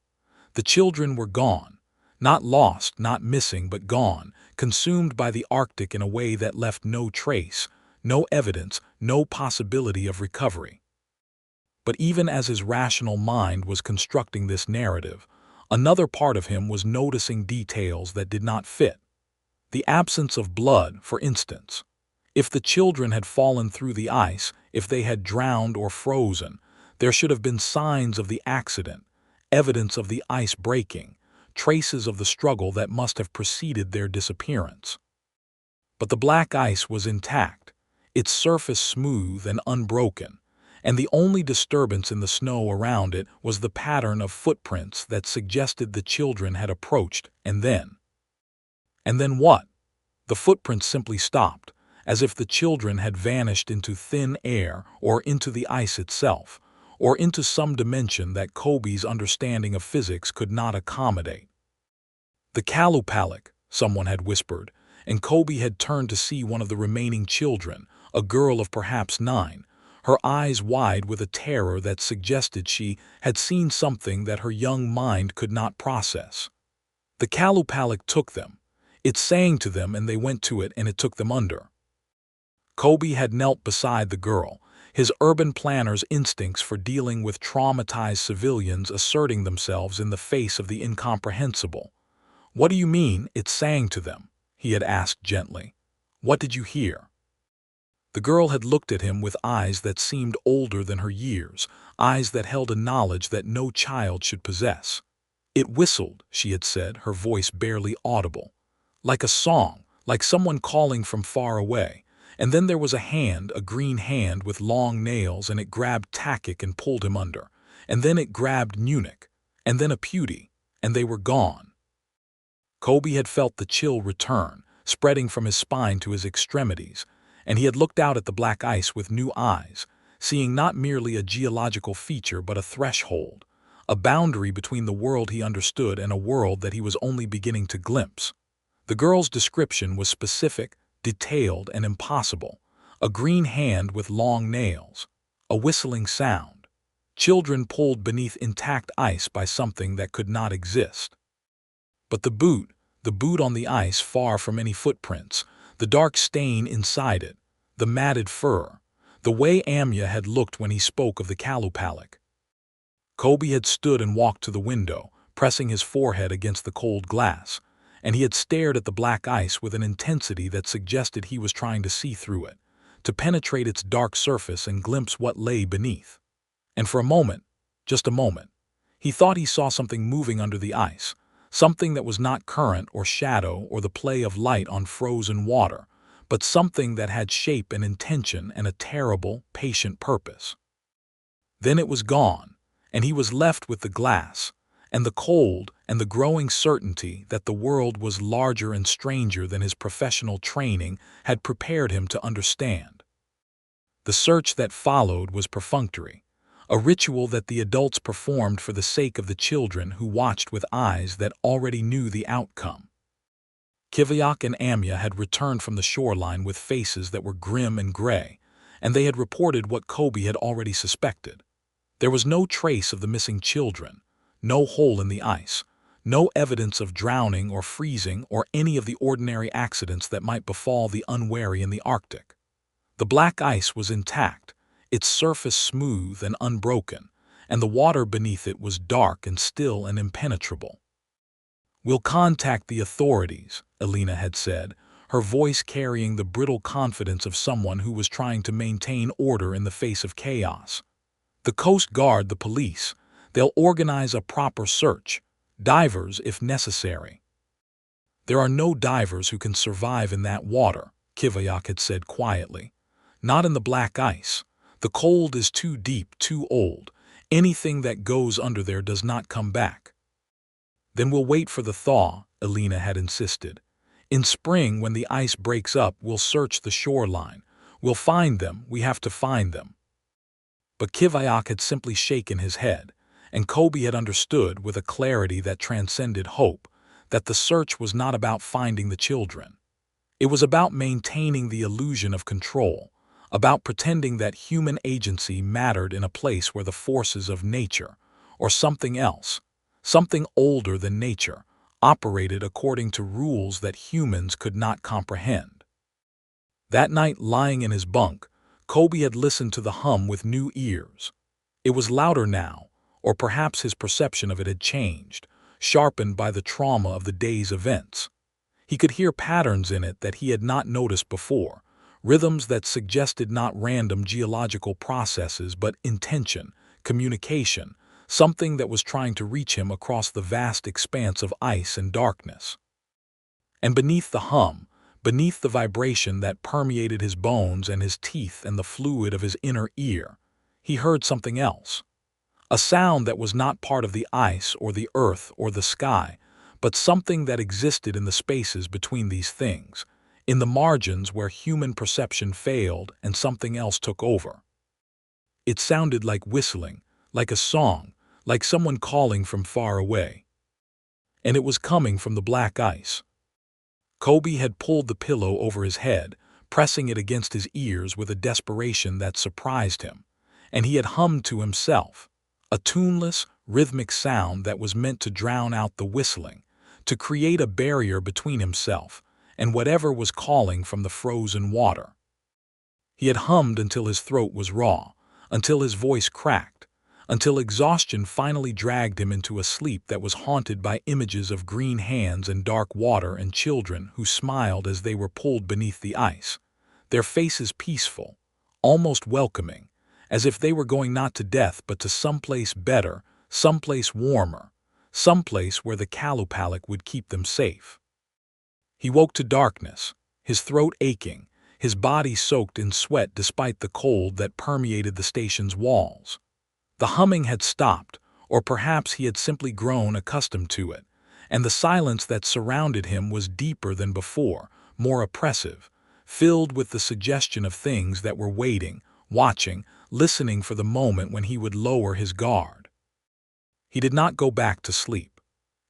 The children were gone. Not lost, not missing, but gone, consumed by the Arctic in a way that left no trace, no evidence, no possibility of recovery. But even as his rational mind was constructing this narrative, another part of him was noticing details that did not fit. The absence of blood, for instance. If the children had fallen through the ice, if they had drowned or frozen, there should have been signs of the accident, evidence of the ice breaking, traces of the struggle that must have preceded their disappearance. But the black ice was intact, its surface smooth and unbroken, and the only disturbance in the snow around it was the pattern of footprints that suggested the children had approached, and then what? The footprints simply stopped, as if the children had vanished into thin air or into the ice itself, or into some dimension that Kobe's understanding of physics could not accommodate. The Qalupalik, someone had whispered, and Kobe had turned to see one of the remaining children, a girl of perhaps 9, her eyes wide with a terror that suggested she had seen something that her young mind could not process. The Qalupalik took them. It sang to them and they went to it, and it took them under. Kobe had knelt beside the girl, his urban planner's instincts for dealing with traumatized civilians asserting themselves in the face of the incomprehensible. "What do you mean, it sang to them?" he had asked gently. "What did you hear?" The girl had looked at him with eyes that seemed older than her years, eyes that held a knowledge that no child should possess. "It whistled," she had said, her voice barely audible. "Like a song, like someone calling from far away. And then there was a hand, a green hand with long nails, and it grabbed Takik and pulled him under. And then it grabbed Nunik, and then a Pewdie, and they were gone." Kobe had felt the chill return, spreading from his spine to his extremities, and he had looked out at the black ice with new eyes, seeing not merely a geological feature but a threshold, a boundary between the world he understood and a world that he was only beginning to glimpse. The girl's description was specific, detailed, and impossible. A green hand with long nails. A whistling sound. Children pulled beneath intact ice by something that could not exist. But the boot on the ice far from any footprints, the dark stain inside it, the matted fur, the way Amya had looked when he spoke of the Qalupalik. Kobe had stood and walked to the window, pressing his forehead against the cold glass, and he had stared at the black ice with an intensity that suggested he was trying to see through it, to penetrate its dark surface and glimpse what lay beneath. And for a moment, just a moment, he thought he saw something moving under the ice, something that was not current or shadow or the play of light on frozen water, but something that had shape and intention and a terrible, patient purpose. Then it was gone, and he was left with the glass, and the cold, and the growing certainty that the world was larger and stranger than his professional training had prepared him to understand. The search that followed was perfunctory, a ritual that the adults performed for the sake of the children who watched with eyes that already knew the outcome. Kiviak and Amya had returned from the shoreline with faces that were grim and gray, and they had reported what Kobe had already suspected. There was no trace of the missing children, no hole in the ice, no evidence of drowning or freezing or any of the ordinary accidents that might befall the unwary in the Arctic. The black ice was intact, its surface smooth and unbroken, and the water beneath it was dark and still and impenetrable. "We'll contact the authorities," Elena had said, her voice carrying the brittle confidence of someone who was trying to maintain order in the face of chaos. "The Coast Guard, the police. They'll organize a proper search, divers if necessary." "There are no divers who can survive in that water," Kiviak had said quietly. "Not in the black ice. The cold is too deep, too old. Anything that goes under there does not come back." "Then we'll wait for the thaw," Elena had insisted. "In spring, when the ice breaks up, we'll search the shoreline. We'll find them, we have to find them." But Kiviak had simply shaken his head, and Kobe had understood with a clarity that transcended hope that the search was not about finding the children. It was about maintaining the illusion of control, about pretending that human agency mattered in a place where the forces of nature, or something else, something older than nature, operated according to rules that humans could not comprehend. That night, lying in his bunk, Kobe had listened to the hum with new ears. It was louder now, or perhaps his perception of it had changed, sharpened by the trauma of the day's events. He could hear patterns in it that he had not noticed before, rhythms that suggested not random geological processes but intention, communication, something that was trying to reach him across the vast expanse of ice and darkness. And beneath the hum, beneath the vibration that permeated his bones and his teeth and the fluid of his inner ear, he heard something else. A sound that was not part of the ice or the earth or the sky, but something that existed in the spaces between these things, in the margins where human perception failed and something else took over. It sounded like whistling, like a song, like someone calling from far away. And it was coming from the black ice. Kobe had pulled the pillow over his head, pressing it against his ears with a desperation that surprised him, and he had hummed to himself, a tuneless, rhythmic sound that was meant to drown out the whistling, to create a barrier between himself and whatever was calling from the frozen water. He had hummed until his throat was raw, until his voice cracked, until exhaustion finally dragged him into a sleep that was haunted by images of green hands and dark water and children who smiled as they were pulled beneath the ice, their faces peaceful, almost welcoming, as if they were going not to death but to someplace better, someplace warmer, someplace where the Qalupalik would keep them safe. He woke to darkness, his throat aching, his body soaked in sweat despite the cold that permeated the station's walls. The humming had stopped, or perhaps he had simply grown accustomed to it, and the silence that surrounded him was deeper than before, more oppressive, filled with the suggestion of things that were waiting, watching, listening for the moment when he would lower his guard. He did not go back to sleep.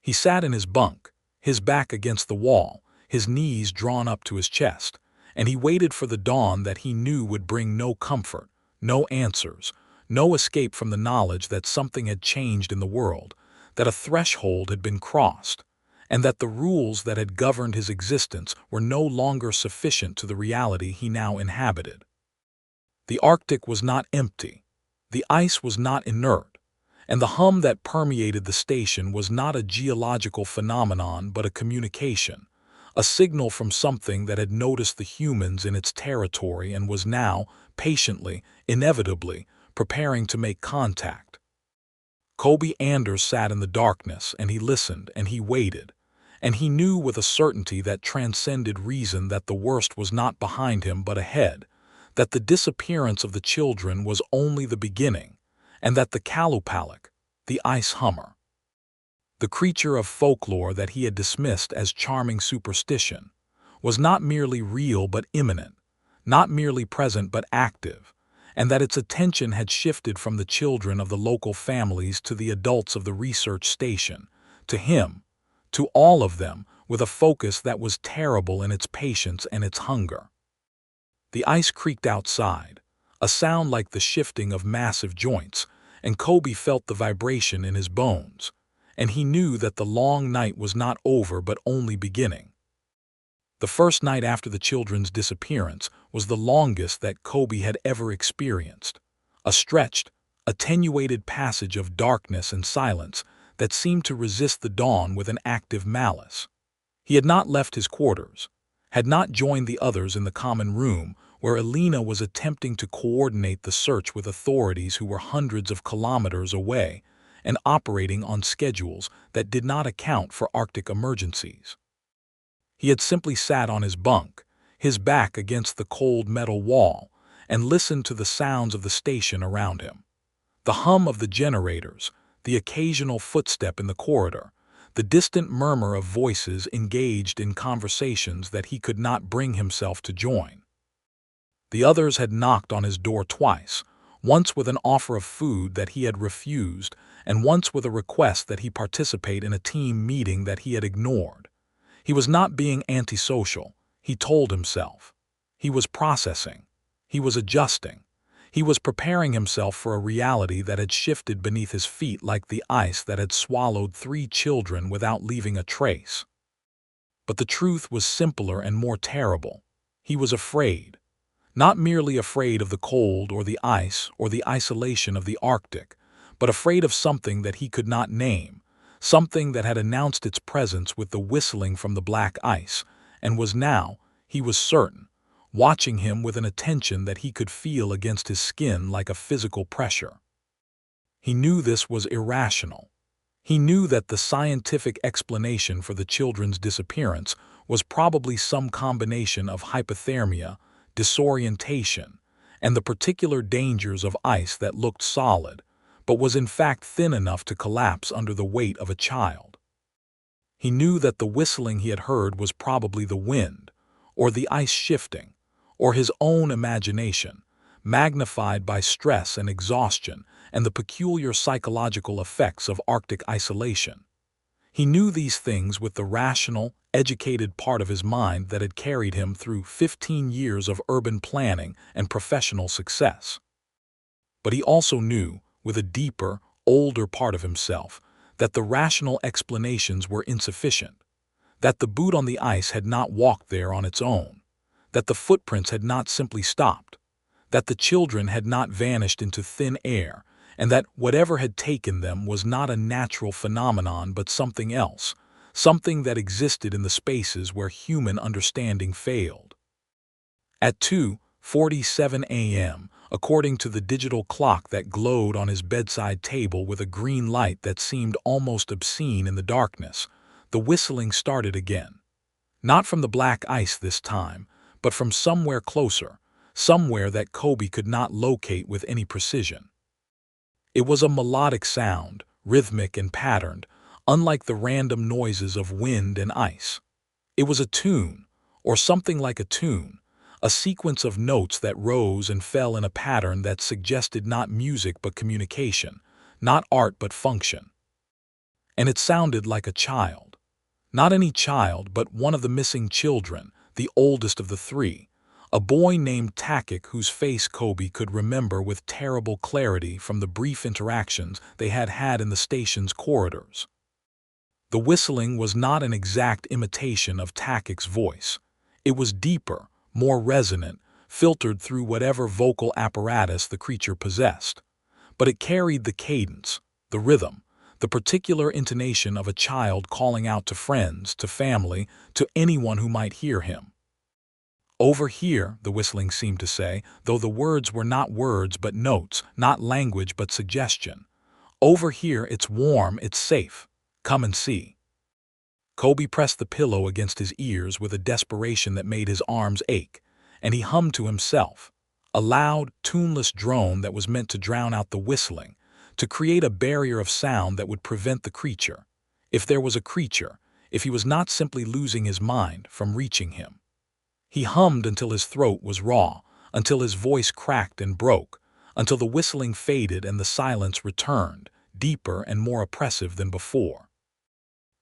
He sat in his bunk, his back against the wall, his knees drawn up to his chest, and he waited for the dawn that he knew would bring no comfort, no answers, no escape from the knowledge that something had changed in the world, that a threshold had been crossed, and that the rules that had governed his existence were no longer sufficient to the reality he now inhabited. The Arctic was not empty, the ice was not inert, and the hum that permeated the station was not a geological phenomenon but a communication, a signal from something that had noticed the humans in its territory and was now, patiently, inevitably, preparing to make contact. Kobe Anders sat in the darkness, and he listened, and he waited, and he knew with a certainty that transcended reason that the worst was not behind him but ahead, that the disappearance of the children was only the beginning, and that the Qalupalik, the ice hummer, the creature of folklore that he had dismissed as charming superstition, was not merely real but imminent, not merely present but active, and that its attention had shifted from the children of the local families to the adults of the research station, to him, to all of them, with a focus that was terrible in its patience and its hunger. The ice creaked outside, a sound like the shifting of massive joints, and Kobe felt the vibration in his bones, and he knew that the long night was not over but only beginning. The first night after the children's disappearance was the longest that Kobe had ever experienced, a stretched, attenuated passage of darkness and silence that seemed to resist the dawn with an active malice. He had not left his quarters, had not joined the others in the common room where Elena was attempting to coordinate the search with authorities who were hundreds of kilometers away and operating on schedules that did not account for Arctic emergencies. He had simply sat on his bunk, his back against the cold metal wall, and listened to the sounds of the station around him. The hum of the generators, the occasional footstep in the corridor, the distant murmur of voices engaged in conversations that he could not bring himself to join. The others had knocked on his door twice, once with an offer of food that he had refused, and once with a request that he participate in a team meeting that he had ignored. He was not being antisocial, he told himself. He was processing. He was adjusting. He was preparing himself for a reality that had shifted beneath his feet like the ice that had swallowed 3 children without leaving a trace. But the truth was simpler and more terrible. He was afraid. Not merely afraid of the cold or the ice or the isolation of the Arctic, but afraid of something that he could not name, something that had announced its presence with the whistling from the black ice, and was now, he was certain, watching him with an attention that he could feel against his skin like a physical pressure. He knew this was irrational. He knew that the scientific explanation for the children's disappearance was probably some combination of hypothermia, disorientation, and the particular dangers of ice that looked solid, but was in fact thin enough to collapse under the weight of a child. He knew that the whistling he had heard was probably the wind, or the ice shifting, or his own imagination, magnified by stress and exhaustion and the peculiar psychological effects of Arctic isolation. He knew these things with the rational, educated part of his mind that had carried him through 15 years of urban planning and professional success. But he also knew, with a deeper, older part of himself, that the rational explanations were insufficient, that the boot on the ice had not walked there on its own, that the footprints had not simply stopped, that the children had not vanished into thin air, and that whatever had taken them was not a natural phenomenon but something else, something that existed in the spaces where human understanding failed. At 2:47 a.m., according to the digital clock that glowed on his bedside table with a green light that seemed almost obscene in the darkness, the whistling started again. Not from the black ice this time, but from somewhere closer, somewhere that Kobe could not locate with any precision. It was a melodic sound, rhythmic and patterned, unlike the random noises of wind and ice. It was a tune, or something like a tune, a sequence of notes that rose and fell in a pattern that suggested not music but communication, not art but function. And it sounded like a child. Not any child, but one of the missing children, the oldest of the 3, a boy named Takik whose face Kobe could remember with terrible clarity from the brief interactions they had had in the station's corridors. The whistling was not an exact imitation of Takik's voice. It was deeper, more resonant, filtered through whatever vocal apparatus the creature possessed. But it carried the cadence, the rhythm, the particular intonation of a child calling out to friends, to family, to anyone who might hear him. Over here, the whistling seemed to say, though the words were not words but notes, not language but suggestion. Over here, it's warm, it's safe. Come and see. Kobe pressed the pillow against his ears with a desperation that made his arms ache, and he hummed to himself, a loud, tuneless drone that was meant to drown out the whistling, to create a barrier of sound that would prevent the creature, if there was a creature, if he was not simply losing his mind, from reaching him. He hummed until his throat was raw, until his voice cracked and broke, until the whistling faded and the silence returned, deeper and more oppressive than before.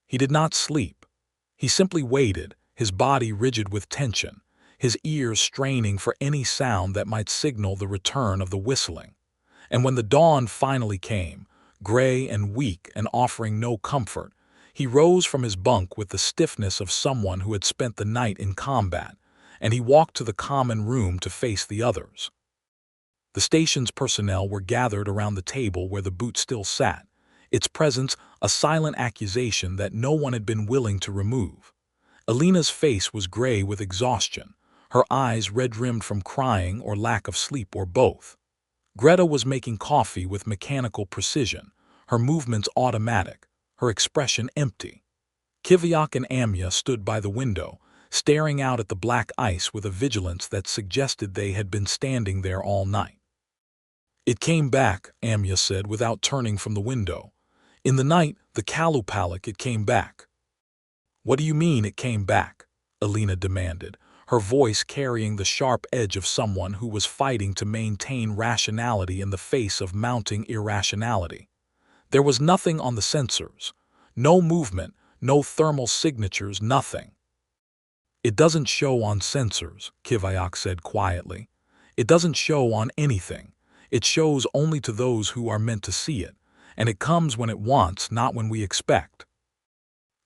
He did not sleep. He simply waited, his body rigid with tension, his ears straining for any sound that might signal the return of the whistling. And when the dawn finally came, gray and weak and offering no comfort, he rose from his bunk with the stiffness of someone who had spent the night in combat, and he walked to the common room to face the others. The station's personnel were gathered around the table where the boot still sat, its presence a silent accusation that no one had been willing to remove. Alina's face was gray with exhaustion, her eyes red-rimmed from crying or lack of sleep or both. Greta was making coffee with mechanical precision, her movements automatic, her expression empty. Kiviak and Amya stood by the window, staring out at the black ice with a vigilance that suggested they had been standing there all night. "It came back," Amya said without turning from the window. "In the night, the Qalupalik, it came back." "What do you mean it came back?" Alina demanded, her voice carrying the sharp edge of someone who was fighting to maintain rationality in the face of mounting irrationality. There was nothing on the sensors. No movement, no thermal signatures, nothing. It doesn't show on sensors, Kivayak said quietly. It doesn't show on anything. It shows only to those who are meant to see it, and it comes when it wants, not when we expect.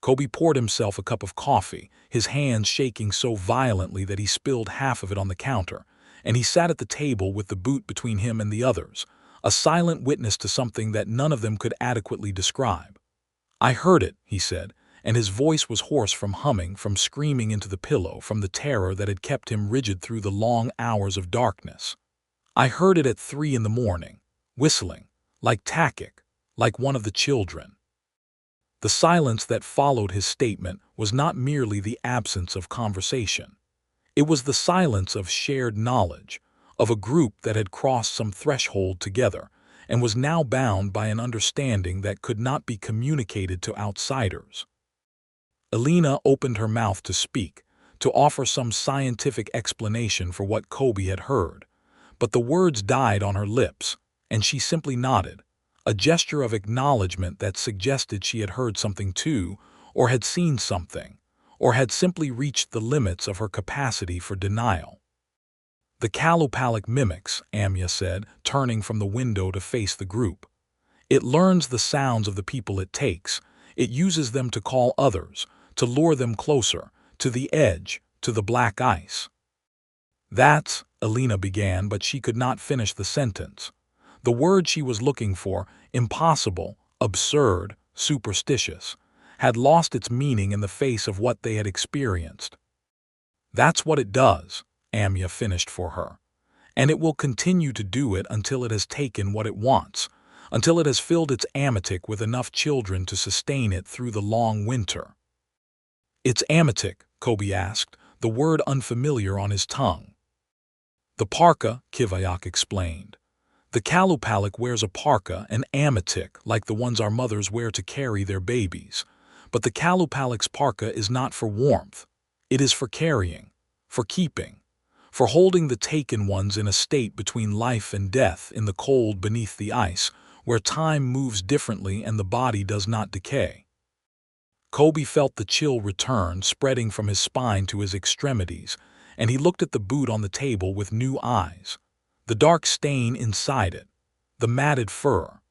Kobe poured himself a cup of coffee, his hands shaking so violently that he spilled half of it on the counter, and he sat at the table with the boot between him and the others, a silent witness to something that none of them could adequately describe. "I heard it," he said, and his voice was hoarse from humming, from screaming into the pillow, from the terror that had kept him rigid through the long hours of darkness. "I heard it at 3 in the morning, whistling, like Takik, like one of the children." The silence that followed his statement was not merely the absence of conversation. It was the silence of shared knowledge, of a group that had crossed some threshold together and was now bound by an understanding that could not be communicated to outsiders. Alina opened her mouth to speak, to offer some scientific explanation for what Kobe had heard, but the words died on her lips, and she simply nodded, a gesture of acknowledgement that suggested she had heard something too, or had seen something, or had simply reached the limits of her capacity for denial. "The Qalupalik mimics," Amya said, turning from the window to face the group. "It learns the sounds of the people it takes. It uses them to call others, to lure them closer, to the edge, to the black ice." "That's," Alina began, but she could not finish the sentence. The word she was looking for, impossible, absurd, superstitious, had lost its meaning in the face of what they had experienced. "That's what it does," Amya finished for her. "And it will continue to do it until it has taken what it wants, until it has filled its Amatik with enough children to sustain it through the long winter." "It's Amatik?" Kobe asked, the word unfamiliar on his tongue. "The parka," Kivayak explained. "The Qalupalik wears a parka, an Amatik, like the ones our mothers wear to carry their babies. But the Qalupalik's parka is not for warmth. It is for carrying, for keeping, for holding the taken ones in a state between life and death, in the cold beneath the ice, where time moves differently and the body does not decay." Kobe felt the chill return, spreading from his spine to his extremities, and he looked at the boot on the table with new eyes. The dark stain inside it, the matted fur,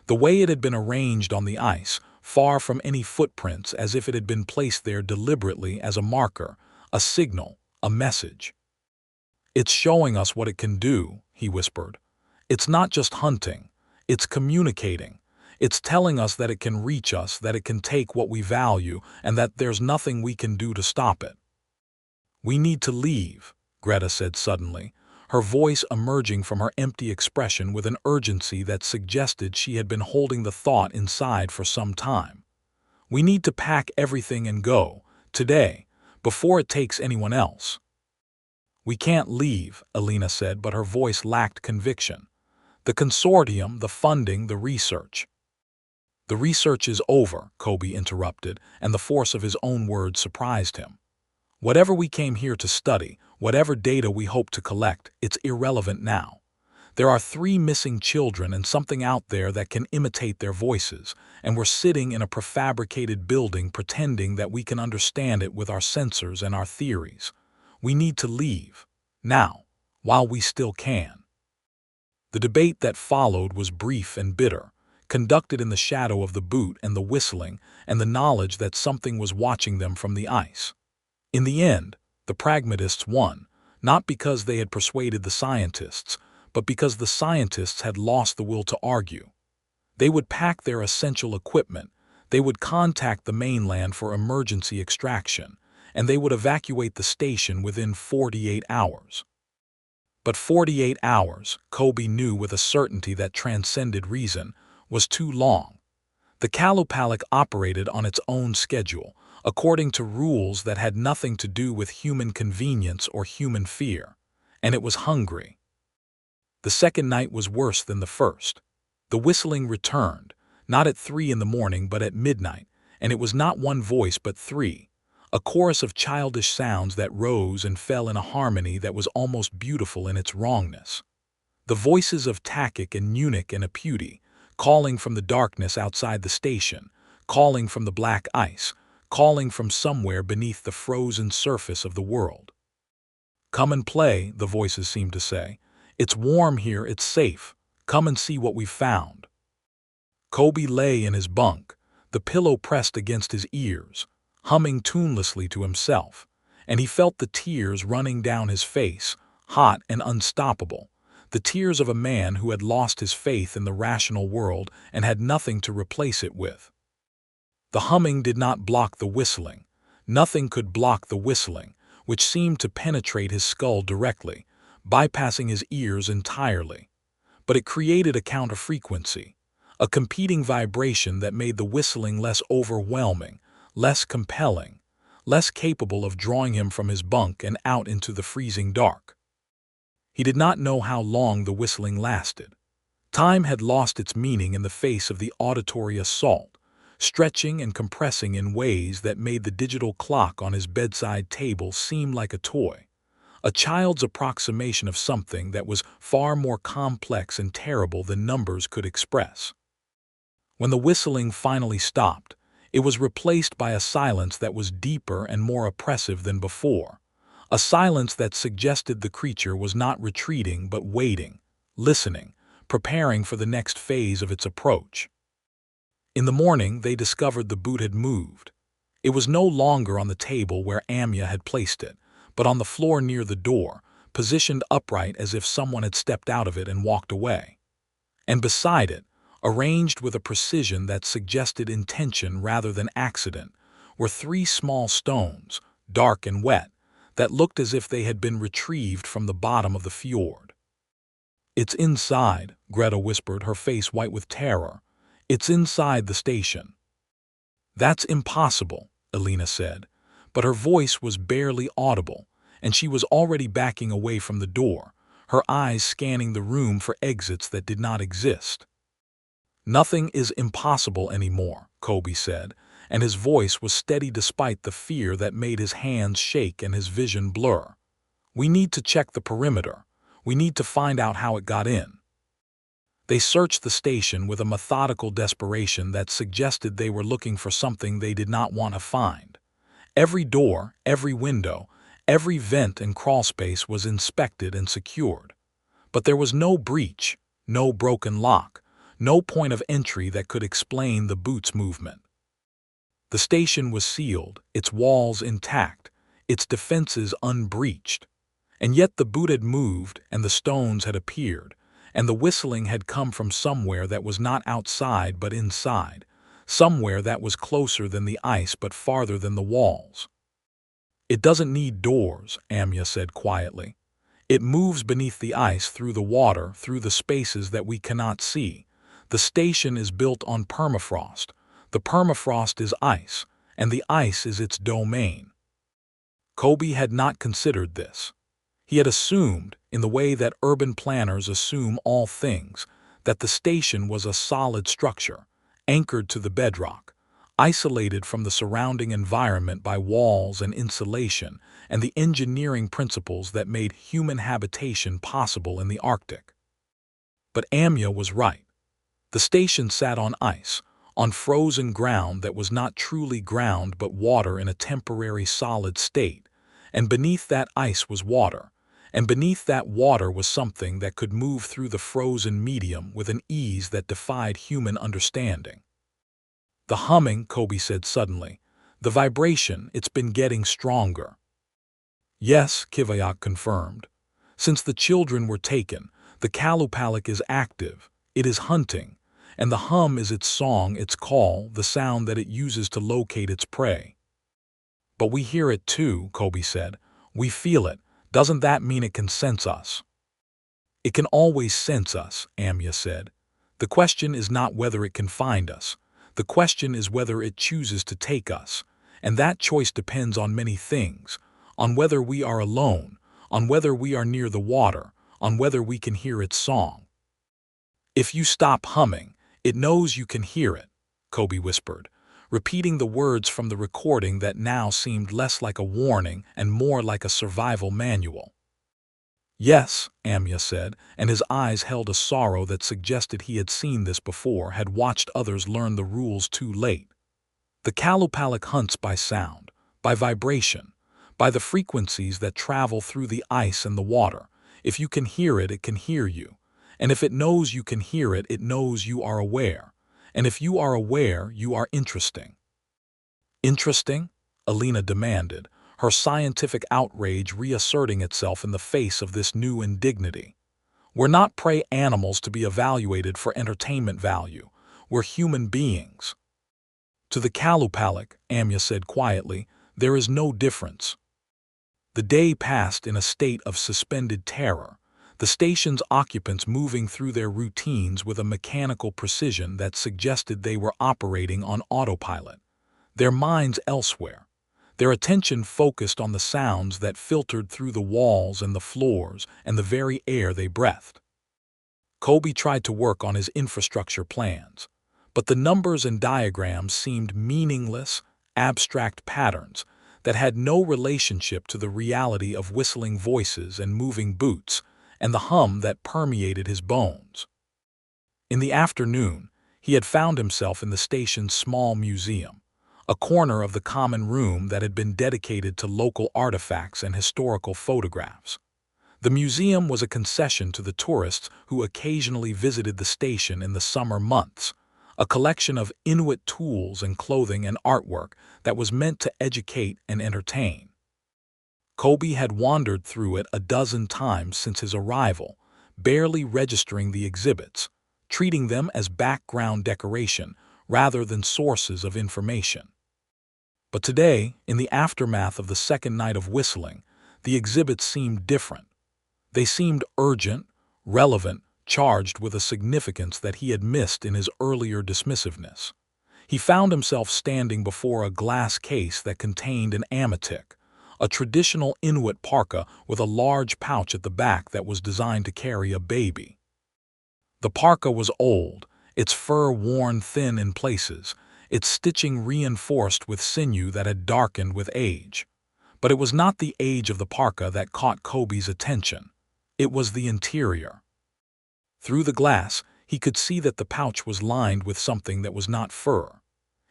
the way it had been arranged on the ice, far from any footprints, as if it had been placed there deliberately as a marker, a signal, a message. "It's showing us what it can do," he whispered. "It's not just hunting, it's communicating. It's telling us that it can reach us, that it can take what we value, and that there's nothing we can do to stop it." "We need to leave," Greta said suddenly, her voice emerging from her empty expression with an urgency that suggested she had been holding the thought inside for some time. "We need to pack everything and go, today, before it takes anyone else." "We can't leave," Alina said, but her voice lacked conviction. "The consortium, the funding, the research." "The research is over," Kobe interrupted, and the force of his own words surprised him. "Whatever we came here to study, whatever data we hope to collect, it's irrelevant now. There are 3 missing children and something out there that can imitate their voices, and we're sitting in a prefabricated building pretending that we can understand it with our sensors and our theories. We need to leave, now, while we still can." The debate that followed was brief and bitter, conducted in the shadow of the boot and the whistling and the knowledge that something was watching them from the ice. In the end, the pragmatists won, not because they had persuaded the scientists, but because the scientists had lost the will to argue. They would pack their essential equipment, they would contact the mainland for emergency extraction, and they would evacuate the station within 48 hours. But 48 hours, Kobe knew with a certainty that transcended reason, was too long. The Qalupalik operated on its own schedule, according to rules that had nothing to do with human convenience or human fear, and it was hungry. The second night was worse than the first. The whistling returned, not at 3 in the morning but at midnight, and it was not one voice but 3, a chorus of childish sounds that rose and fell in a harmony that was almost beautiful in its wrongness. The voices of Takik and Munich and Aputi, calling from the darkness outside the station, calling from the black ice, calling from somewhere beneath the frozen surface of the world. "Come and play," the voices seemed to say. "It's warm here, it's safe. Come and see what we've found." Kobe lay in his bunk, the pillow pressed against his ears, humming tunelessly to himself, and he felt the tears running down his face, hot and unstoppable, the tears of a man who had lost his faith in the rational world and had nothing to replace it with. The humming did not block the whistling. Nothing could block the whistling, which seemed to penetrate his skull directly, bypassing his ears entirely. But it created a counter-frequency, a competing vibration that made the whistling less overwhelming, less compelling, less capable of drawing him from his bunk and out into the freezing dark. He did not know how long the whistling lasted. Time had lost its meaning in the face of the auditory assault, stretching and compressing in ways that made the digital clock on his bedside table seem like a toy, a child's approximation of something that was far more complex and terrible than numbers could express. When the whistling finally stopped, it was replaced by a silence that was deeper and more oppressive than before, a silence that suggested the creature was not retreating but waiting, listening, preparing for the next phase of its approach. In the morning, they discovered the boot had moved. It was no longer on the table where Amya had placed it, but on the floor near the door, positioned upright as if someone had stepped out of it and walked away. And beside it, arranged with a precision that suggested intention rather than accident, were 3 small stones, dark and wet, that looked as if they had been retrieved from the bottom of the fjord. "It's inside," Greta whispered, her face white with terror. "It's inside the station." "That's impossible," Elena said, but her voice was barely audible, and she was already backing away from the door, her eyes scanning the room for exits that did not exist. "Nothing is impossible anymore," Kobe said, and his voice was steady despite the fear that made his hands shake and his vision blur. "We need to check the perimeter. We need to find out how it got in." They searched the station with a methodical desperation that suggested they were looking for something they did not want to find. Every door, every window, every vent and crawlspace was inspected and secured. But there was no breach, no broken lock, no point of entry that could explain the boot's movement. The station was sealed, its walls intact, its defenses unbreached. And yet the boot had moved and the stones had appeared, and the whistling had come from somewhere that was not outside but inside, somewhere that was closer than the ice but farther than the walls. "It doesn't need doors," Amya said quietly. "It moves beneath the ice, through the water, through the spaces that we cannot see. The station is built on permafrost. The permafrost is ice, and the ice is its domain." Kobe had not considered this. He had assumed, in the way that urban planners assume all things, that the station was a solid structure, anchored to the bedrock, isolated from the surrounding environment by walls and insulation and the engineering principles that made human habitation possible in the Arctic. But Amya was right. The station sat on ice, on frozen ground that was not truly ground but water in a temporary solid state, and beneath that ice was water, and beneath that water was something that could move through the frozen medium with an ease that defied human understanding. "The humming," Kobe said suddenly, "the vibration, it's been getting stronger." "Yes," Kivayak confirmed. "Since the children were taken, the Qalupalik is active, it is hunting, and the hum is its song, its call, the sound that it uses to locate its prey." "But we hear it too," Kobe said. "We feel it. Doesn't that mean it can sense us?" "It can always sense us," Amya said. "The question is not whether it can find us. The question is whether it chooses to take us, and that choice depends on many things, on whether we are alone, on whether we are near the water, on whether we can hear its song." "If you stop humming, it knows you can hear it," Kobe whispered, repeating the words from the recording that now seemed less like a warning and more like a survival manual. Yes, Amya said, and his eyes held a sorrow that suggested he had seen this before, had watched others learn the rules too late. The Qalupalik hunts by sound, by vibration, by the frequencies that travel through the ice and the water. If you can hear it, it can hear you. And if it knows you can hear it, it knows you are aware. And if you are aware, you are interesting. Interesting? Alina demanded, her scientific outrage reasserting itself in the face of this new indignity. We're not prey animals to be evaluated for entertainment value. We're human beings. To the Qalupalik, Amya said quietly, there is no difference. The day passed in a state of suspended terror, the station's occupants moving through their routines with a mechanical precision that suggested they were operating on autopilot, their minds elsewhere, their attention focused on the sounds that filtered through the walls and the floors and the very air they breathed. Kobe tried to work on his infrastructure plans, but the numbers and diagrams seemed meaningless, abstract patterns that had no relationship to the reality of whistling voices and moving boots and the hum that permeated his bones. In the afternoon, he had found himself in the station's small museum, a corner of the common room that had been dedicated to local artifacts and historical photographs. The museum was a concession to the tourists who occasionally visited the station in the summer months, a collection of Inuit tools and clothing and artwork that was meant to educate and entertain. Kobe had wandered through it a dozen times since his arrival, barely registering the exhibits, treating them as background decoration rather than sources of information. But today, in the aftermath of the second night of whistling, the exhibits seemed different. They seemed urgent, relevant, charged with a significance that he had missed in his earlier dismissiveness. He found himself standing before a glass case that contained an ametik, a traditional Inuit parka with a large pouch at the back that was designed to carry a baby. The parka was old, its fur worn thin in places, its stitching reinforced with sinew that had darkened with age. But it was not the age of the parka that caught Kobe's attention. It was the interior. Through the glass, he could see that the pouch was lined with something that was not fur.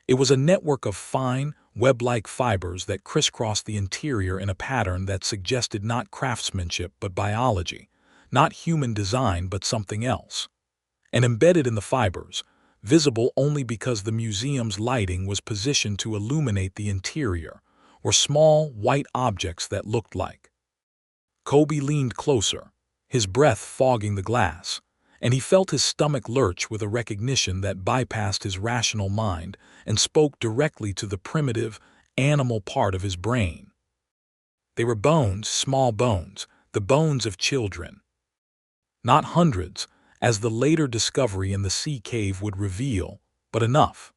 It was a network of fine, web-like fibers that crisscrossed the interior in a pattern that suggested not craftsmanship but biology, not human design but something else. And embedded in the fibers, visible only because the museum's lighting was positioned to illuminate the interior, were small, white objects that looked like. Kobe leaned closer, his breath fogging the glass, and he felt his stomach lurch with a recognition that bypassed his rational mind and spoke directly to the primitive, animal part of his brain. They were bones, small bones, the bones of children. Not hundreds, as the later discovery in the sea cave would reveal, but enough.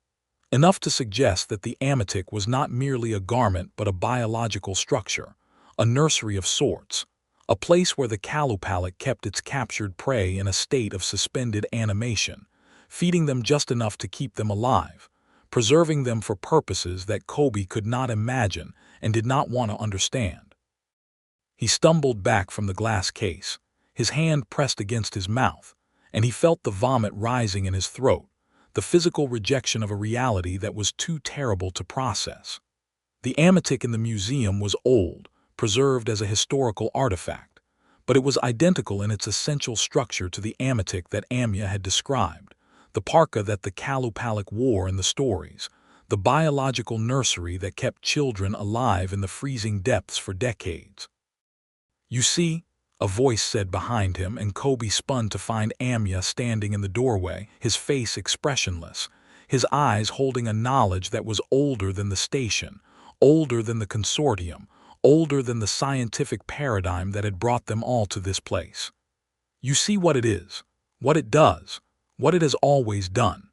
Enough to suggest that the ametik was not merely a garment but a biological structure, a nursery of sorts, a place where the Qalupalik kept its captured prey in a state of suspended animation, feeding them just enough to keep them alive, preserving them for purposes that Kobe could not imagine and did not want to understand. He stumbled back from the glass case, his hand pressed against his mouth, and he felt the vomit rising in his throat, the physical rejection of a reality that was too terrible to process. The ametik in the museum was old, preserved as a historical artifact, but it was identical in its essential structure to the ametik that Amya had described, the parka that the Qalupalik wore in the stories, the biological nursery that kept children alive in the freezing depths for decades. "You see," a voice said behind him, and Kobe spun to find Amya standing in the doorway, his face expressionless, his eyes holding a knowledge that was older than the station, older than the consortium, older than the scientific paradigm that had brought them all to this place. "You see what it is, what it does, what it has always done."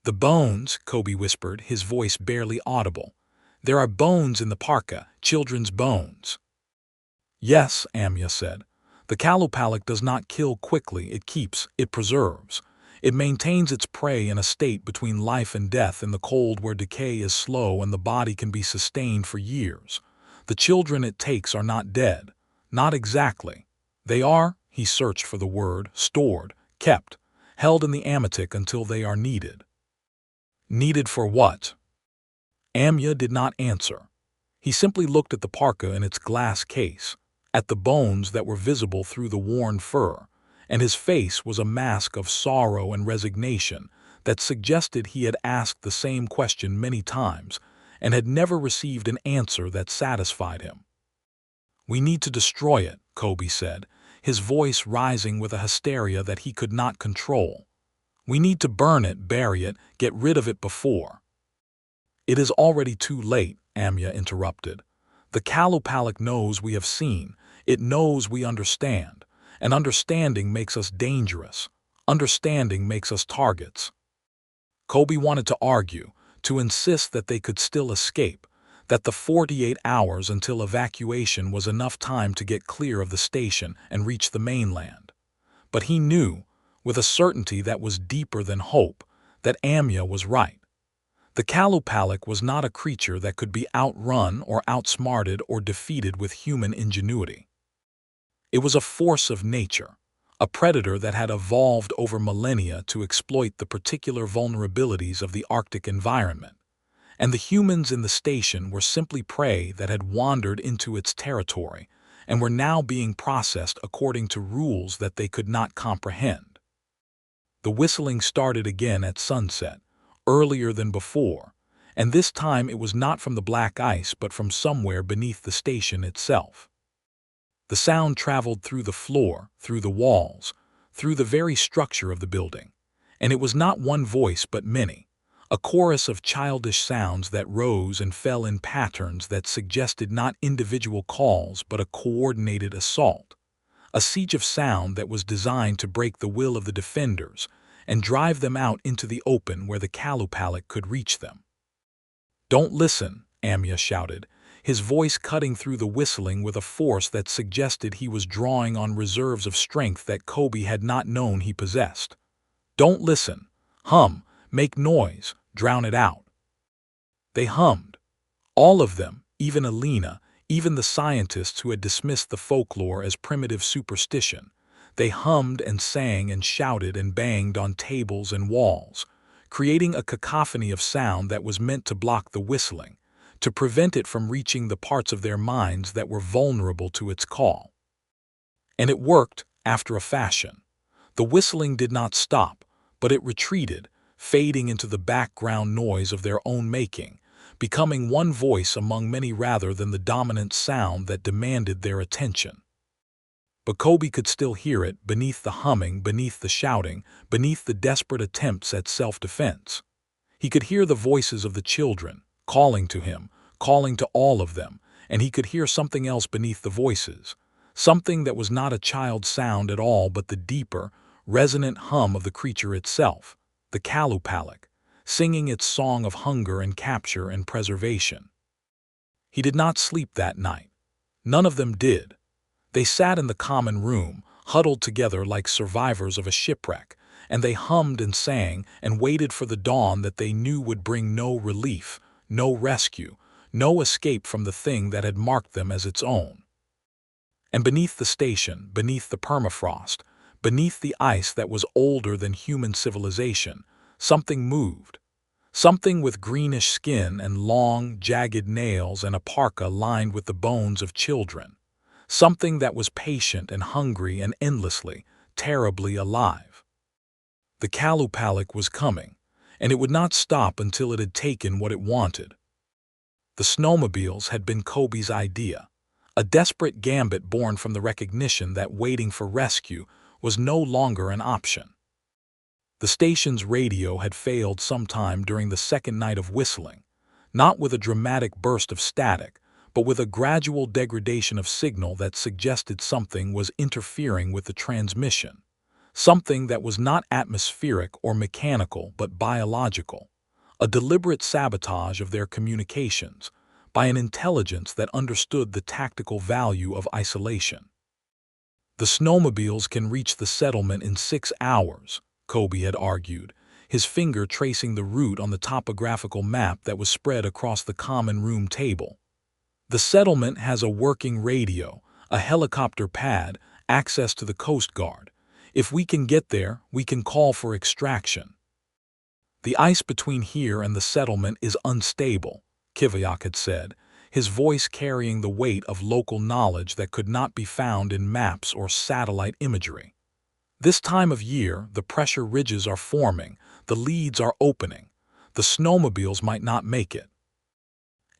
"The bones," Kobe whispered, his voice barely audible. "There are bones in the parka, children's bones." "Yes," Amya said. "The Qalupalik does not kill quickly, it keeps, it preserves. It maintains its prey in a state between life and death in the cold where decay is slow and the body can be sustained for years. The children it takes are not dead. Not exactly. They are, he searched for the word, stored, kept, held in the Amatic until they are needed. Needed for what? Amya did not answer. He simply looked at the parka in its glass case, at the bones that were visible through the worn fur, and his face was a mask of sorrow and resignation that suggested he had asked the same question many times and had never received an answer that satisfied him. "We need to destroy it," Kobe said, his voice rising with a hysteria that he could not control. "We need to burn it, bury it, get rid of it before." "It is already too late," Amya interrupted. "The Qalupalik knows we have seen, it knows we understand, and understanding makes us dangerous. Understanding makes us targets." Kobe wanted to argue, to insist that they could still escape, that the 48 hours until evacuation was enough time to get clear of the station and reach the mainland. But he knew, with a certainty that was deeper than hope, that Amya was right. The Qalupalik was not a creature that could be outrun or outsmarted or defeated with human ingenuity. It was a force of nature, a predator that had evolved over millennia to exploit the particular vulnerabilities of the Arctic environment, and the humans in the station were simply prey that had wandered into its territory and were now being processed according to rules that they could not comprehend. The whistling started again at sunset, earlier than before, and this time it was not from the black ice but from somewhere beneath the station itself. The sound traveled through the floor, through the walls, through the very structure of the building, and it was not one voice but many, a chorus of childish sounds that rose and fell in patterns that suggested not individual calls but a coordinated assault, a siege of sound that was designed to break the will of the defenders and drive them out into the open where the Qalupalik could reach them. "Don't listen," Amya shouted, his voice cutting through the whistling with a force that suggested he was drawing on reserves of strength that Kobe had not known he possessed. "Don't listen. Hum, make noise, drown it out." They hummed. All of them, even Alina, even the scientists who had dismissed the folklore as primitive superstition. They hummed and sang and shouted and banged on tables and walls, creating a cacophony of sound that was meant to block the whistling, to prevent it from reaching the parts of their minds that were vulnerable to its call. And it worked, after a fashion. The whistling did not stop, but it retreated, fading into the background noise of their own making, becoming one voice among many rather than the dominant sound that demanded their attention. But Kobe could still hear it beneath the humming, beneath the shouting, beneath the desperate attempts at self-defense. He could hear the voices of the children, calling to him, calling to all of them, and he could hear something else beneath the voices, something that was not a child's sound at all but the deeper, resonant hum of the creature itself, the Qalupalik, singing its song of hunger and capture and preservation. He did not sleep that night. None of them did. They sat in the common room, huddled together like survivors of a shipwreck, and they hummed and sang and waited for the dawn that they knew would bring no relief, no rescue, no escape from the thing that had marked them as its own. And beneath the station, beneath the permafrost, beneath the ice that was older than human civilization, something moved. Something with greenish skin and long, jagged nails and a parka lined with the bones of children. Something that was patient and hungry and endlessly, terribly alive. The Qalupalik was coming, and it would not stop until it had taken what it wanted. The snowmobiles had been Kobe's idea, a desperate gambit born from the recognition that waiting for rescue was no longer an option. The station's radio had failed sometime during the second night of whistling, not with a dramatic burst of static, but with a gradual degradation of signal that suggested something was interfering with the transmission, something that was not atmospheric or mechanical but biological, a deliberate sabotage of their communications by an intelligence that understood the tactical value of isolation. "The snowmobiles can reach the settlement in 6 hours, Kobe had argued, his finger tracing the route on the topographical map that was spread across the common room table. "The settlement has a working radio, a helicopter pad, access to the Coast Guard. If we can get there, we can call for extraction. The ice between here and the settlement is unstable, Kiviak had said, his voice carrying the weight of local knowledge that could not be found in maps or satellite imagery. This time of year, the pressure ridges are forming, the leads are opening, the snowmobiles might not make it.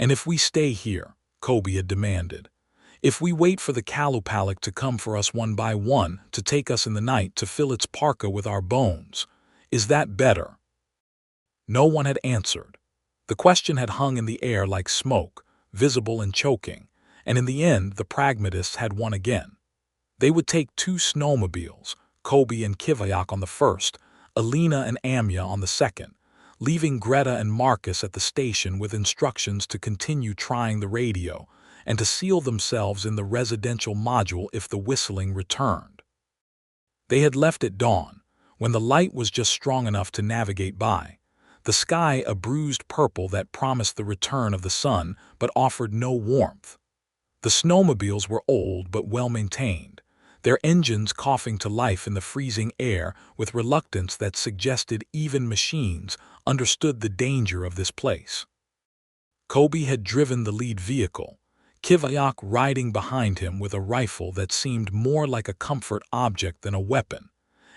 And if we stay here, Kobe had demanded, if we wait for the Qalupalik to come for us one by one, to take us in the night to fill its parka with our bones, is that better? No one had answered. The question had hung in the air like smoke, visible and choking, and in the end the pragmatists had won again. They would take 2 snowmobiles, Kobe and Kiviak on the first, Alina and Amya on the second, leaving Greta and Marcus at the station with instructions to continue trying the radio and to seal themselves in the residential module if the whistling returned. They had left at dawn, when the light was just strong enough to navigate by, the sky a bruised purple that promised the return of the sun but offered no warmth. The snowmobiles were old but well-maintained, their engines coughing to life in the freezing air with reluctance that suggested even machines understood the danger of this place. Kobe had driven the lead vehicle, Kiviak riding behind him with a rifle that seemed more like a comfort object than a weapon,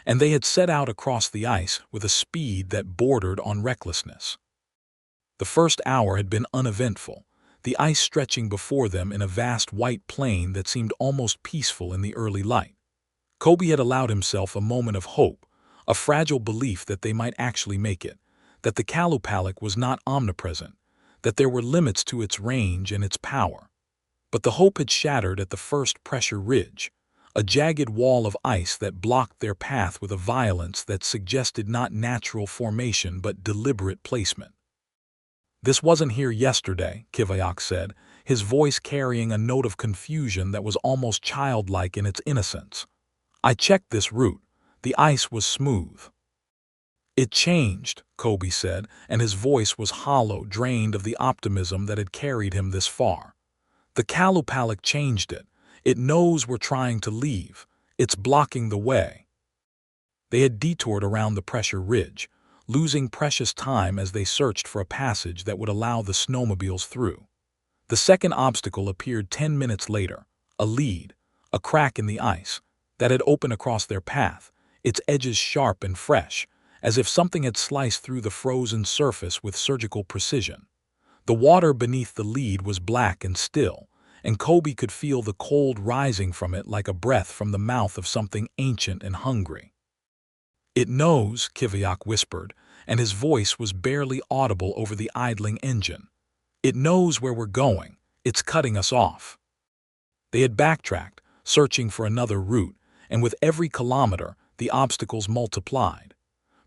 and they had set out across the ice with a speed that bordered on recklessness. The first hour had been uneventful, the ice stretching before them in a vast white plain that seemed almost peaceful in the early light. Kobe had allowed himself a moment of hope, a fragile belief that they might actually make it, that the Qalupalik was not omnipresent, that there were limits to its range and its power. But the hope had shattered at the first pressure ridge, a jagged wall of ice that blocked their path with a violence that suggested not natural formation but deliberate placement. "This wasn't here yesterday," Kiviak said, his voice carrying a note of confusion that was almost childlike in its innocence. "I checked this route. The ice was smooth." "It changed," Kobe said, and his voice was hollow, drained of the optimism that had carried him this far. "The Qalupalik changed it. It knows we're trying to leave. It's blocking the way." They had detoured around the pressure ridge, losing precious time as they searched for a passage that would allow the snowmobiles through. The second obstacle appeared 10 minutes later, a lead, a crack in the ice, that had opened across their path, its edges sharp and fresh, as if something had sliced through the frozen surface with surgical precision. The water beneath the lead was black and still, and Kobe could feel the cold rising from it like a breath from the mouth of something ancient and hungry. "It knows," Kiviak whispered, and his voice was barely audible over the idling engine. "It knows where we're going. It's cutting us off." They had backtracked, searching for another route, and with every kilometer, the obstacles multiplied.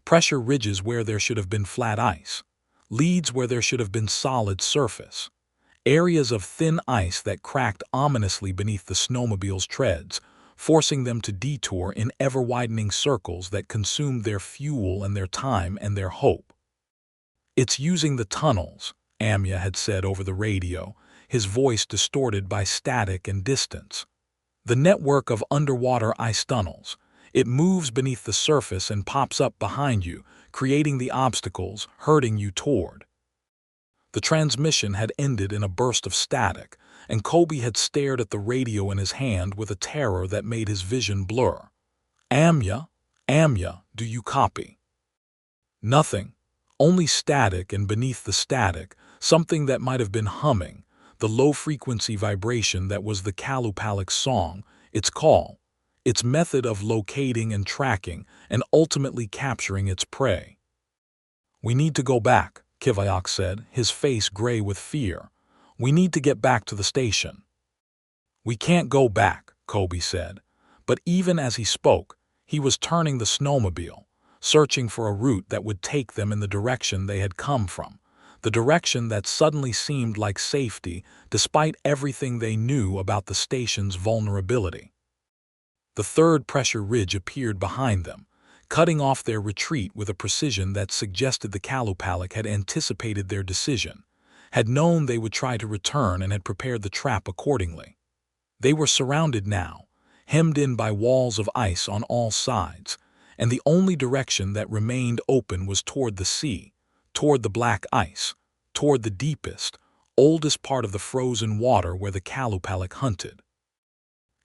Pressure ridges where there should have been flat ice, leads where there should have been solid surface, areas of thin ice that cracked ominously beneath the snowmobiles' treads, forcing them to detour in ever-widening circles that consumed their fuel and their time and their hope. "It's using the tunnels," Amya had said over the radio, his voice distorted by static and distance. "The network of underwater ice tunnels. It moves beneath the surface and pops up behind you, creating the obstacles, herding you toward." The transmission had ended in a burst of static, and Kobe had stared at the radio in his hand with a terror that made his vision blur. "Amya, Amya, do you copy?" Nothing, only static, and beneath the static, something that might have been humming, the low-frequency vibration that was the Qalupalik's song, its call, its method of locating and tracking and ultimately capturing its prey. "We need to go back," Kiviak said, his face gray with fear. "We need to get back to the station." "We can't go back," Kobe said. But even as he spoke, he was turning the snowmobile, searching for a route that would take them in the direction they had come from, the direction that suddenly seemed like safety despite everything they knew about the station's vulnerability. The third pressure ridge appeared behind them, cutting off their retreat with a precision that suggested the Qalupalik had anticipated their decision, had known they would try to return and had prepared the trap accordingly. They were surrounded now, hemmed in by walls of ice on all sides, and the only direction that remained open was toward the sea, toward the black ice, toward the deepest, oldest part of the frozen water where the Qalupalik hunted.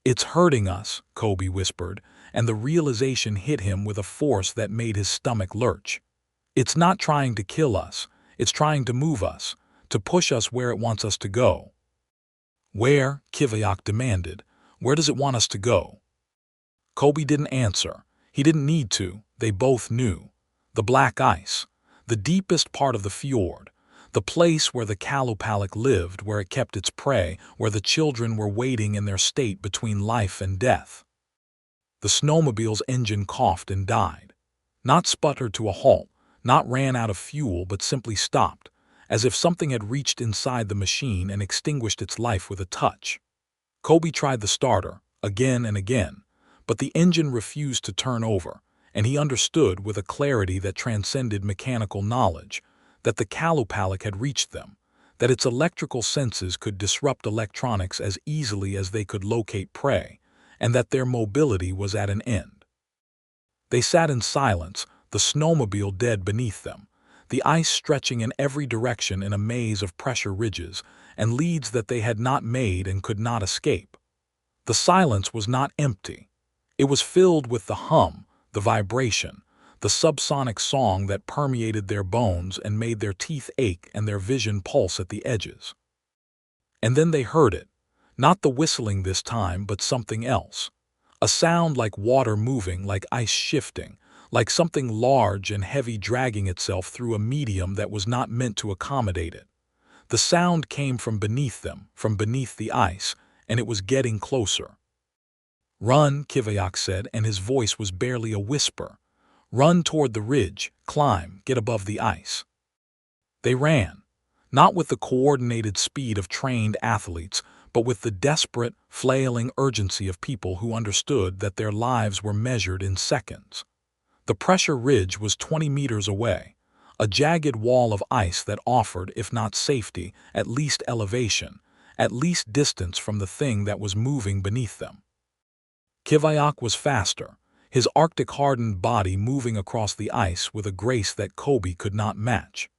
"It's hurting us," Kobe whispered, and the realization hit him with a force that made his stomach lurch. "It's not trying to kill us, it's trying to move us, to push us where it wants us to go." "Where?" Kiviak demanded. "Where does it want us to go?" Kobe didn't answer. He didn't need to. They both knew. The black ice, the deepest part of the fjord, the place where the Qalupalik lived, where it kept its prey, where the children were waiting in their state between life and death. The snowmobile's engine coughed and died. Not sputtered to a halt, not ran out of fuel, but simply stopped, as if something had reached inside the machine and extinguished its life with a touch. Kobe tried the starter, again and again, but the engine refused to turn over, and he understood with a clarity that transcended mechanical knowledge that the Qalupalik had reached them, that its electrical senses could disrupt electronics as easily as they could locate prey, and that their mobility was at an end. They sat in silence, the snowmobile dead beneath them, the ice stretching in every direction in a maze of pressure ridges and leads that they had not made and could not escape. The silence was not empty. It was filled with the hum, the vibration, the subsonic song that permeated their bones and made their teeth ache and their vision pulse at the edges. And then they heard it, not the whistling this time, but something else. A sound like water moving, like ice shifting, like something large and heavy dragging itself through a medium that was not meant to accommodate it. The sound came from beneath them, from beneath the ice, and it was getting closer. "Run," Kiviak said, and his voice was barely a whisper. "Run toward the ridge, climb, get above the ice." They ran, not with the coordinated speed of trained athletes, but with the desperate, flailing urgency of people who understood that their lives were measured in seconds. The pressure ridge was 20 meters away, a jagged wall of ice that offered, if not safety, at least elevation, at least distance from the thing that was moving beneath them. Kiviak was faster, his Arctic-hardened body moving across the ice with a grace that Kobe could not match.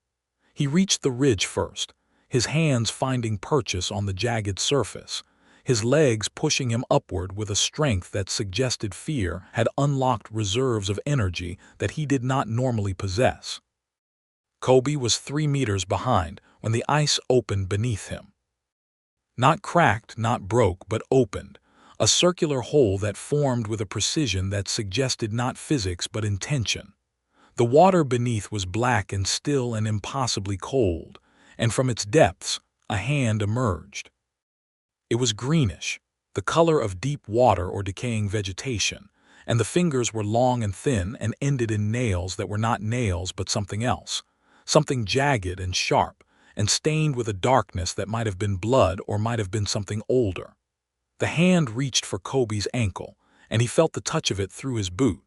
He reached the ridge first, his hands finding purchase on the jagged surface, his legs pushing him upward with a strength that suggested fear had unlocked reserves of energy that he did not normally possess. Kobe was 3 meters behind when the ice opened beneath him. Not cracked, not broke, but opened, a circular hole that formed with a precision that suggested not physics but intention. The water beneath was black and still and impossibly cold, and from its depths a hand emerged. It was greenish, the color of deep water or decaying vegetation, and the fingers were long and thin and ended in nails that were not nails but something else, something jagged and sharp, and stained with a darkness that might have been blood or might have been something older. The hand reached for Kobe's ankle, and he felt the touch of it through his boot,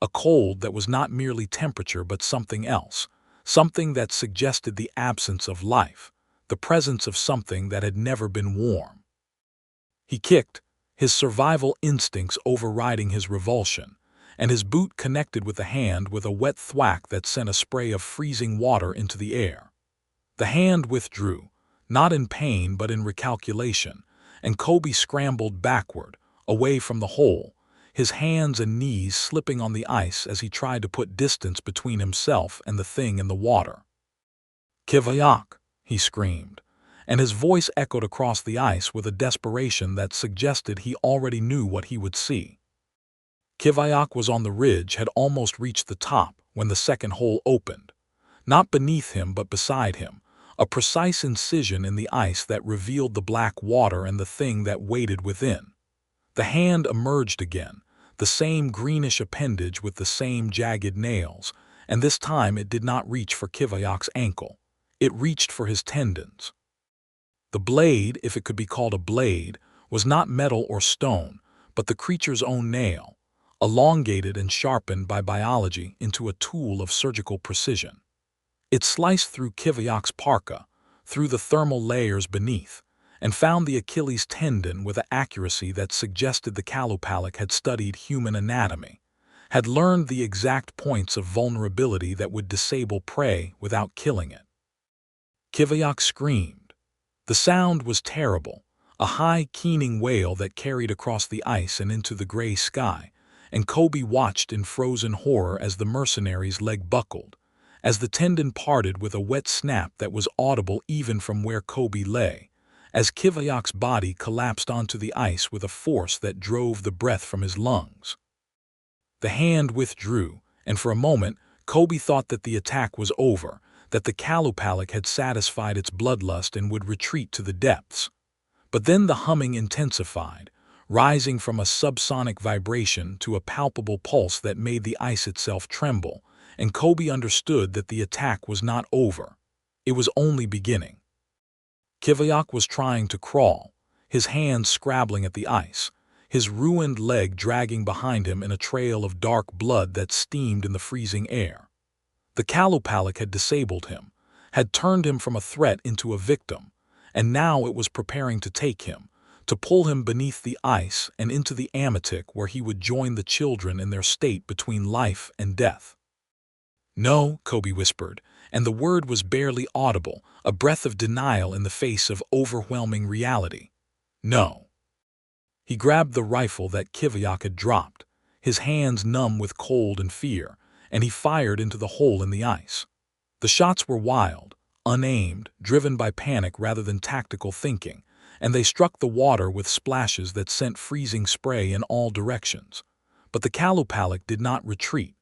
a cold that was not merely temperature but something else, something that suggested the absence of life, the presence of something that had never been warm. He kicked, his survival instincts overriding his revulsion, and his boot connected with the hand with a wet thwack that sent a spray of freezing water into the air. The hand withdrew, not in pain but in recalculation, and Kobe scrambled backward, away from the hole, his hands and knees slipping on the ice as he tried to put distance between himself and the thing in the water. "Kiviak!" he screamed, and his voice echoed across the ice with a desperation that suggested he already knew what he would see. Kiviak was on the ridge, had almost reached the top when the second hole opened, not beneath him but beside him, a precise incision in the ice that revealed the black water and the thing that waited within. The hand emerged again, the same greenish appendage with the same jagged nails, and this time it did not reach for Kiviak's ankle. It reached for his tendons. The blade, if it could be called a blade, was not metal or stone, but the creature's own nail, elongated and sharpened by biology into a tool of surgical precision. It sliced through Kiviak's parka, through the thermal layers beneath, and found the Achilles tendon with an accuracy that suggested the Qalupalik had studied human anatomy, had learned the exact points of vulnerability that would disable prey without killing it. Kiviak screamed. The sound was terrible, a high, keening wail that carried across the ice and into the gray sky, and Kobe watched in frozen horror as the mercenary's leg buckled, as the tendon parted with a wet snap that was audible even from where Kobe lay, as Kiviak's body collapsed onto the ice with a force that drove the breath from his lungs. The hand withdrew, and for a moment, Kobe thought that the attack was over, that the Qalupalik had satisfied its bloodlust and would retreat to the depths. But then the humming intensified, rising from a subsonic vibration to a palpable pulse that made the ice itself tremble, and Kobe understood that the attack was not over. It was only beginning. Kiviak was trying to crawl, his hands scrabbling at the ice, his ruined leg dragging behind him in a trail of dark blood that steamed in the freezing air. The Qalupalik had disabled him, had turned him from a threat into a victim, and now it was preparing to take him, to pull him beneath the ice and into the Amatik where he would join the children in their state between life and death. "No," Kobe whispered, and the word was barely audible, a breath of denial in the face of overwhelming reality. "No." He grabbed the rifle that Kiviak had dropped, his hands numb with cold and fear, and he fired into the hole in the ice. The shots were wild, unaimed, driven by panic rather than tactical thinking, and they struck the water with splashes that sent freezing spray in all directions. But the Qalupalik did not retreat.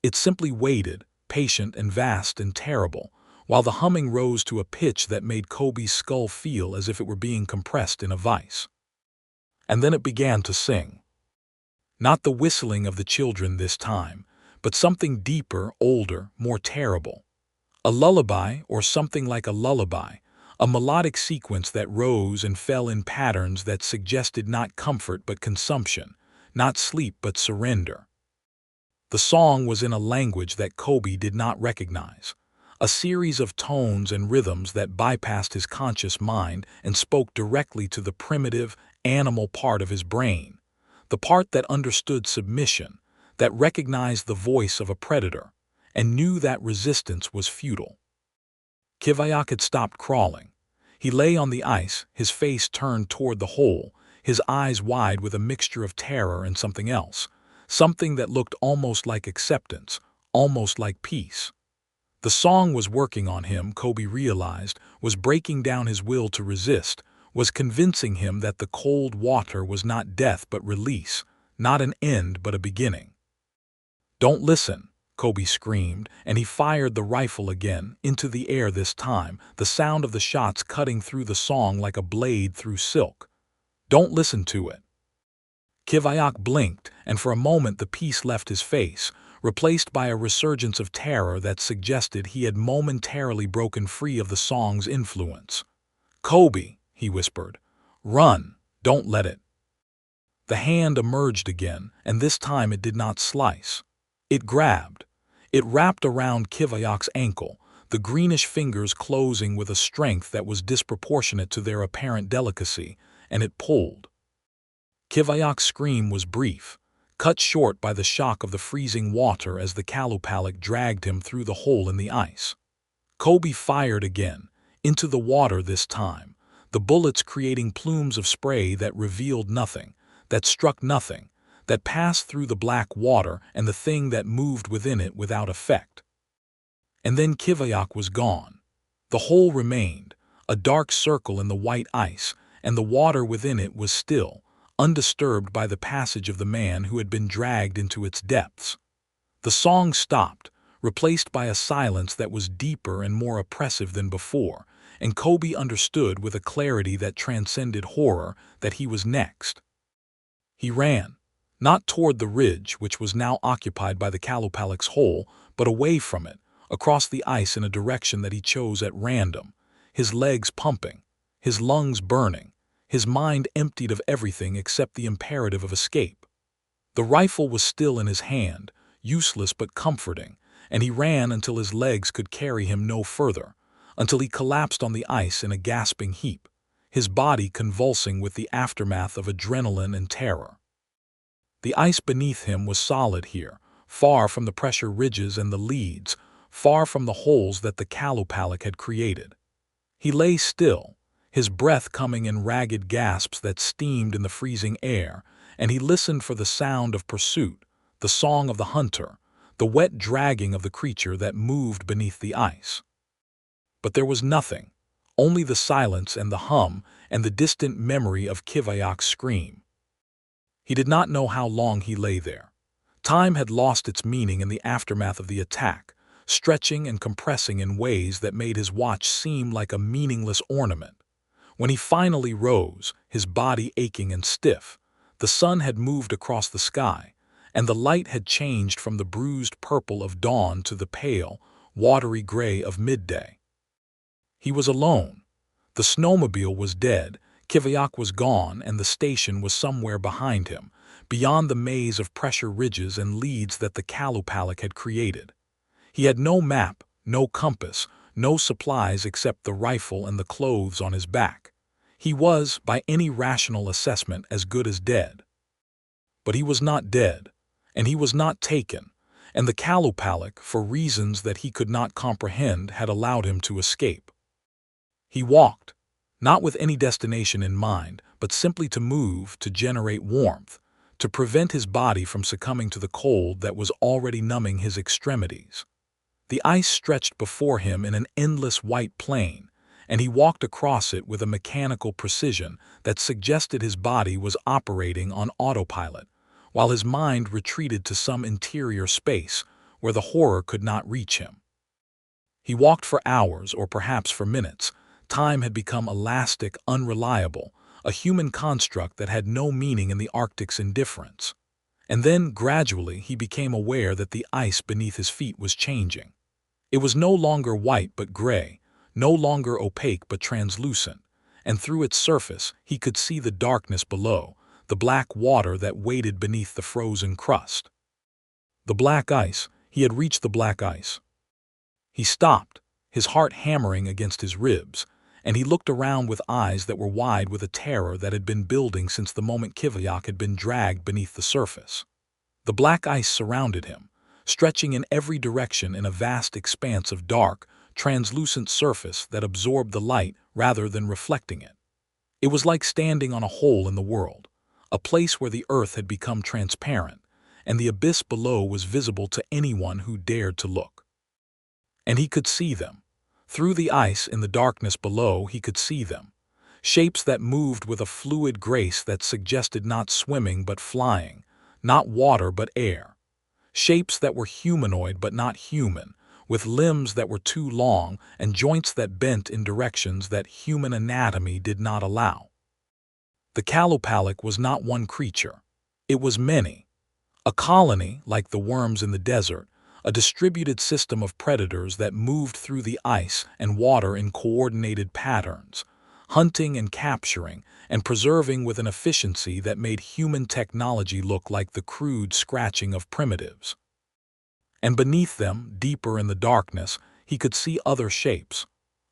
It simply waited, patient and vast and terrible, while the humming rose to a pitch that made Kobe's skull feel as if it were being compressed in a vice. And then it began to sing. Not the whistling of the children this time, but something deeper, older, more terrible. A lullaby, or something like a lullaby, a melodic sequence that rose and fell in patterns that suggested not comfort but consumption, not sleep but surrender. The song was in a language that Kobe did not recognize, a series of tones and rhythms that bypassed his conscious mind and spoke directly to the primitive, animal part of his brain, the part that understood submission, that recognized the voice of a predator, and knew that resistance was futile. Kiviak had stopped crawling. He lay on the ice, his face turned toward the hole, his eyes wide with a mixture of terror and something else, something that looked almost like acceptance, almost like peace. The song was working on him, Kobe realized, was breaking down his will to resist, was convincing him that the cold water was not death but release, not an end but a beginning. "Don't listen," Kobe screamed, and he fired the rifle again, into the air this time, the sound of the shots cutting through the song like a blade through silk. "Don't listen to it." Kiviak blinked, and for a moment the peace left his face, replaced by a resurgence of terror that suggested he had momentarily broken free of the song's influence. "Kobe," he whispered, "run, don't let it." The hand emerged again, and this time it did not slice. It grabbed. It wrapped around Kiviak's ankle, the greenish fingers closing with a strength that was disproportionate to their apparent delicacy, and it pulled. Kiviak's scream was brief, cut short by the shock of the freezing water as the Qalupalik dragged him through the hole in the ice. Kobe fired again, into the water this time, the bullets creating plumes of spray that revealed nothing, that struck nothing, that passed through the black water and the thing that moved within it without effect. And then Kiviak was gone. The hole remained, a dark circle in the white ice, and the water within it was still, undisturbed by the passage of the man who had been dragged into its depths. The song stopped, replaced by a silence that was deeper and more oppressive than before, and Kobe understood with a clarity that transcended horror that he was next. He ran. Not toward the ridge, which was now occupied by the Qalupalik's hole, but away from it, across the ice in a direction that he chose at random, his legs pumping, his lungs burning, his mind emptied of everything except the imperative of escape. The rifle was still in his hand, useless but comforting, and he ran until his legs could carry him no further, until he collapsed on the ice in a gasping heap, his body convulsing with the aftermath of adrenaline and terror. The ice beneath him was solid here, far from the pressure ridges and the leads, far from the holes that the Qalupalik had created. He lay still, his breath coming in ragged gasps that steamed in the freezing air, and he listened for the sound of pursuit, the song of the hunter, the wet dragging of the creature that moved beneath the ice. But there was nothing, only the silence and the hum and the distant memory of Kivayak's scream. He did not know how long he lay there. Time had lost its meaning in the aftermath of the attack, stretching and compressing in ways that made his watch seem like a meaningless ornament. When he finally rose, his body aching and stiff, the sun had moved across the sky, and the light had changed from the bruised purple of dawn to the pale, watery gray of midday. He was alone. The snowmobile was dead, Kivayak was gone, and the station was somewhere behind him, beyond the maze of pressure ridges and leads that the Qalupalik had created. He had no map, no compass, no supplies except the rifle and the clothes on his back. He was, by any rational assessment, as good as dead. But he was not dead, and he was not taken, and the Qalupalik, for reasons that he could not comprehend, had allowed him to escape. He walked, not with any destination in mind, but simply to move, to generate warmth, to prevent his body from succumbing to the cold that was already numbing his extremities. The ice stretched before him in an endless white plain, and he walked across it with a mechanical precision that suggested his body was operating on autopilot, while his mind retreated to some interior space where the horror could not reach him. He walked for hours or perhaps for minutes. Time had become elastic, unreliable, a human construct that had no meaning in the Arctic's indifference. And then, gradually, he became aware that the ice beneath his feet was changing. It was no longer white but gray, no longer opaque but translucent, and through its surface he could see the darkness below, the black water that waited beneath the frozen crust. The black ice. He had reached the black ice. He stopped, his heart hammering against his ribs, and he looked around with eyes that were wide with a terror that had been building since the moment Kivayak had been dragged beneath the surface. The black ice surrounded him, stretching in every direction in a vast expanse of dark, translucent surface that absorbed the light rather than reflecting it. It was like standing on a hole in the world, a place where the earth had become transparent, and the abyss below was visible to anyone who dared to look. And he could see them. Through the ice in the darkness below he could see them, shapes that moved with a fluid grace that suggested not swimming but flying, not water but air. Shapes that were humanoid but not human, with limbs that were too long and joints that bent in directions that human anatomy did not allow. The Qalupalik was not one creature. It was many. A colony, like the worms in the desert, a distributed system of predators that moved through the ice and water in coordinated patterns, hunting and capturing and preserving with an efficiency that made human technology look like the crude scratching of primitives. And beneath them, deeper in the darkness, he could see other shapes,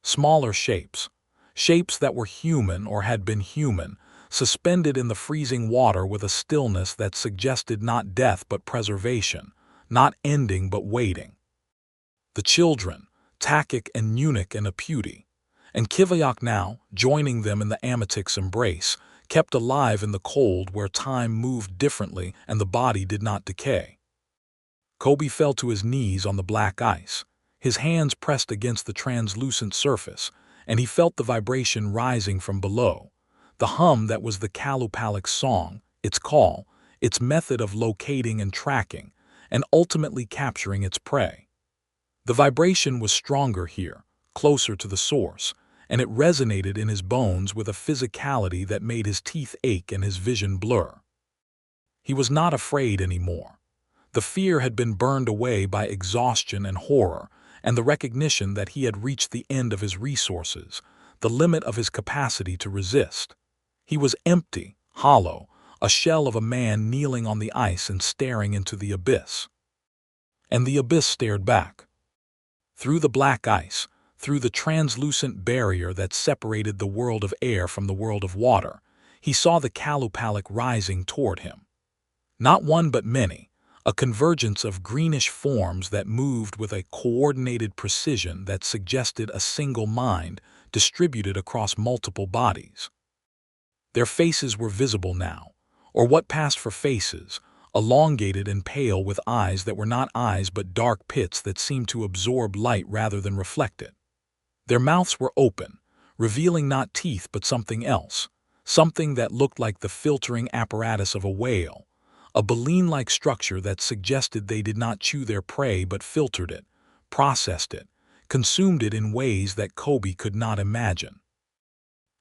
smaller shapes, shapes that were human or had been human, suspended in the freezing water with a stillness that suggested not death but preservation, not ending but waiting. The children, Takik and Nunik and Aputi, and Kivayak now, joining them in the Amatik's embrace, kept alive in the cold where time moved differently and the body did not decay. Kobe fell to his knees on the black ice, his hands pressed against the translucent surface, and he felt the vibration rising from below, the hum that was the Qalupalik's song, its call, its method of locating and tracking, and ultimately capturing its prey. The vibration was stronger here, closer to the source, and it resonated in his bones with a physicality that made his teeth ache and his vision blur. He was not afraid anymore. The fear had been burned away by exhaustion and horror, and the recognition that he had reached the end of his resources, the limit of his capacity to resist. He was empty, hollow, a shell of a man kneeling on the ice and staring into the abyss. And the abyss stared back. Through the black ice, through the translucent barrier that separated the world of air from the world of water, he saw the Qalupalik rising toward him. Not one but many, a convergence of greenish forms that moved with a coordinated precision that suggested a single mind distributed across multiple bodies. Their faces were visible now, or what passed for faces, elongated and pale with eyes that were not eyes but dark pits that seemed to absorb light rather than reflect it. Their mouths were open, revealing not teeth but something else, something that looked like the filtering apparatus of a whale, a baleen-like structure that suggested they did not chew their prey but filtered it, processed it, consumed it in ways that Kobe could not imagine.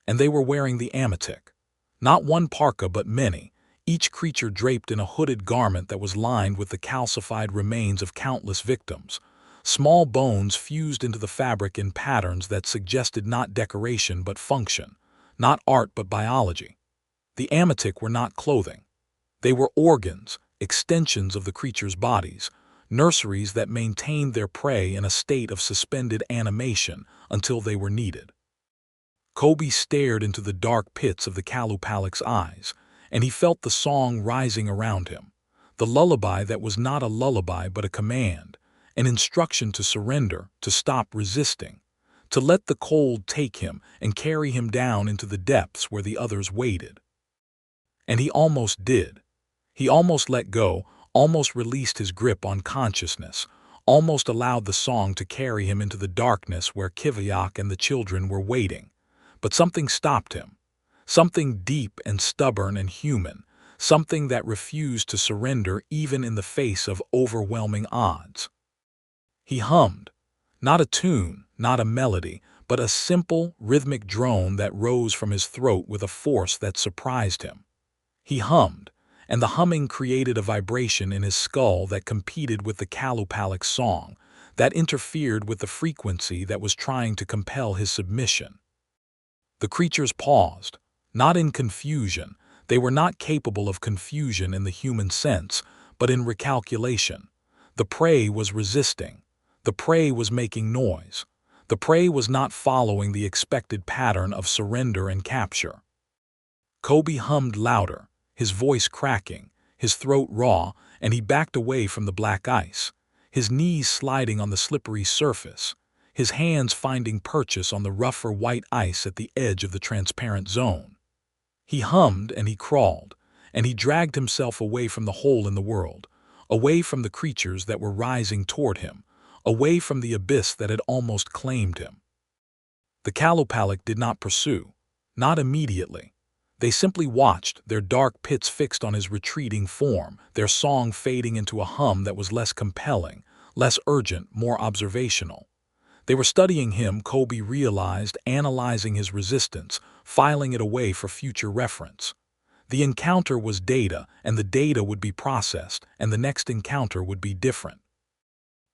And they were wearing the ametik. Not one parka but many, each creature draped in a hooded garment that was lined with the calcified remains of countless victims, small bones fused into the fabric in patterns that suggested not decoration but function, not art but biology. The ametik were not clothing. They were organs, extensions of the creatures' bodies, nurseries that maintained their prey in a state of suspended animation until they were needed. Kobe stared into the dark pits of the Qalupalik's eyes, and he felt the song rising around him, the lullaby that was not a lullaby but a command, an instruction to surrender, to stop resisting, to let the cold take him and carry him down into the depths where the others waited. And he almost did. He almost let go, almost released his grip on consciousness, almost allowed the song to carry him into the darkness where Kiviak and the children were waiting. But something stopped him, something deep and stubborn and human, something that refused to surrender even in the face of overwhelming odds. He hummed, not a tune, not a melody, but a simple, rhythmic drone that rose from his throat with a force that surprised him. He hummed, and the humming created a vibration in his skull that competed with the Qalupalik song, that interfered with the frequency that was trying to compel his submission. The creatures paused, not in confusion. They were not capable of confusion in the human sense, but in recalculation. The prey was resisting. The prey was making noise. The prey was not following the expected pattern of surrender and capture. Kobe hummed louder, his voice cracking, his throat raw, and he backed away from the black ice, his knees sliding on the slippery surface, his hands finding purchase on the rougher white ice at the edge of the transparent zone. He hummed and he crawled, and he dragged himself away from the hole in the world, away from the creatures that were rising toward him, away from the abyss that had almost claimed him. The Qalupalik did not pursue, not immediately. They simply watched, their dark pits fixed on his retreating form, their song fading into a hum that was less compelling, less urgent, more observational. They were studying him, Kobe realized, analyzing his resistance, filing it away for future reference. The encounter was data, and the data would be processed, and the next encounter would be different.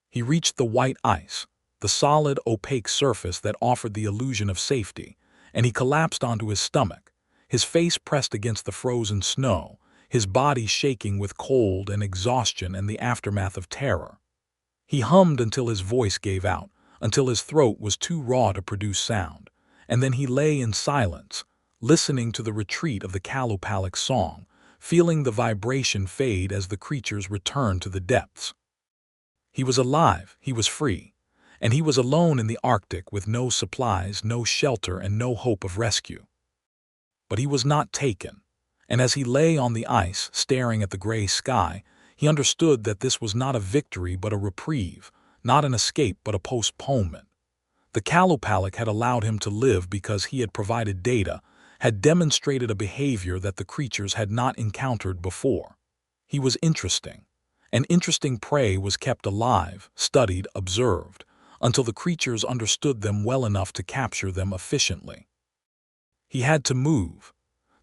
He reached the white ice, the solid, opaque surface that offered the illusion of safety, and he collapsed onto his stomach, his face pressed against the frozen snow, his body shaking with cold and exhaustion and the aftermath of terror. He hummed until his voice gave out, until his throat was too raw to produce sound, and then he lay in silence, listening to the retreat of the Qalupalik song, feeling the vibration fade as the creatures returned to the depths. He was alive, he was free, and he was alone in the Arctic with no supplies, no shelter, and no hope of rescue. But he was not taken, and as he lay on the ice, staring at the gray sky, he understood that this was not a victory but a reprieve, not an escape but a postponement. The Qalupalik had allowed him to live because he had provided data, had demonstrated a behavior that the creatures had not encountered before. He was interesting. An interesting prey was kept alive, studied, observed, until the creatures understood them well enough to capture them efficiently. He had to move.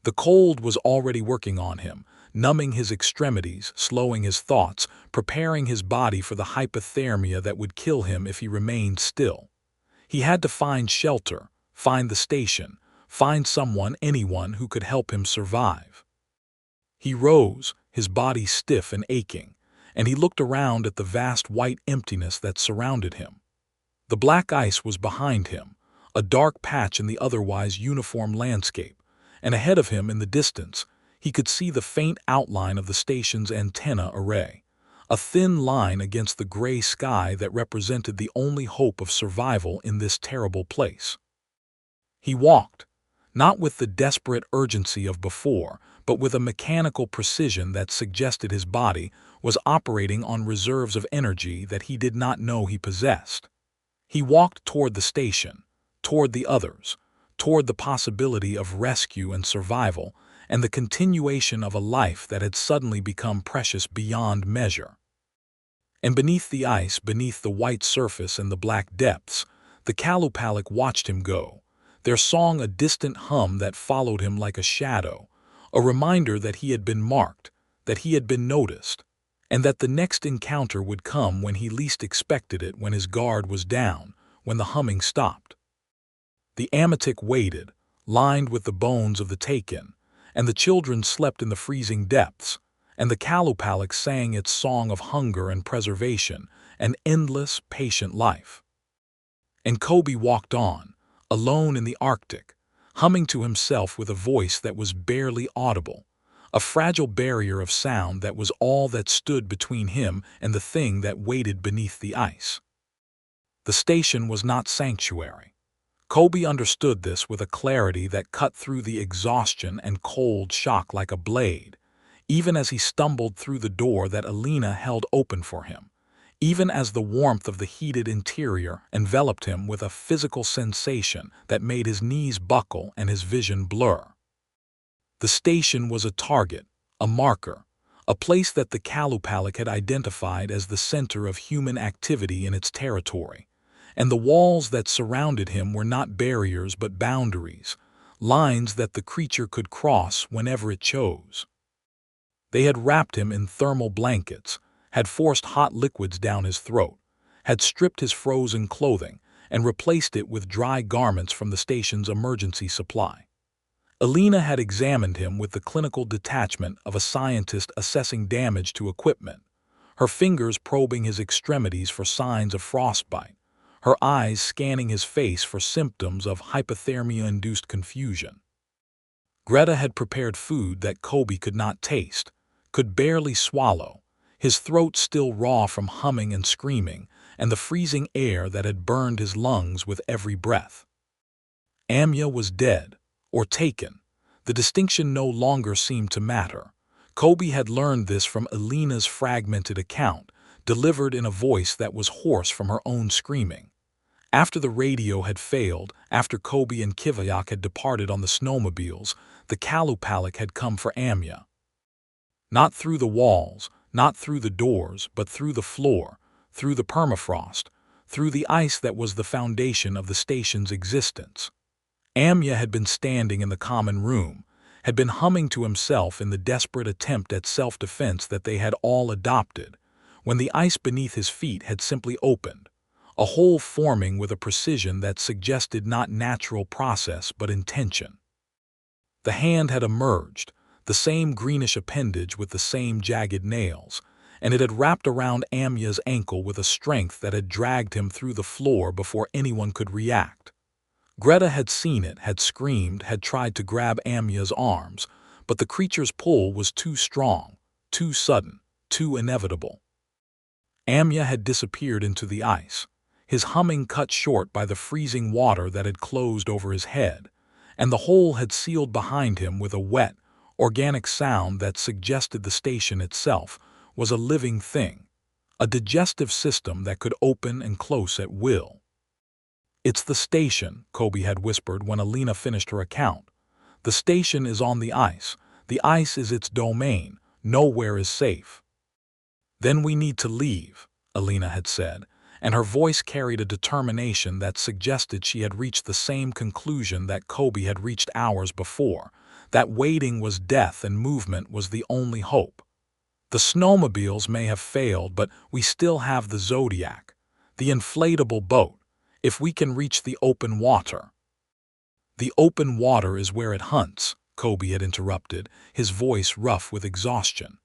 The cold was already working on him, numbing his extremities, slowing his thoughts, preparing his body for the hypothermia that would kill him if he remained still. He had to find shelter, find the station, find someone, anyone who could help him survive. He rose, his body stiff and aching, and he looked around at the vast white emptiness that surrounded him. The black ice was behind him, a dark patch in the otherwise uniform landscape, and ahead of him in the distance, he could see the faint outline of the station's antenna array, a thin line against the gray sky that represented the only hope of survival in this terrible place. He walked, not with the desperate urgency of before, but with a mechanical precision that suggested his body was operating on reserves of energy that he did not know he possessed. He walked toward the station, toward the others, toward the possibility of rescue and survival, and the continuation of a life that had suddenly become precious beyond measure. And beneath the ice, beneath the white surface and the black depths, the Qalupalik watched him go, their song a distant hum that followed him like a shadow, a reminder that he had been marked, that he had been noticed, and that the next encounter would come when he least expected it, when his guard was down, when the humming stopped. The amatik waited, lined with the bones of the taken, and the children slept in the freezing depths, and the Qalupalik sang its song of hunger and preservation, an endless, patient life. And Kobe walked on, alone in the Arctic, humming to himself with a voice that was barely audible, a fragile barrier of sound that was all that stood between him and the thing that waited beneath the ice. The station was not sanctuary. Kobe understood this with a clarity that cut through the exhaustion and cold shock like a blade, even as he stumbled through the door that Alina held open for him, even as the warmth of the heated interior enveloped him with a physical sensation that made his knees buckle and his vision blur. The station was a target, a marker, a place that the Qalupalik had identified as the center of human activity in its territory, and the walls that surrounded him were not barriers but boundaries, lines that the creature could cross whenever it chose. They had wrapped him in thermal blankets, had forced hot liquids down his throat, had stripped his frozen clothing, and replaced it with dry garments from the station's emergency supply. Alina had examined him with the clinical detachment of a scientist assessing damage to equipment, her fingers probing his extremities for signs of frostbite, her eyes scanning his face for symptoms of hypothermia-induced confusion. Greta had prepared food that Kobe could not taste, could barely swallow, his throat still raw from humming and screaming, and the freezing air that had burned his lungs with every breath. Amya was dead, or taken. The distinction no longer seemed to matter. Kobe had learned this from Alina's fragmented account, delivered in a voice that was hoarse from her own screaming. After the radio had failed, after Kobe and Kivayak had departed on the snowmobiles, the Qalupalik had come for Amya. Not through the walls, not through the doors, but through the floor, through the permafrost, through the ice that was the foundation of the station's existence. Amya had been standing in the common room, had been humming to himself in the desperate attempt at self-defense that they had all adopted, when the ice beneath his feet had simply opened, a hole forming with a precision that suggested not natural process but intention. The hand had emerged, the same greenish appendage with the same jagged nails, and it had wrapped around Amya's ankle with a strength that had dragged him through the floor before anyone could react. Greta had seen it, had screamed, had tried to grab Amya's arms, but the creature's pull was too strong, too sudden, too inevitable. Amya had disappeared into the ice, his humming cut short by the freezing water that had closed over his head, and the hole had sealed behind him with a wet, organic sound that suggested the station itself was a living thing, a digestive system that could open and close at will. "It's the station," Kobe had whispered when Alina finished her account. "The station is on the ice. The ice is its domain. Nowhere is safe." "Then we need to leave," Alina had said, and her voice carried a determination that suggested she had reached the same conclusion that Kobe had reached hours before, that waiting was death and movement was the only hope. "The snowmobiles may have failed, but we still have the Zodiac, the inflatable boat, if we can reach the open water." "The open water is where it hunts," Kobe had interrupted, his voice rough with exhaustion.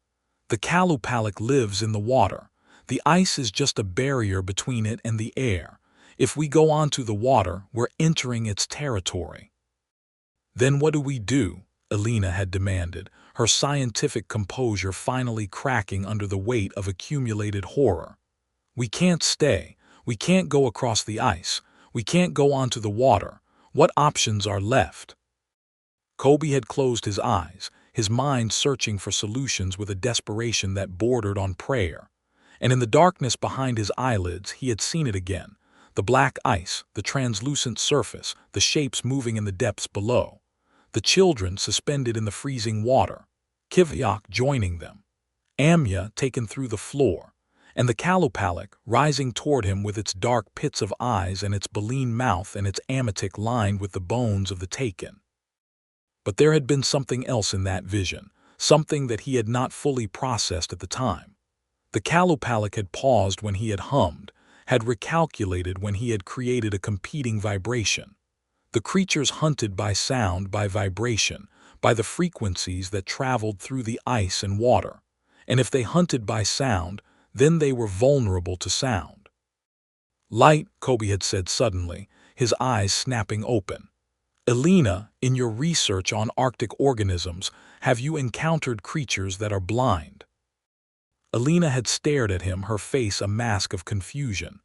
"The Qalupalik lives in the water. The ice is just a barrier between it and the air. If we go onto the water, we're entering its territory. Then what do we do? Alina had demanded, her scientific composure finally cracking under the weight of accumulated horror. We can't stay. We can't go across the ice. We can't go onto the water. What options are left? Kobe had closed his eyes, his mind searching for solutions with a desperation that bordered on prayer. And in the darkness behind his eyelids, he had seen it again. The black ice, the translucent surface, the shapes moving in the depths below. The children suspended in the freezing water. Kivyok joining them. Amya taken through the floor. And the Qalupalik rising toward him with its dark pits of eyes and its baleen mouth and its ametic lined with the bones of the taken. But there had been something else in that vision, something that he had not fully processed at the time. The Qalupalik had paused when he had hummed, had recalculated when he had created a competing vibration. The creatures hunted by sound, by vibration, by the frequencies that traveled through the ice and water. And if they hunted by sound, then they were vulnerable to sound. Light, Kobe had said suddenly, his eyes snapping open. Alina, in your research on Arctic organisms, have you encountered creatures that are blind? Alina had stared at him, her face a mask of confusion.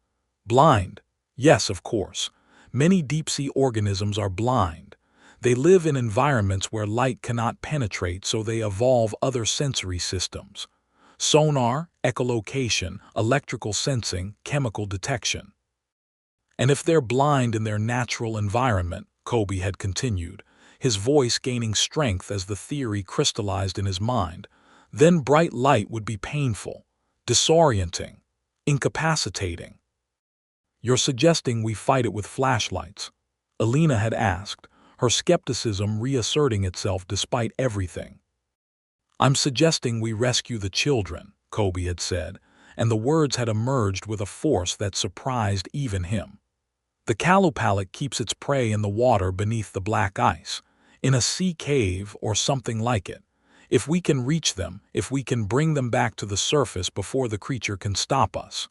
Blind? Yes, of course. Many deep-sea organisms are blind. They live in environments where light cannot penetrate, so they evolve other sensory systems. Sonar, echolocation, electrical sensing, chemical detection. And if they're blind in their natural environment, Kobe had continued, his voice gaining strength as the theory crystallized in his mind, then bright light would be painful, disorienting, incapacitating. You're suggesting we fight it with flashlights? Alina had asked, her skepticism reasserting itself despite everything. I'm suggesting we rescue the children, Kobe had said, and the words had emerged with a force that surprised even him. The Qalupalik keeps its prey in the water beneath the black ice, in a sea cave or something like it. If we can reach them, if we can bring them back to the surface before the creature can stop us.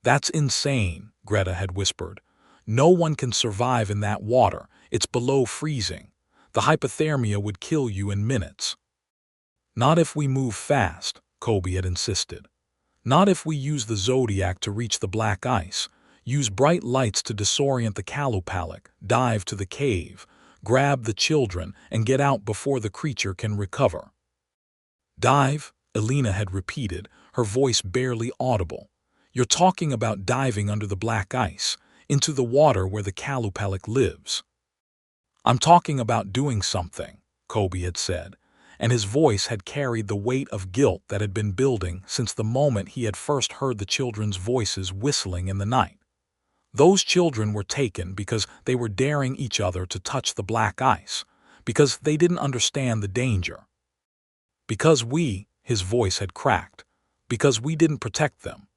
That's insane, Greta had whispered. No one can survive in that water. It's below freezing. The hypothermia would kill you in minutes. Not if we move fast, Kobe had insisted. Not if we use the Zodiac to reach the black ice. Use bright lights to disorient the Qalupalik, dive to the cave, grab the children, and get out before the creature can recover. Dive, Alina had repeated, her voice barely audible. You're talking about diving under the black ice, into the water where the Qalupalik lives. I'm talking about doing something, Kobe had said, and his voice had carried the weight of guilt that had been building since the moment he had first heard the children's voices whistling in the night. Those children were taken because they were daring each other to touch the black ice, because they didn't understand the danger. Because we, his voice had cracked, because we didn't protect them.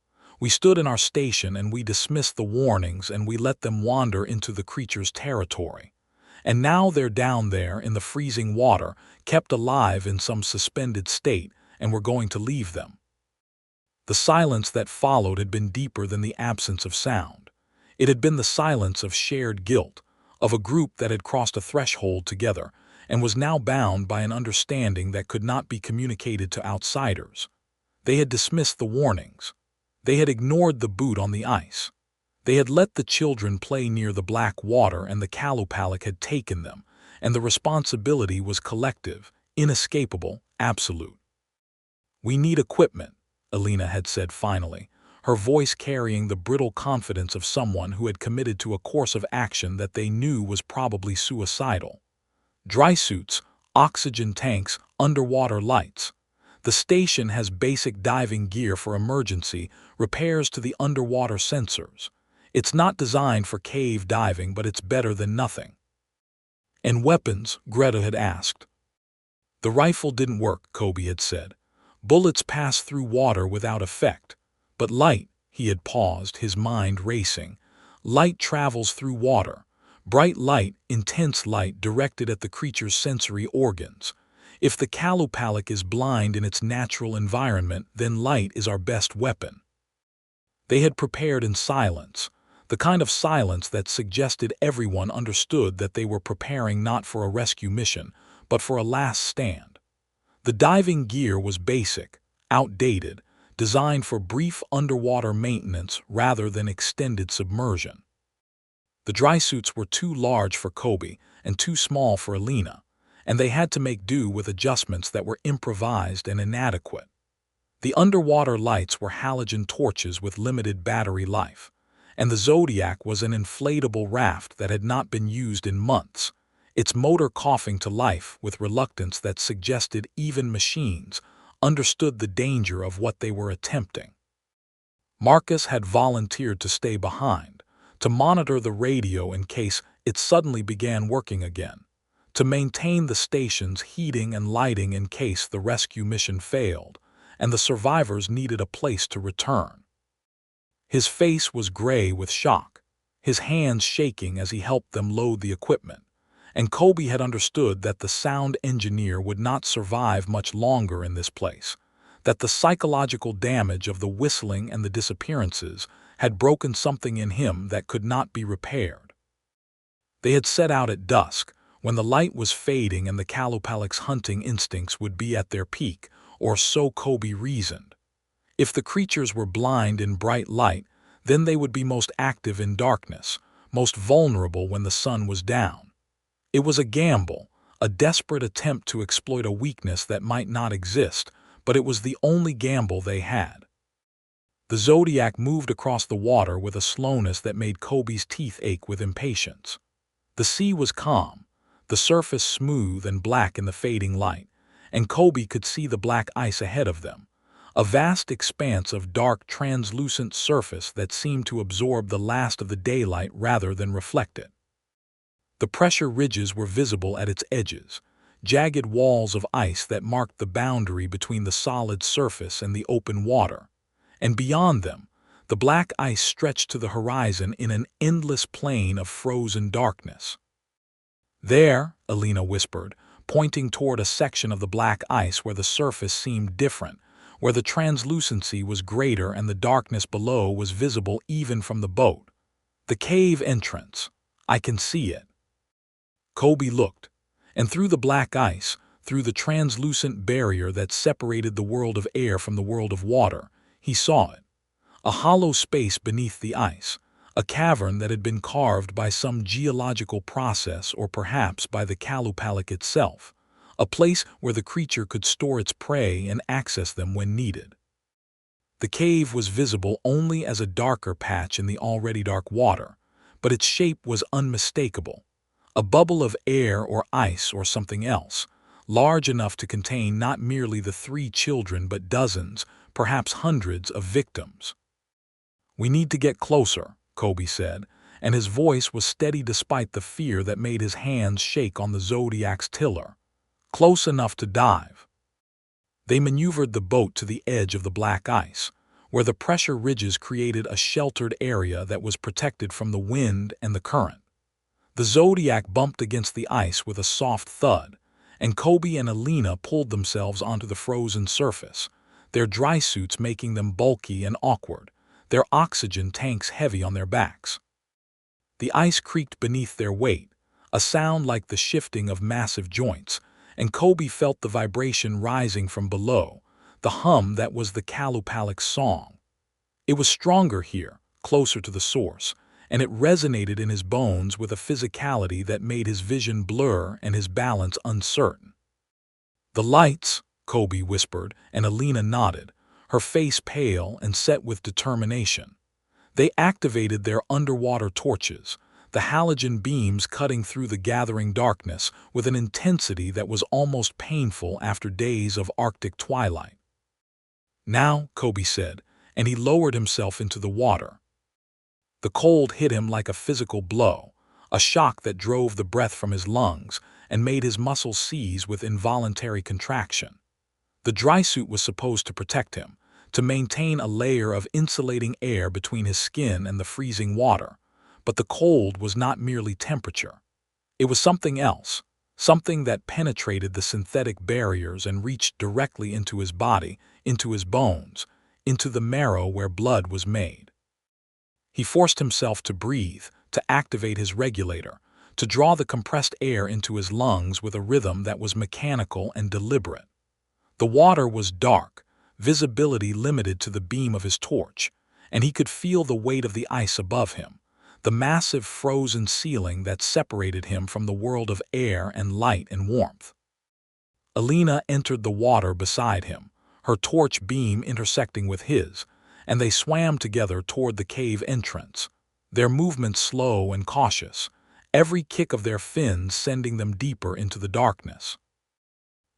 We stood in our station and we dismissed the warnings and we let them wander into the creature's territory. And now they're down there in the freezing water, kept alive in some suspended state, and we're going to leave them. The silence that followed had been deeper than the absence of sound. It had been the silence of shared guilt, of a group that had crossed a threshold together and was now bound by an understanding that could not be communicated to outsiders. They had dismissed the warnings. They had ignored the boot on the ice. They had let the children play near the black water and the Qalupalik had taken them, and the responsibility was collective, inescapable, absolute. We need equipment, Alina had said finally, her voice carrying the brittle confidence of someone who had committed to a course of action that they knew was probably suicidal. Dry suits, oxygen tanks, underwater lights. The station has basic diving gear for emergency, repairs to the underwater sensors. It's not designed for cave diving, but it's better than nothing. And weapons, Greta had asked. The rifle didn't work, Kobe had said. Bullets pass through water without effect. But light, he had paused, his mind racing. Light travels through water. Bright light, intense light directed at the creature's sensory organs. If the Qalupalik is blind in its natural environment, then light is our best weapon. They had prepared in silence. the kind of silence that suggested everyone understood that they were preparing not for a rescue mission, but for a last stand. The diving gear was basic, outdated, designed for brief underwater maintenance rather than extended submersion. The dry suits were too large for Kobe and too small for Alina, and they had to make do with adjustments that were improvised and inadequate. The underwater lights were halogen torches with limited battery life, and the Zodiac was an inflatable raft that had not been used in months, its motor coughing to life with reluctance that suggested even machines understood the danger of what they were attempting. Marcus had volunteered to stay behind, to monitor the radio in case it suddenly began working again, to maintain the station's heating and lighting in case the rescue mission failed, and the survivors needed a place to return. His face was gray with shock, his hands shaking as he helped them load the equipment, and Kobe had understood that the sound engineer would not survive much longer in this place, that the psychological damage of the whistling and the disappearances had broken something in him that could not be repaired. They had set out at dusk, when the light was fading and the Qalupalik's hunting instincts would be at their peak, or so Kobe reasoned. If the creatures were blind in bright light, then they would be most active in darkness, most vulnerable when the sun was down. It was a gamble, a desperate attempt to exploit a weakness that might not exist, but it was the only gamble they had. The Zodiac moved across the water with a slowness that made Kobe's teeth ache with impatience. The sea was calm, the surface smooth and black in the fading light, and Kobe could see the black ice ahead of them, a vast expanse of dark, translucent surface that seemed to absorb the last of the daylight rather than reflect it. The pressure ridges were visible at its edges, jagged walls of ice that marked the boundary between the solid surface and the open water, and beyond them, the black ice stretched to the horizon in an endless plain of frozen darkness. "There," Alina whispered, pointing toward a section of the black ice where the surface seemed different, where the translucency was greater and the darkness below was visible even from the boat. "The cave entrance. I can see it." Kobe looked, and through the black ice, through the translucent barrier that separated the world of air from the world of water, he saw it. A hollow space beneath the ice, a cavern that had been carved by some geological process or perhaps by the Qalupalik itself, a place where the creature could store its prey and access them when needed. The cave was visible only as a darker patch in the already dark water, but its shape was unmistakable. A bubble of air or ice or something else, large enough to contain not merely the 3 children but dozens, perhaps hundreds of victims. "We need to get closer," Kobe said, and his voice was steady despite the fear that made his hands shake on the Zodiac's tiller. "Close enough to dive." They maneuvered the boat to the edge of the black ice, where the pressure ridges created a sheltered area that was protected from the wind and the current. The Zodiac bumped against the ice with a soft thud, and Kobe and Alina pulled themselves onto the frozen surface, their dry suits making them bulky and awkward, their oxygen tanks heavy on their backs. The ice creaked beneath their weight, a sound like the shifting of massive joints, and Kobe felt the vibration rising from below, the hum that was the Qalupalik's song. It was stronger here, closer to the source, and it resonated in his bones with a physicality that made his vision blur and his balance uncertain. "The lights," Kobe whispered, and Alina nodded, her face pale and set with determination. They activated their underwater torches, the halogen beams cutting through the gathering darkness with an intensity that was almost painful after days of Arctic twilight. "Now," Kobe said, and he lowered himself into the water. The cold hit him like a physical blow, a shock that drove the breath from his lungs and made his muscles seize with involuntary contraction. The dry suit was supposed to protect him, to maintain a layer of insulating air between his skin and the freezing water, but the cold was not merely temperature. It was something else, something that penetrated the synthetic barriers and reached directly into his body, into his bones, into the marrow where blood was made. He forced himself to breathe, to activate his regulator, to draw the compressed air into his lungs with a rhythm that was mechanical and deliberate. The water was dark, visibility limited to the beam of his torch, and he could feel the weight of the ice above him, the massive frozen ceiling that separated him from the world of air and light and warmth. Alina entered the water beside him, her torch beam intersecting with his, and they swam together toward the cave entrance, their movements slow and cautious, every kick of their fins sending them deeper into the darkness.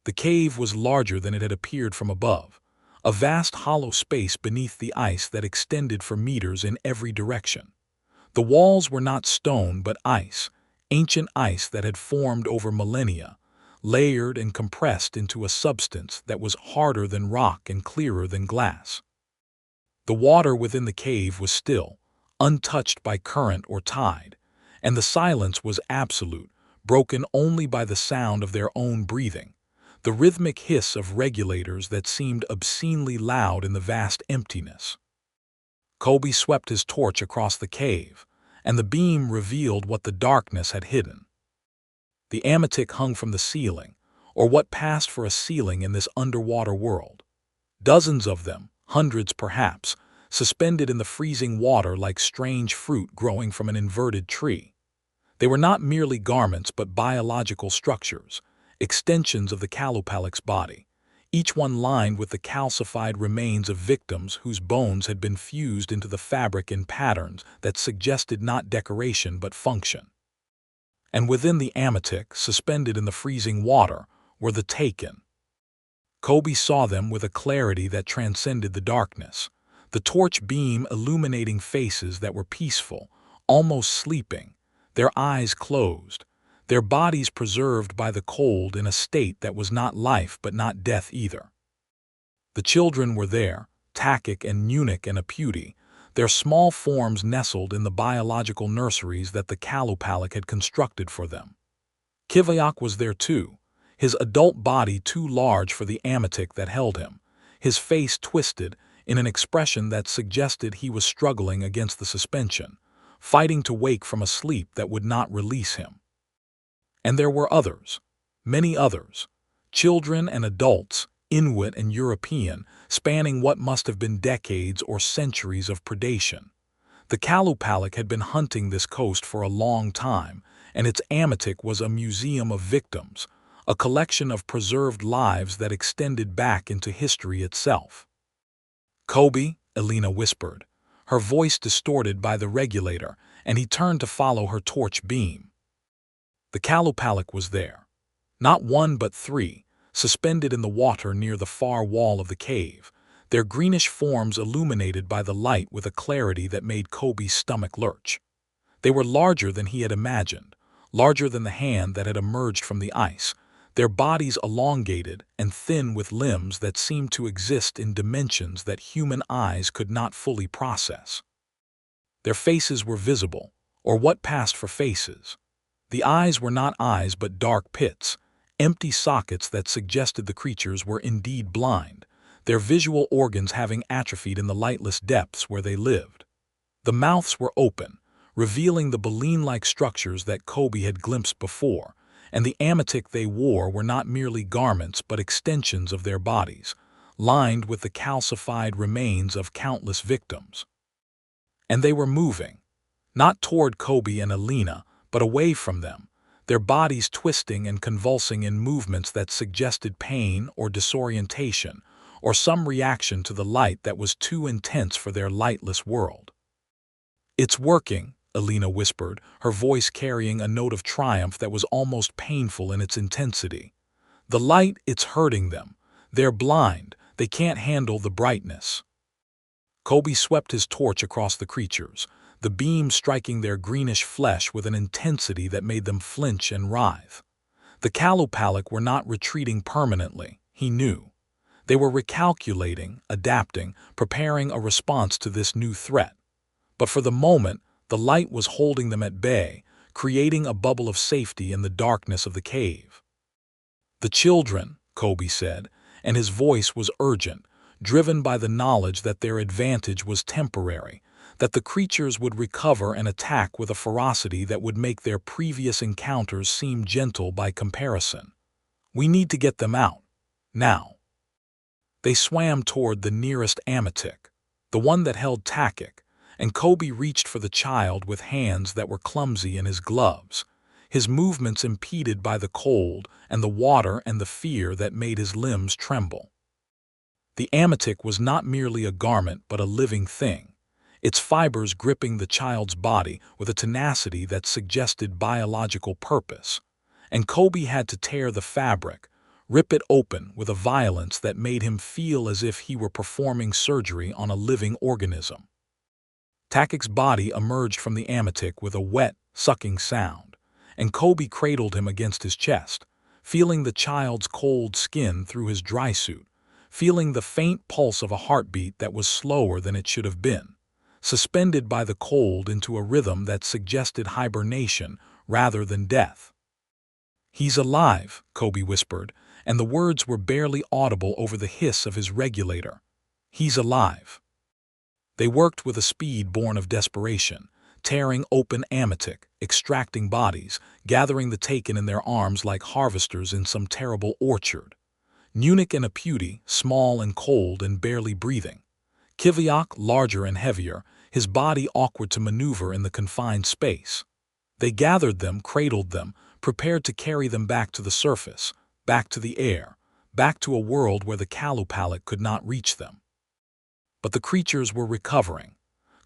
The cave was larger than it had appeared from above, a vast hollow space beneath the ice that extended for meters in every direction. The walls were not stone but ice, ancient ice that had formed over millennia, layered and compressed into a substance that was harder than rock and clearer than glass. The water within the cave was still, untouched by current or tide, and the silence was absolute, broken only by the sound of their own breathing, the rhythmic hiss of regulators that seemed obscenely loud in the vast emptiness. Kobe swept his torch across the cave, and the beam revealed what the darkness had hidden. The ametik hung from the ceiling, or what passed for a ceiling in this underwater world. Dozens of them, hundreds perhaps, suspended in the freezing water like strange fruit growing from an inverted tree. They were not merely garments but biological structures, extensions of the Qalupalik's body, each one lined with the calcified remains of victims whose bones had been fused into the fabric in patterns that suggested not decoration but function. And within the ametik, suspended in the freezing water, were the taken. Kobe saw them with a clarity that transcended the darkness, the torch beam illuminating faces that were peaceful, almost sleeping, their eyes closed, their bodies preserved by the cold in a state that was not life but not death either. The children were there, Takik and Nunik and Aputi, their small forms nestled in the biological nurseries that the Qalupalik had constructed for them. Kivayak was there too, his adult body too large for the ametik that held him, his face twisted in an expression that suggested he was struggling against the suspension, fighting to wake from a sleep that would not release him. And there were others, many others, children and adults, Inuit and European, spanning what must have been decades or centuries of predation. The Qalupalik had been hunting this coast for a long time, and its ametik was a museum of victims, a collection of preserved lives that extended back into history itself. "Kobe," Alina whispered, her voice distorted by the regulator, and he turned to follow her torch beam. The Qalupalik was there. Not one but three, suspended in the water near the far wall of the cave, their greenish forms illuminated by the light with a clarity that made Kobe's stomach lurch. They were larger than he had imagined, larger than the hand that had emerged from the ice, their bodies elongated and thin with limbs that seemed to exist in dimensions that human eyes could not fully process. Their faces were visible, or what passed for faces. The eyes were not eyes but dark pits, empty sockets that suggested the creatures were indeed blind, their visual organs having atrophied in the lightless depths where they lived. The mouths were open, revealing the baleen-like structures that Kobe had glimpsed before, and the ametik they wore were not merely garments but extensions of their bodies, lined with the calcified remains of countless victims. And they were moving, not toward Kobe and Alina, but away from them, their bodies twisting and convulsing in movements that suggested pain or disorientation, or some reaction to the light that was too intense for their lightless world. "It's working," Alina whispered, her voice carrying a note of triumph that was almost painful in its intensity. "The light, it's hurting them. They're blind, they can't handle the brightness." Kobe swept his torch across the creatures, the beam striking their greenish flesh with an intensity that made them flinch and writhe. The Qalupalik were not retreating permanently, he knew. They were recalculating, adapting, preparing a response to this new threat. But for the moment, the light was holding them at bay, creating a bubble of safety in the darkness of the cave. "The children," Kobe said, and his voice was urgent, driven by the knowledge that their advantage was temporary, that the creatures would recover and attack with a ferocity that would make their previous encounters seem gentle by comparison. We need to get them out. Now. They swam toward the nearest Amatik, the one that held Takik, and Kobe reached for the child with hands that were clumsy in his gloves, his movements impeded by the cold and the water and the fear that made his limbs tremble. The Amatik was not merely a garment but a living thing, its fibers gripping the child's body with a tenacity that suggested biological purpose, and Kobe had to tear the fabric, rip it open with a violence that made him feel as if he were performing surgery on a living organism. Takik's body emerged from the Amatik with a wet, sucking sound, and Kobe cradled him against his chest, feeling the child's cold skin through his dry suit, feeling the faint pulse of a heartbeat that was slower than it should have been, suspended by the cold into a rhythm that suggested hibernation rather than death. "He's alive," Kobe whispered, and the words were barely audible over the hiss of his regulator. "He's alive." They worked with a speed born of desperation, tearing open Amatik, extracting bodies, gathering the taken in their arms like harvesters in some terrible orchard. Nunik and Aputi, small and cold and barely breathing. Kiviak, larger and heavier, his body awkward to maneuver in the confined space. They gathered them, cradled them, prepared to carry them back to the surface, back to the air, back to a world where the Qalupalik could not reach them. But the creatures were recovering.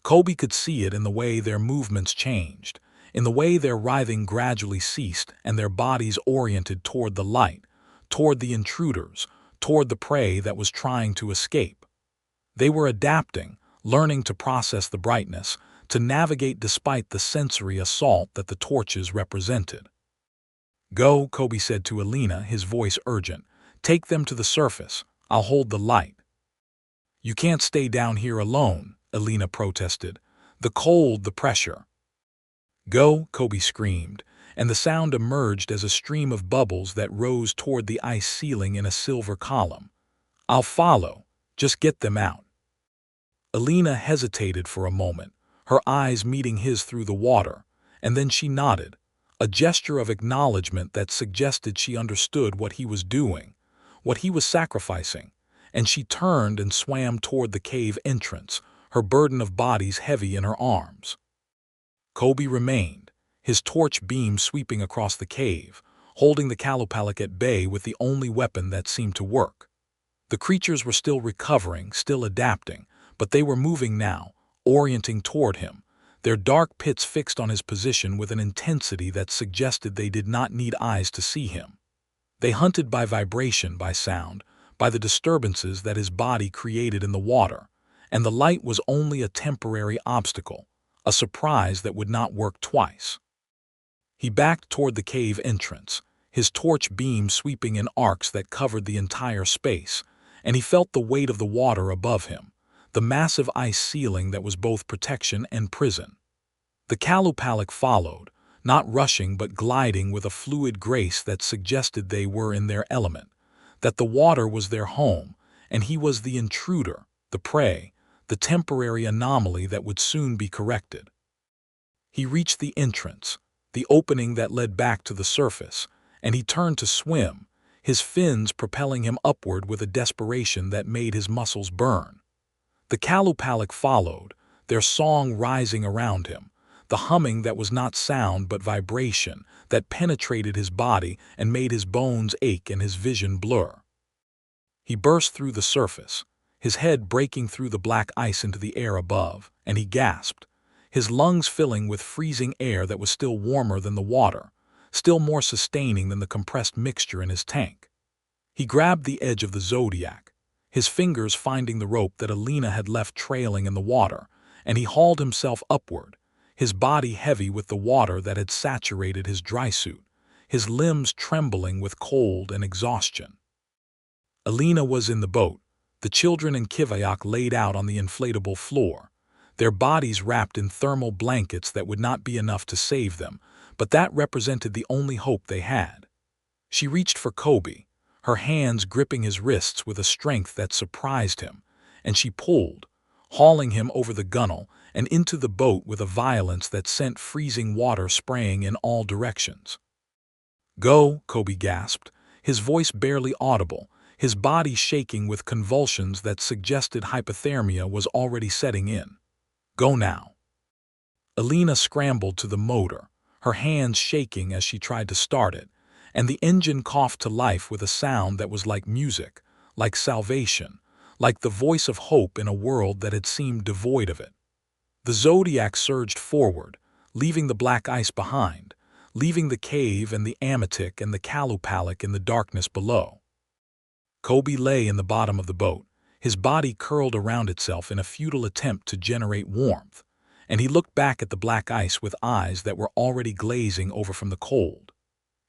Kobe could see it in the way their movements changed, in the way their writhing gradually ceased and their bodies oriented toward the light, toward the intruders, toward the prey that was trying to escape. They were adapting, learning to process the brightness, to navigate despite the sensory assault that the torches represented. "Go," Kobe said to Alina, his voice urgent. "Take them to the surface. I'll hold the light." "You can't stay down here alone," Alina protested. "The cold, the pressure." "Go," Kobe screamed, and the sound emerged as a stream of bubbles that rose toward the ice ceiling in a silver column. "I'll follow. Just get them out." Alina hesitated for a moment, her eyes meeting his through the water, and then she nodded, a gesture of acknowledgement that suggested she understood what he was doing, what he was sacrificing, and she turned and swam toward the cave entrance, her burden of bodies heavy in her arms. Kobe remained, his torch beam sweeping across the cave, holding the Qalupalik at bay with the only weapon that seemed to work. The creatures were still recovering, still adapting, but they were moving now, orienting toward him, their dark pits fixed on his position with an intensity that suggested they did not need eyes to see him. They hunted by vibration, by sound, by the disturbances that his body created in the water, and the light was only a temporary obstacle, a surprise that would not work twice. He backed toward the cave entrance, his torch beam sweeping in arcs that covered the entire space, and he felt the weight of the water above him, the massive ice ceiling that was both protection and prison. The Qalupalik followed, not rushing but gliding with a fluid grace that suggested they were in their element, that the water was their home, and he was the intruder, the prey, the temporary anomaly that would soon be corrected. He reached the entrance, the opening that led back to the surface, and he turned to swim, his fins propelling him upward with a desperation that made his muscles burn. The Qalupalik followed, their song rising around him, the humming that was not sound but vibration that penetrated his body and made his bones ache and his vision blur. He burst through the surface, his head breaking through the black ice into the air above, and he gasped, his lungs filling with freezing air that was still warmer than the water, still more sustaining than the compressed mixture in his tank. He grabbed the edge of the Zodiac, his fingers finding the rope that Alina had left trailing in the water, and he hauled himself upward, his body heavy with the water that had saturated his dry suit, his limbs trembling with cold and exhaustion. Alina was in the boat, the children and Kivayak laid out on the inflatable floor, their bodies wrapped in thermal blankets that would not be enough to save them, but that represented the only hope they had. She reached for Kobe, her hands gripping his wrists with a strength that surprised him, and she pulled, hauling him over the gunwale and into the boat with a violence that sent freezing water spraying in all directions. "Go," Kobe gasped, his voice barely audible, his body shaking with convulsions that suggested hypothermia was already setting in. "Go now." Alina scrambled to the motor, her hands shaking as she tried to start it, and the engine coughed to life with a sound that was like music, like salvation, like the voice of hope in a world that had seemed devoid of it. The Zodiac surged forward, leaving the black ice behind, leaving the cave and the Amatik and the Qalupalik in the darkness below. Kobe lay in the bottom of the boat, his body curled around itself in a futile attempt to generate warmth, and he looked back at the black ice with eyes that were already glazing over from the cold.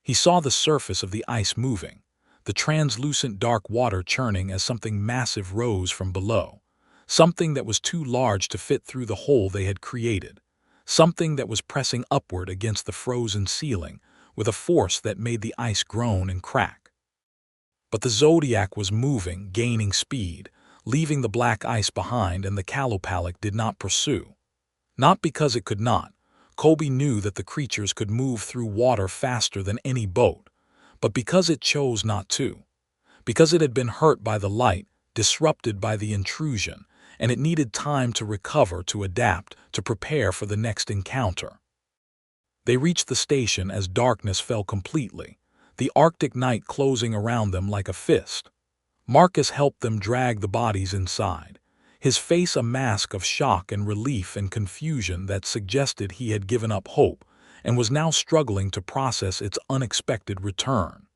He saw the surface of the ice moving, the translucent dark water churning as something massive rose from below, something that was too large to fit through the hole they had created, something that was pressing upward against the frozen ceiling with a force that made the ice groan and crack. But the Zodiac was moving, gaining speed, leaving the black ice behind, and the Qalupalik did not pursue. Not because it could not. Kobe knew that the creatures could move through water faster than any boat, but because it chose not to. Because it had been hurt by the light, disrupted by the intrusion, and it needed time to recover, to adapt, to prepare for the next encounter. They reached the station as darkness fell completely, the Arctic night closing around them like a fist. Marcus helped them drag the bodies inside, his face a mask of shock and relief and confusion that suggested he had given up hope and was now struggling to process its unexpected return.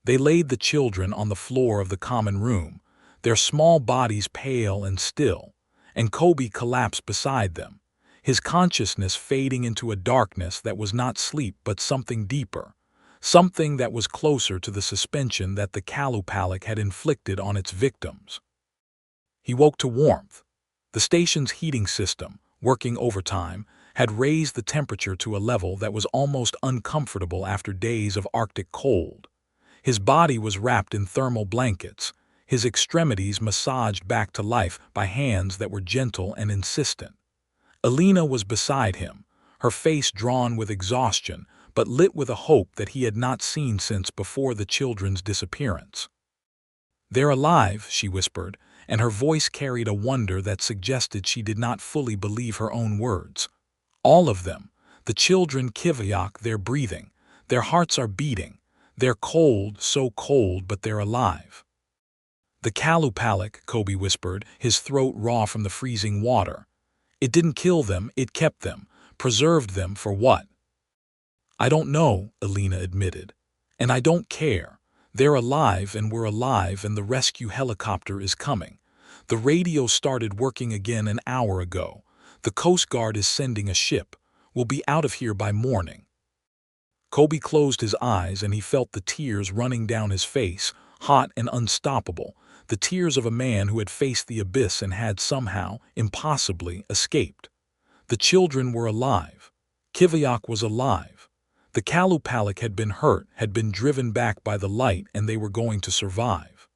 They laid the children on the floor of the common room, their small bodies pale and still, and Kobe collapsed beside them, his consciousness fading into a darkness that was not sleep but something deeper, something that was closer to the suspension that the Qalupalik had inflicted on its victims. He woke to warmth. The station's heating system, working overtime, had raised the temperature to a level that was almost uncomfortable after days of Arctic cold. His body was wrapped in thermal blankets, his extremities massaged back to life by hands that were gentle and insistent. Alina was beside him, her face drawn with exhaustion, but lit with a hope that he had not seen since before the children's disappearance. "They're alive," she whispered, and her voice carried a wonder that suggested she did not fully believe her own words. "All of them. The children, Kiviak, they're breathing. Their hearts are beating. They're cold, so cold, but they're alive." "The Qalupalik," Kobe whispered, his throat raw from the freezing water. "It didn't kill them, it kept them, preserved them for what?" "I don't know," Alina admitted. "And I don't care. They're alive and we're alive and the rescue helicopter is coming. The radio started working again an hour ago. The Coast Guard is sending a ship. We'll be out of here by morning." Kobe closed his eyes and he felt the tears running down his face, hot and unstoppable, the tears of a man who had faced the abyss and had somehow, impossibly, escaped. The children were alive. Kiviak was alive. The Qalupalik had been hurt, had been driven back by the light, and they were going to survive.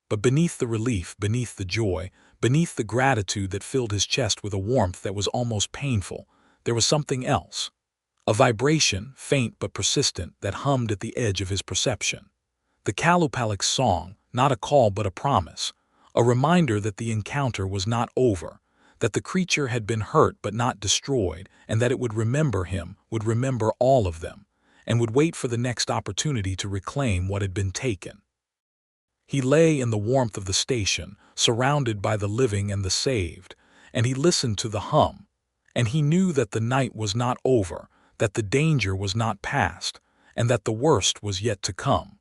But beneath the relief, beneath the joy, beneath the gratitude that filled his chest with a warmth that was almost painful, there was something else. A vibration, faint but persistent, that hummed at the edge of his perception. The Qalupalik's song, not a call but a promise, a reminder that the encounter was not over, that the creature had been hurt but not destroyed, and that it would remember him, would remember all of them, and would wait for the next opportunity to reclaim what had been taken. He lay in the warmth of the station, surrounded by the living and the saved, and he listened to the hum, and he knew that the night was not over, that the danger was not past, and that the worst was yet to come.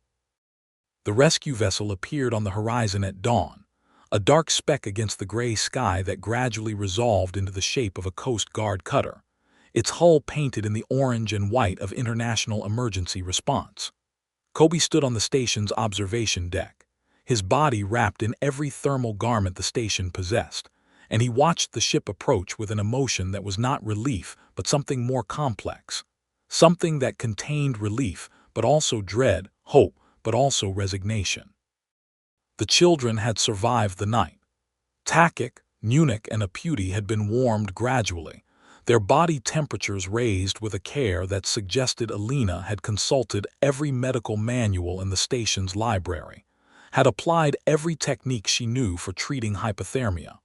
The rescue vessel appeared on the horizon at dawn, a dark speck against the gray sky that gradually resolved into the shape of a Coast Guard cutter, its hull painted in the orange and white of International Emergency Response. Kobe stood on the station's observation deck, his body wrapped in every thermal garment the station possessed, and he watched the ship approach with an emotion that was not relief but something more complex, something that contained relief but also dread, hope but also resignation. The children had survived the night. Takik, Munich and Aputi had been warmed gradually, their body temperatures raised with a care that suggested Alina had consulted every medical manual in the station's library, had applied every technique she knew for treating hypothermia.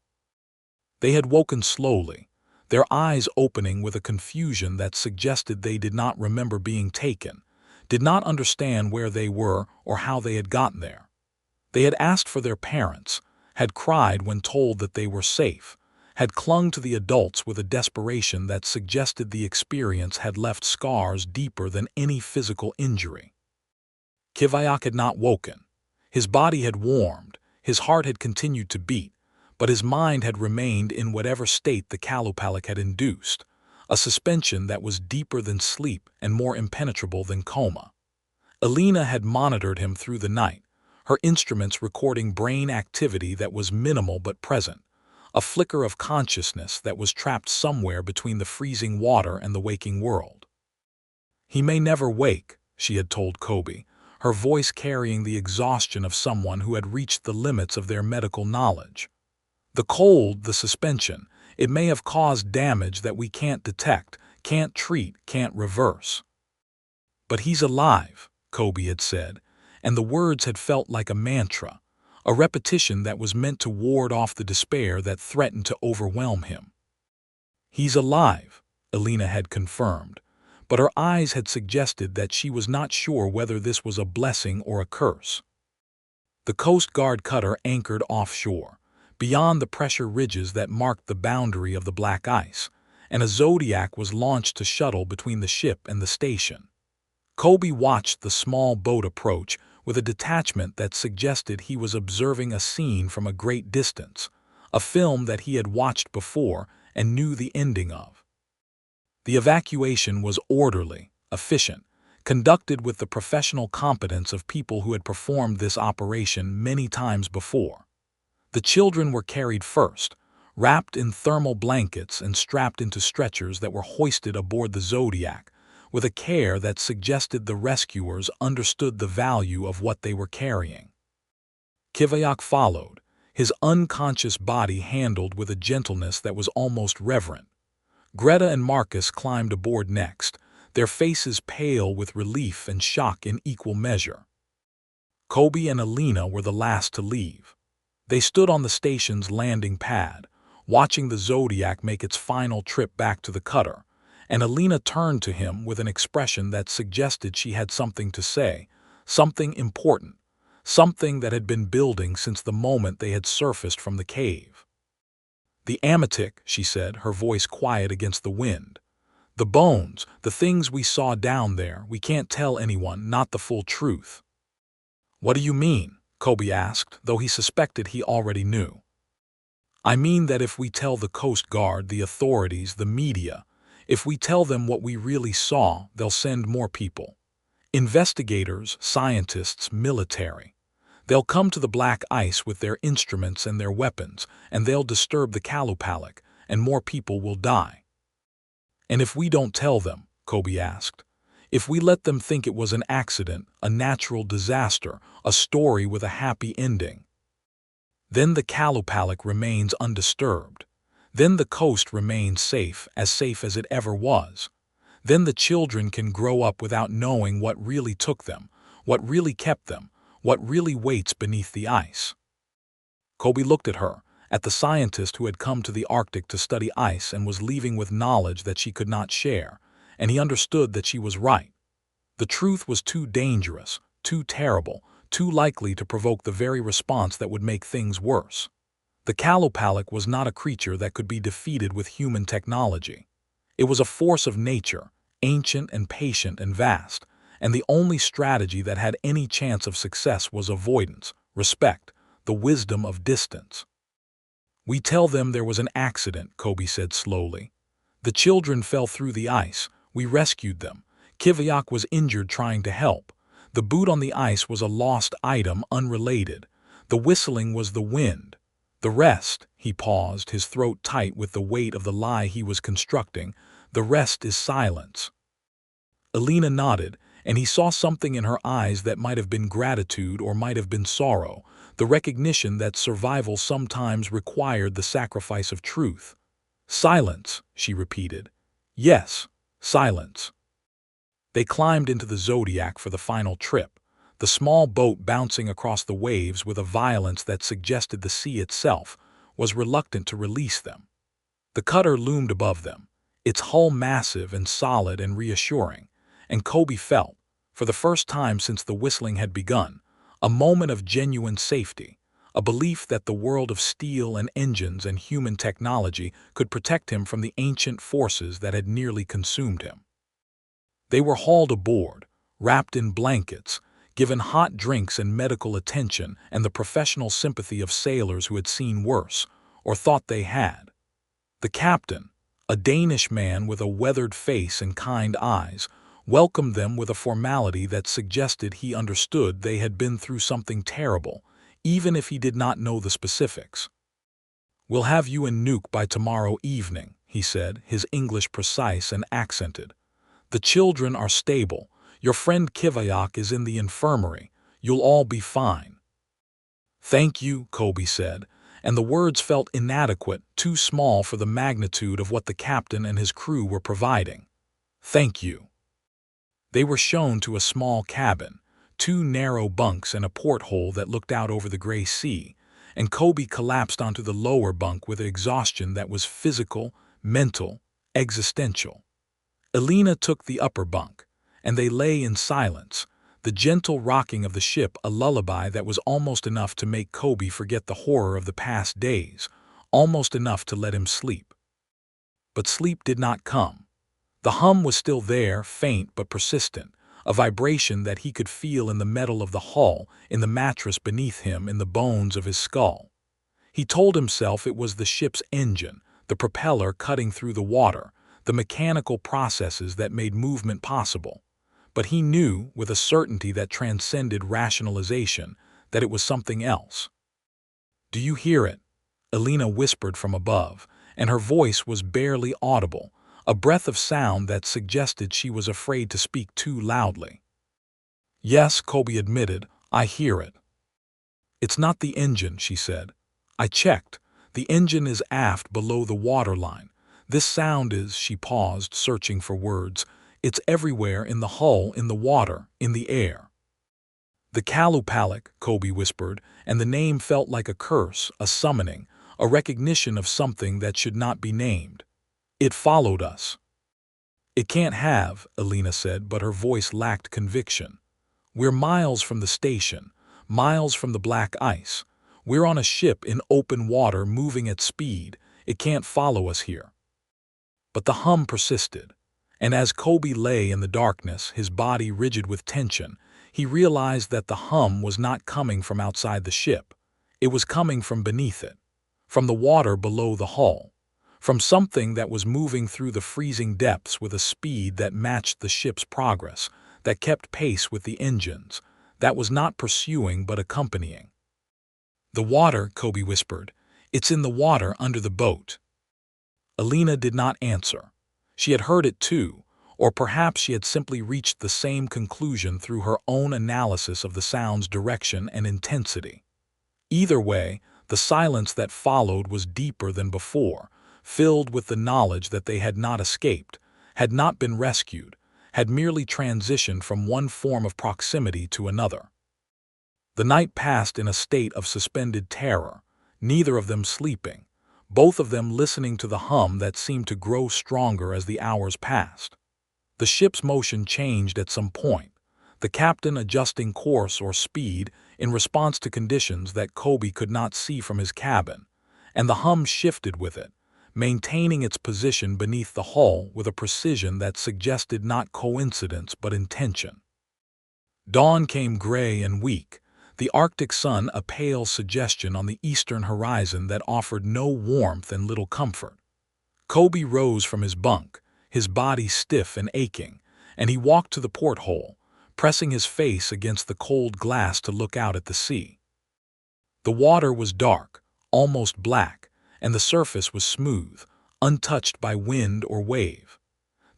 They had woken slowly, their eyes opening with a confusion that suggested they did not remember being taken, did not understand where they were or how they had gotten there. They had asked for their parents, had cried when told that they were safe, had clung to the adults with a desperation that suggested the experience had left scars deeper than any physical injury. Kiviak had not woken. His body had warmed, his heart had continued to beat, but his mind had remained in whatever state the Qalupalik had induced, a suspension that was deeper than sleep and more impenetrable than coma. Alina had monitored him through the night, her instruments recording brain activity that was minimal but present, a flicker of consciousness that was trapped somewhere between the freezing water and the waking world. "He may never wake," she had told Kobe, her voice carrying the exhaustion of someone who had reached the limits of their medical knowledge. "The cold, the suspension, it may have caused damage that we can't detect, can't treat, can't reverse. But he's alive," Kobe had said, and the words had felt like a mantra, a repetition that was meant to ward off the despair that threatened to overwhelm him. "He's alive," Alina had confirmed, but her eyes had suggested that she was not sure whether this was a blessing or a curse. The Coast Guard cutter anchored offshore, beyond the pressure ridges that marked the boundary of the black ice, and a Zodiac was launched to shuttle between the ship and the station. Kobe watched the small boat approach with a detachment that suggested he was observing a scene from a great distance, a film that he had watched before and knew the ending of. The evacuation was orderly, efficient, conducted with the professional competence of people who had performed this operation many times before. The children were carried first, wrapped in thermal blankets and strapped into stretchers that were hoisted aboard the Zodiac, with a care that suggested the rescuers understood the value of what they were carrying. Kiviak followed, his unconscious body handled with a gentleness that was almost reverent. Greta and Marcus climbed aboard next, their faces pale with relief and shock in equal measure. Kobe and Alina were the last to leave. They stood on the station's landing pad, watching the Zodiac make its final trip back to the cutter, and Alina turned to him with an expression that suggested she had something to say, something important, something that had been building since the moment they had surfaced from the cave. "The Amatik," she said, her voice quiet against the wind. "The bones, the things we saw down there, we can't tell anyone, not the full truth." "What do you mean?" Kobe asked, though he suspected he already knew. "I mean that if we tell the Coast Guard, the authorities, the media, if we tell them what we really saw, they'll send more people. Investigators, scientists, military. They'll come to the black ice with their instruments and their weapons, and they'll disturb the Qalupalik, and more people will die." "And if we don't tell them," Kobe asked, "if we let them think it was an accident, a natural disaster, a story with a happy ending, then the Qalupalik remains undisturbed. Then the coast remains safe as it ever was. Then the children can grow up without knowing what really took them, what really kept them, what really waits beneath the ice." Kobe looked at her, at the scientist who had come to the Arctic to study ice and was leaving with knowledge that she could not share, and he understood that she was right. The truth was too dangerous, too terrible, too likely to provoke the very response that would make things worse. The Qalupalik was not a creature that could be defeated with human technology. It was a force of nature, ancient and patient and vast, and the only strategy that had any chance of success was avoidance, respect, the wisdom of distance. "We tell them there was an accident," Kobe said slowly. "The children fell through the ice. We rescued them. Kiviak was injured trying to help. The boot on the ice was a lost item, unrelated. The whistling was the wind. The rest," he paused, his throat tight with the weight of the lie he was constructing, "the rest is silence." Alina nodded, and he saw something in her eyes that might have been gratitude or might have been sorrow, the recognition that survival sometimes required the sacrifice of truth. "Silence," she repeated. "Yes, silence." They climbed into the Zodiac for the final trip, the small boat bouncing across the waves with a violence that suggested the sea itself was reluctant to release them. The cutter loomed above them, its hull massive and solid and reassuring, and Kobe felt, for the first time since the whistling had begun, a moment of genuine safety, a belief that the world of steel and engines and human technology could protect him from the ancient forces that had nearly consumed him. They were hauled aboard, wrapped in blankets, given hot drinks and medical attention and the professional sympathy of sailors who had seen worse, or thought they had. The captain, a Danish man with a weathered face and kind eyes, welcomed them with a formality that suggested he understood they had been through something terrible, even if he did not know the specifics. "We'll have you in Nuuk by tomorrow evening," he said, his English precise and accented. "The children are stable. Your friend Kivayak is in the infirmary. You'll all be fine." "Thank you," Kobe said, and the words felt inadequate, too small for the magnitude of what the captain and his crew were providing. "Thank you." They were shown to a small cabin, 2 narrow bunks and a porthole that looked out over the gray sea, and Kobe collapsed onto the lower bunk with an exhaustion that was physical, mental, existential. Elena took the upper bunk, and they lay in silence, the gentle rocking of the ship a lullaby that was almost enough to make Kobe forget the horror of the past days, almost enough to let him sleep. But sleep did not come. The hum was still there, faint but persistent, a vibration that he could feel in the metal of the hull, in the mattress beneath him, in the bones of his skull. He told himself it was the ship's engine, the propeller cutting through the water, the mechanical processes that made movement possible. But he knew, with a certainty that transcended rationalization, that it was something else. "Do you hear it?" Elena whispered from above, and her voice was barely audible, a breath of sound that suggested she was afraid to speak too loudly. "Yes," Kobe admitted, "I hear it." "It's not the engine," she said. "I checked. The engine is aft below the waterline. This sound is," she paused, searching for words, "it's everywhere, in the hull, in the water, in the air." "The Qalupalik," Kobe whispered, and the name felt like a curse, a summoning, a recognition of something that should not be named. "It followed us." "It can't have," Elena said, but her voice lacked conviction. "We're miles from the station, miles from the black ice. We're on a ship in open water moving at speed. It can't follow us here." But the hum persisted, and as Kobe lay in the darkness, his body rigid with tension, he realized that the hum was not coming from outside the ship. It was coming from beneath it, from the water below the hull, from something that was moving through the freezing depths with a speed that matched the ship's progress, that kept pace with the engines, that was not pursuing but accompanying. "The water," Kobe whispered. "It's in the water under the boat." Elena did not answer. She had heard it too, or perhaps she had simply reached the same conclusion through her own analysis of the sound's direction and intensity. Either way, the silence that followed was deeper than before, filled with the knowledge that they had not escaped, had not been rescued, had merely transitioned from one form of proximity to another. The night passed in a state of suspended terror, neither of them sleeping, both of them listening to the hum that seemed to grow stronger as the hours passed. The ship's motion changed at some point, the captain adjusting course or speed in response to conditions that Kobe could not see from his cabin, and the hum shifted with it, maintaining its position beneath the hull with a precision that suggested not coincidence but intention. Dawn came gray and weak, the Arctic sun a pale suggestion on the eastern horizon that offered no warmth and little comfort. Kobe rose from his bunk, his body stiff and aching, and he walked to the porthole, pressing his face against the cold glass to look out at the sea. The water was dark, almost black, and the surface was smooth, untouched by wind or wave.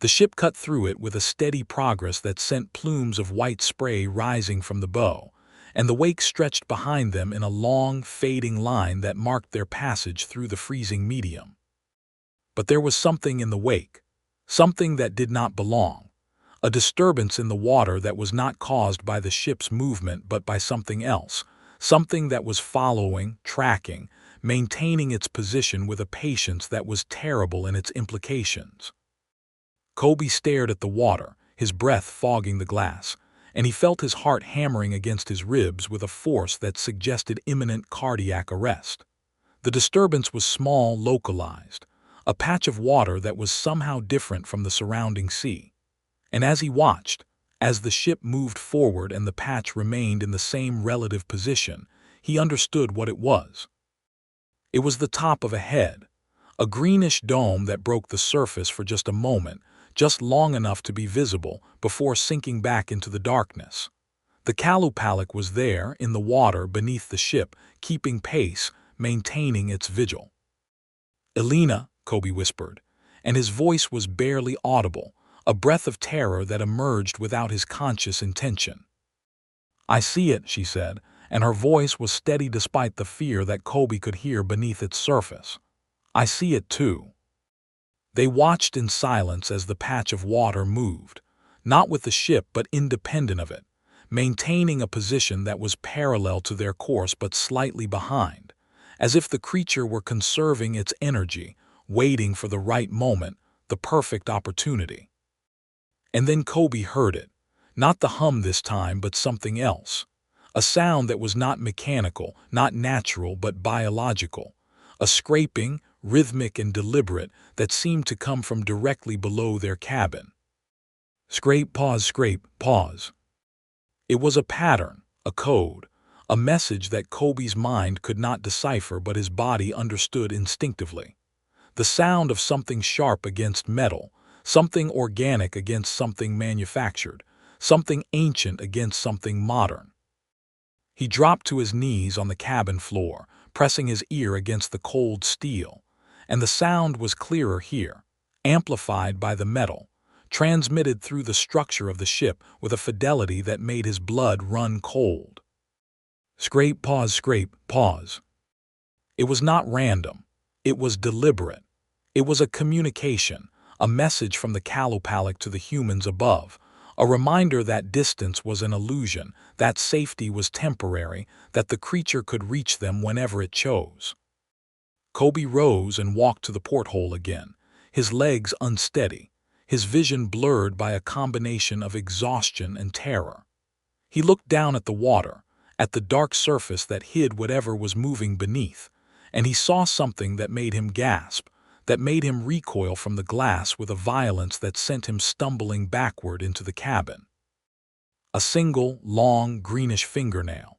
The ship cut through it with a steady progress that sent plumes of white spray rising from the bow, and the wake stretched behind them in a long, fading line that marked their passage through the freezing medium. But there was something in the wake, something that did not belong, a disturbance in the water that was not caused by the ship's movement but by something else, something that was following, tracking, maintaining its position with a patience that was terrible in its implications. Kobe stared at the water, his breath fogging the glass, and he felt his heart hammering against his ribs with a force that suggested imminent cardiac arrest. The disturbance was small, localized, a patch of water that was somehow different from the surrounding sea. And as he watched, as the ship moved forward and the patch remained in the same relative position, he understood what it was. It was the top of a head, a greenish dome that broke the surface for just a moment, just long enough to be visible before sinking back into the darkness. The Qalupalik was there, in the water beneath the ship, keeping pace, maintaining its vigil. "Elena," Kobe whispered, and his voice was barely audible, a breath of terror that emerged without his conscious intention. "I see it," she said, and her voice was steady despite the fear that Kobe could hear beneath its surface. "I see it too." They watched in silence as the patch of water moved, not with the ship but independent of it, maintaining a position that was parallel to their course but slightly behind, as if the creature were conserving its energy, waiting for the right moment, the perfect opportunity. And then Kobe heard it, not the hum this time but something else, a sound that was not mechanical, not natural but biological, a scraping, rhythmic and deliberate, that seemed to come from directly below their cabin. Scrape, pause. It was a pattern, a code, a message that Kobe's mind could not decipher but his body understood instinctively. The sound of something sharp against metal, something organic against something manufactured, something ancient against something modern. He dropped to his knees on the cabin floor, pressing his ear against the cold steel, and the sound was clearer here, amplified by the metal, transmitted through the structure of the ship with a fidelity that made his blood run cold. Scrape, pause. It was not random. It was deliberate. It was a communication, a message from the Qalupalik to the humans above, a reminder that distance was an illusion, that safety was temporary, that the creature could reach them whenever it chose. Kobe rose and walked to the porthole again, his legs unsteady, his vision blurred by a combination of exhaustion and terror. He looked down at the water, at the dark surface that hid whatever was moving beneath, and he saw something that made him gasp, that made him recoil from the glass with a violence that sent him stumbling backward into the cabin. A single, long, greenish fingernail,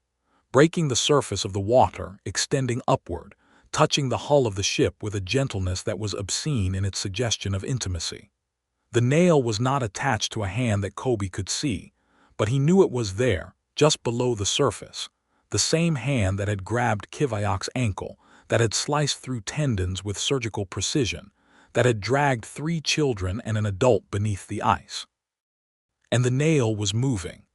breaking the surface of the water, extending upward, touching the hull of the ship with a gentleness that was obscene in its suggestion of intimacy. The nail was not attached to a hand that Kobe could see, but he knew it was there, just below the surface, the same hand that had grabbed Kivayak's ankle, that had sliced through tendons with surgical precision, that had dragged 3 children and an adult beneath the ice. And the nail was moving,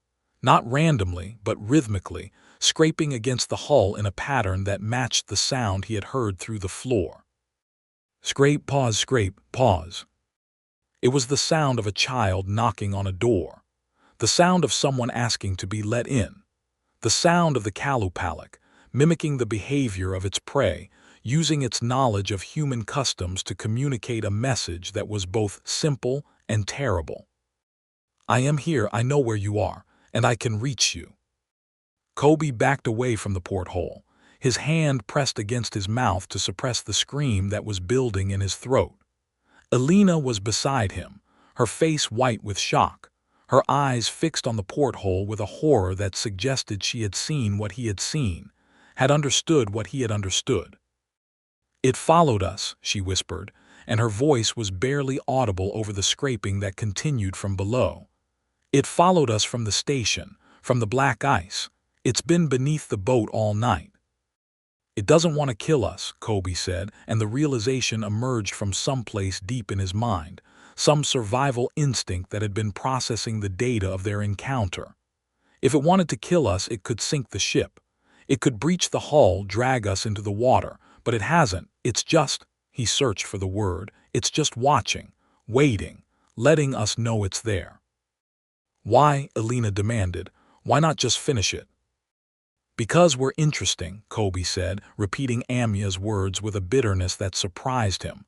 not randomly but rhythmically, scraping against the hull in a pattern that matched the sound he had heard through the floor. Scrape, pause. It was the sound of a child knocking on a door, the sound of someone asking to be let in, the sound of the Qalupalik, mimicking the behavior of its prey, using its knowledge of human customs to communicate a message that was both simple and terrible. "I am here, I know where you are, and I can reach you." Kobe backed away from the porthole, his hand pressed against his mouth to suppress the scream that was building in his throat. Elena was beside him, her face white with shock, her eyes fixed on the porthole with a horror that suggested she had seen what he had seen, had understood what he had understood. "It followed us," she whispered, and her voice was barely audible over the scraping that continued from below. "It followed us from the station, from the black ice. It's been beneath the boat all night." "It doesn't want to kill us," Kobe said, and the realization emerged from someplace deep in his mind, some survival instinct that had been processing the data of their encounter. If it wanted to kill us, it could sink the ship. It could breach the hull, drag us into the water, but it hasn't. It's just, he searched for the word, it's just watching, waiting, letting us know it's there. Why? Alina demanded. Why not just finish it? Because we're interesting, Kobe said, repeating Amya's words with a bitterness that surprised him.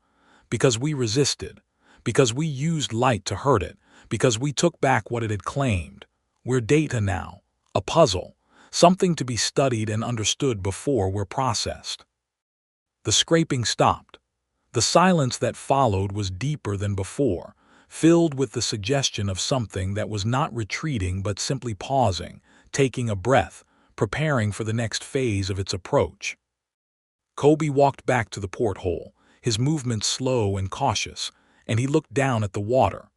Because we resisted. Because we used light to hurt it. Because we took back what it had claimed. We're data now. A puzzle. Something to be studied and understood before we're processed. The scraping stopped. The silence that followed was deeper than before, filled with the suggestion of something that was not retreating but simply pausing, taking a breath, preparing for the next phase of its approach. Kobe walked back to the porthole, his movements slow and cautious, and he looked down at the water.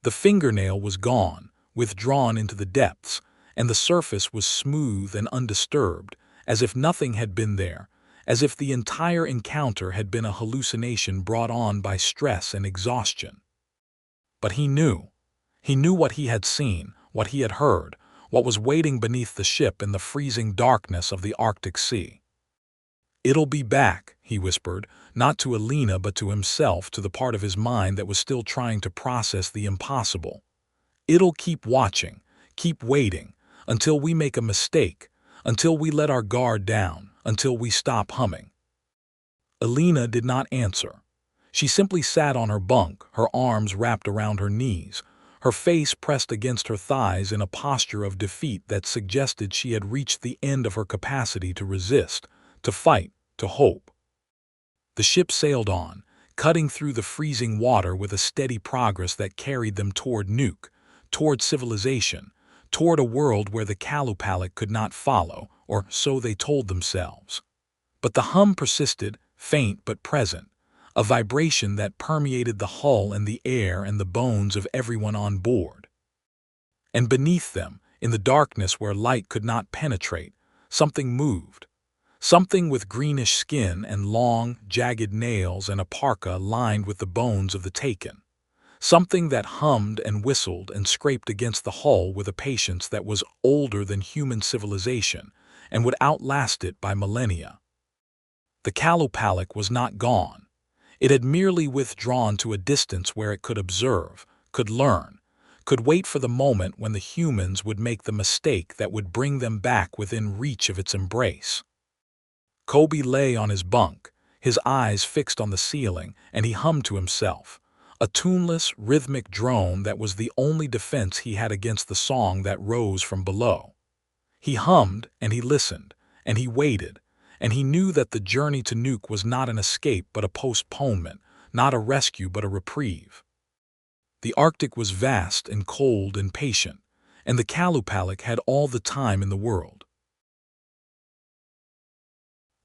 The fingernail was gone, withdrawn into the depths, and the surface was smooth and undisturbed, as if nothing had been there, as if the entire encounter had been a hallucination brought on by stress and exhaustion. But he knew. He knew what he had seen, what he had heard, what was waiting beneath the ship in the freezing darkness of the Arctic Sea. "It'll be back," he whispered, not to Alina but to himself, to the part of his mind that was still trying to process the impossible. "It'll keep watching, keep waiting, until we make a mistake, until we let our guard down, until we stop humming." Alina did not answer. She simply sat on her bunk, her arms wrapped around her knees, her face pressed against her thighs in a posture of defeat that suggested she had reached the end of her capacity to resist, to fight, to hope. The ship sailed on, cutting through the freezing water with a steady progress that carried them toward Nuuk, toward civilization, toward a world where the Qalupalik could not follow, or so they told themselves. But the hum persisted, faint but present, a vibration that permeated the hull and the air and the bones of everyone on board. And beneath them, in the darkness where light could not penetrate, something moved. Something with greenish skin and long, jagged nails and a parka lined with the bones of the taken. Something that hummed and whistled and scraped against the hull with a patience that was older than human civilization and would outlast it by millennia. The Qalupalik was not gone. It had merely withdrawn to a distance where it could observe, could learn, could wait for the moment when the humans would make the mistake that would bring them back within reach of its embrace. Kobe lay on his bunk, his eyes fixed on the ceiling, and he hummed to himself, a tuneless, rhythmic drone that was the only defense he had against the song that rose from below. He hummed, and he listened, and he waited, and he knew that the journey to Nuuk was not an escape but a postponement, not a rescue but a reprieve. The Arctic was vast and cold and patient, and the Qalupalik had all the time in the world.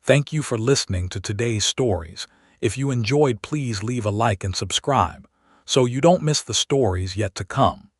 Thank you for listening to today's stories. If you enjoyed, please leave a like and subscribe, so you don't miss the stories yet to come.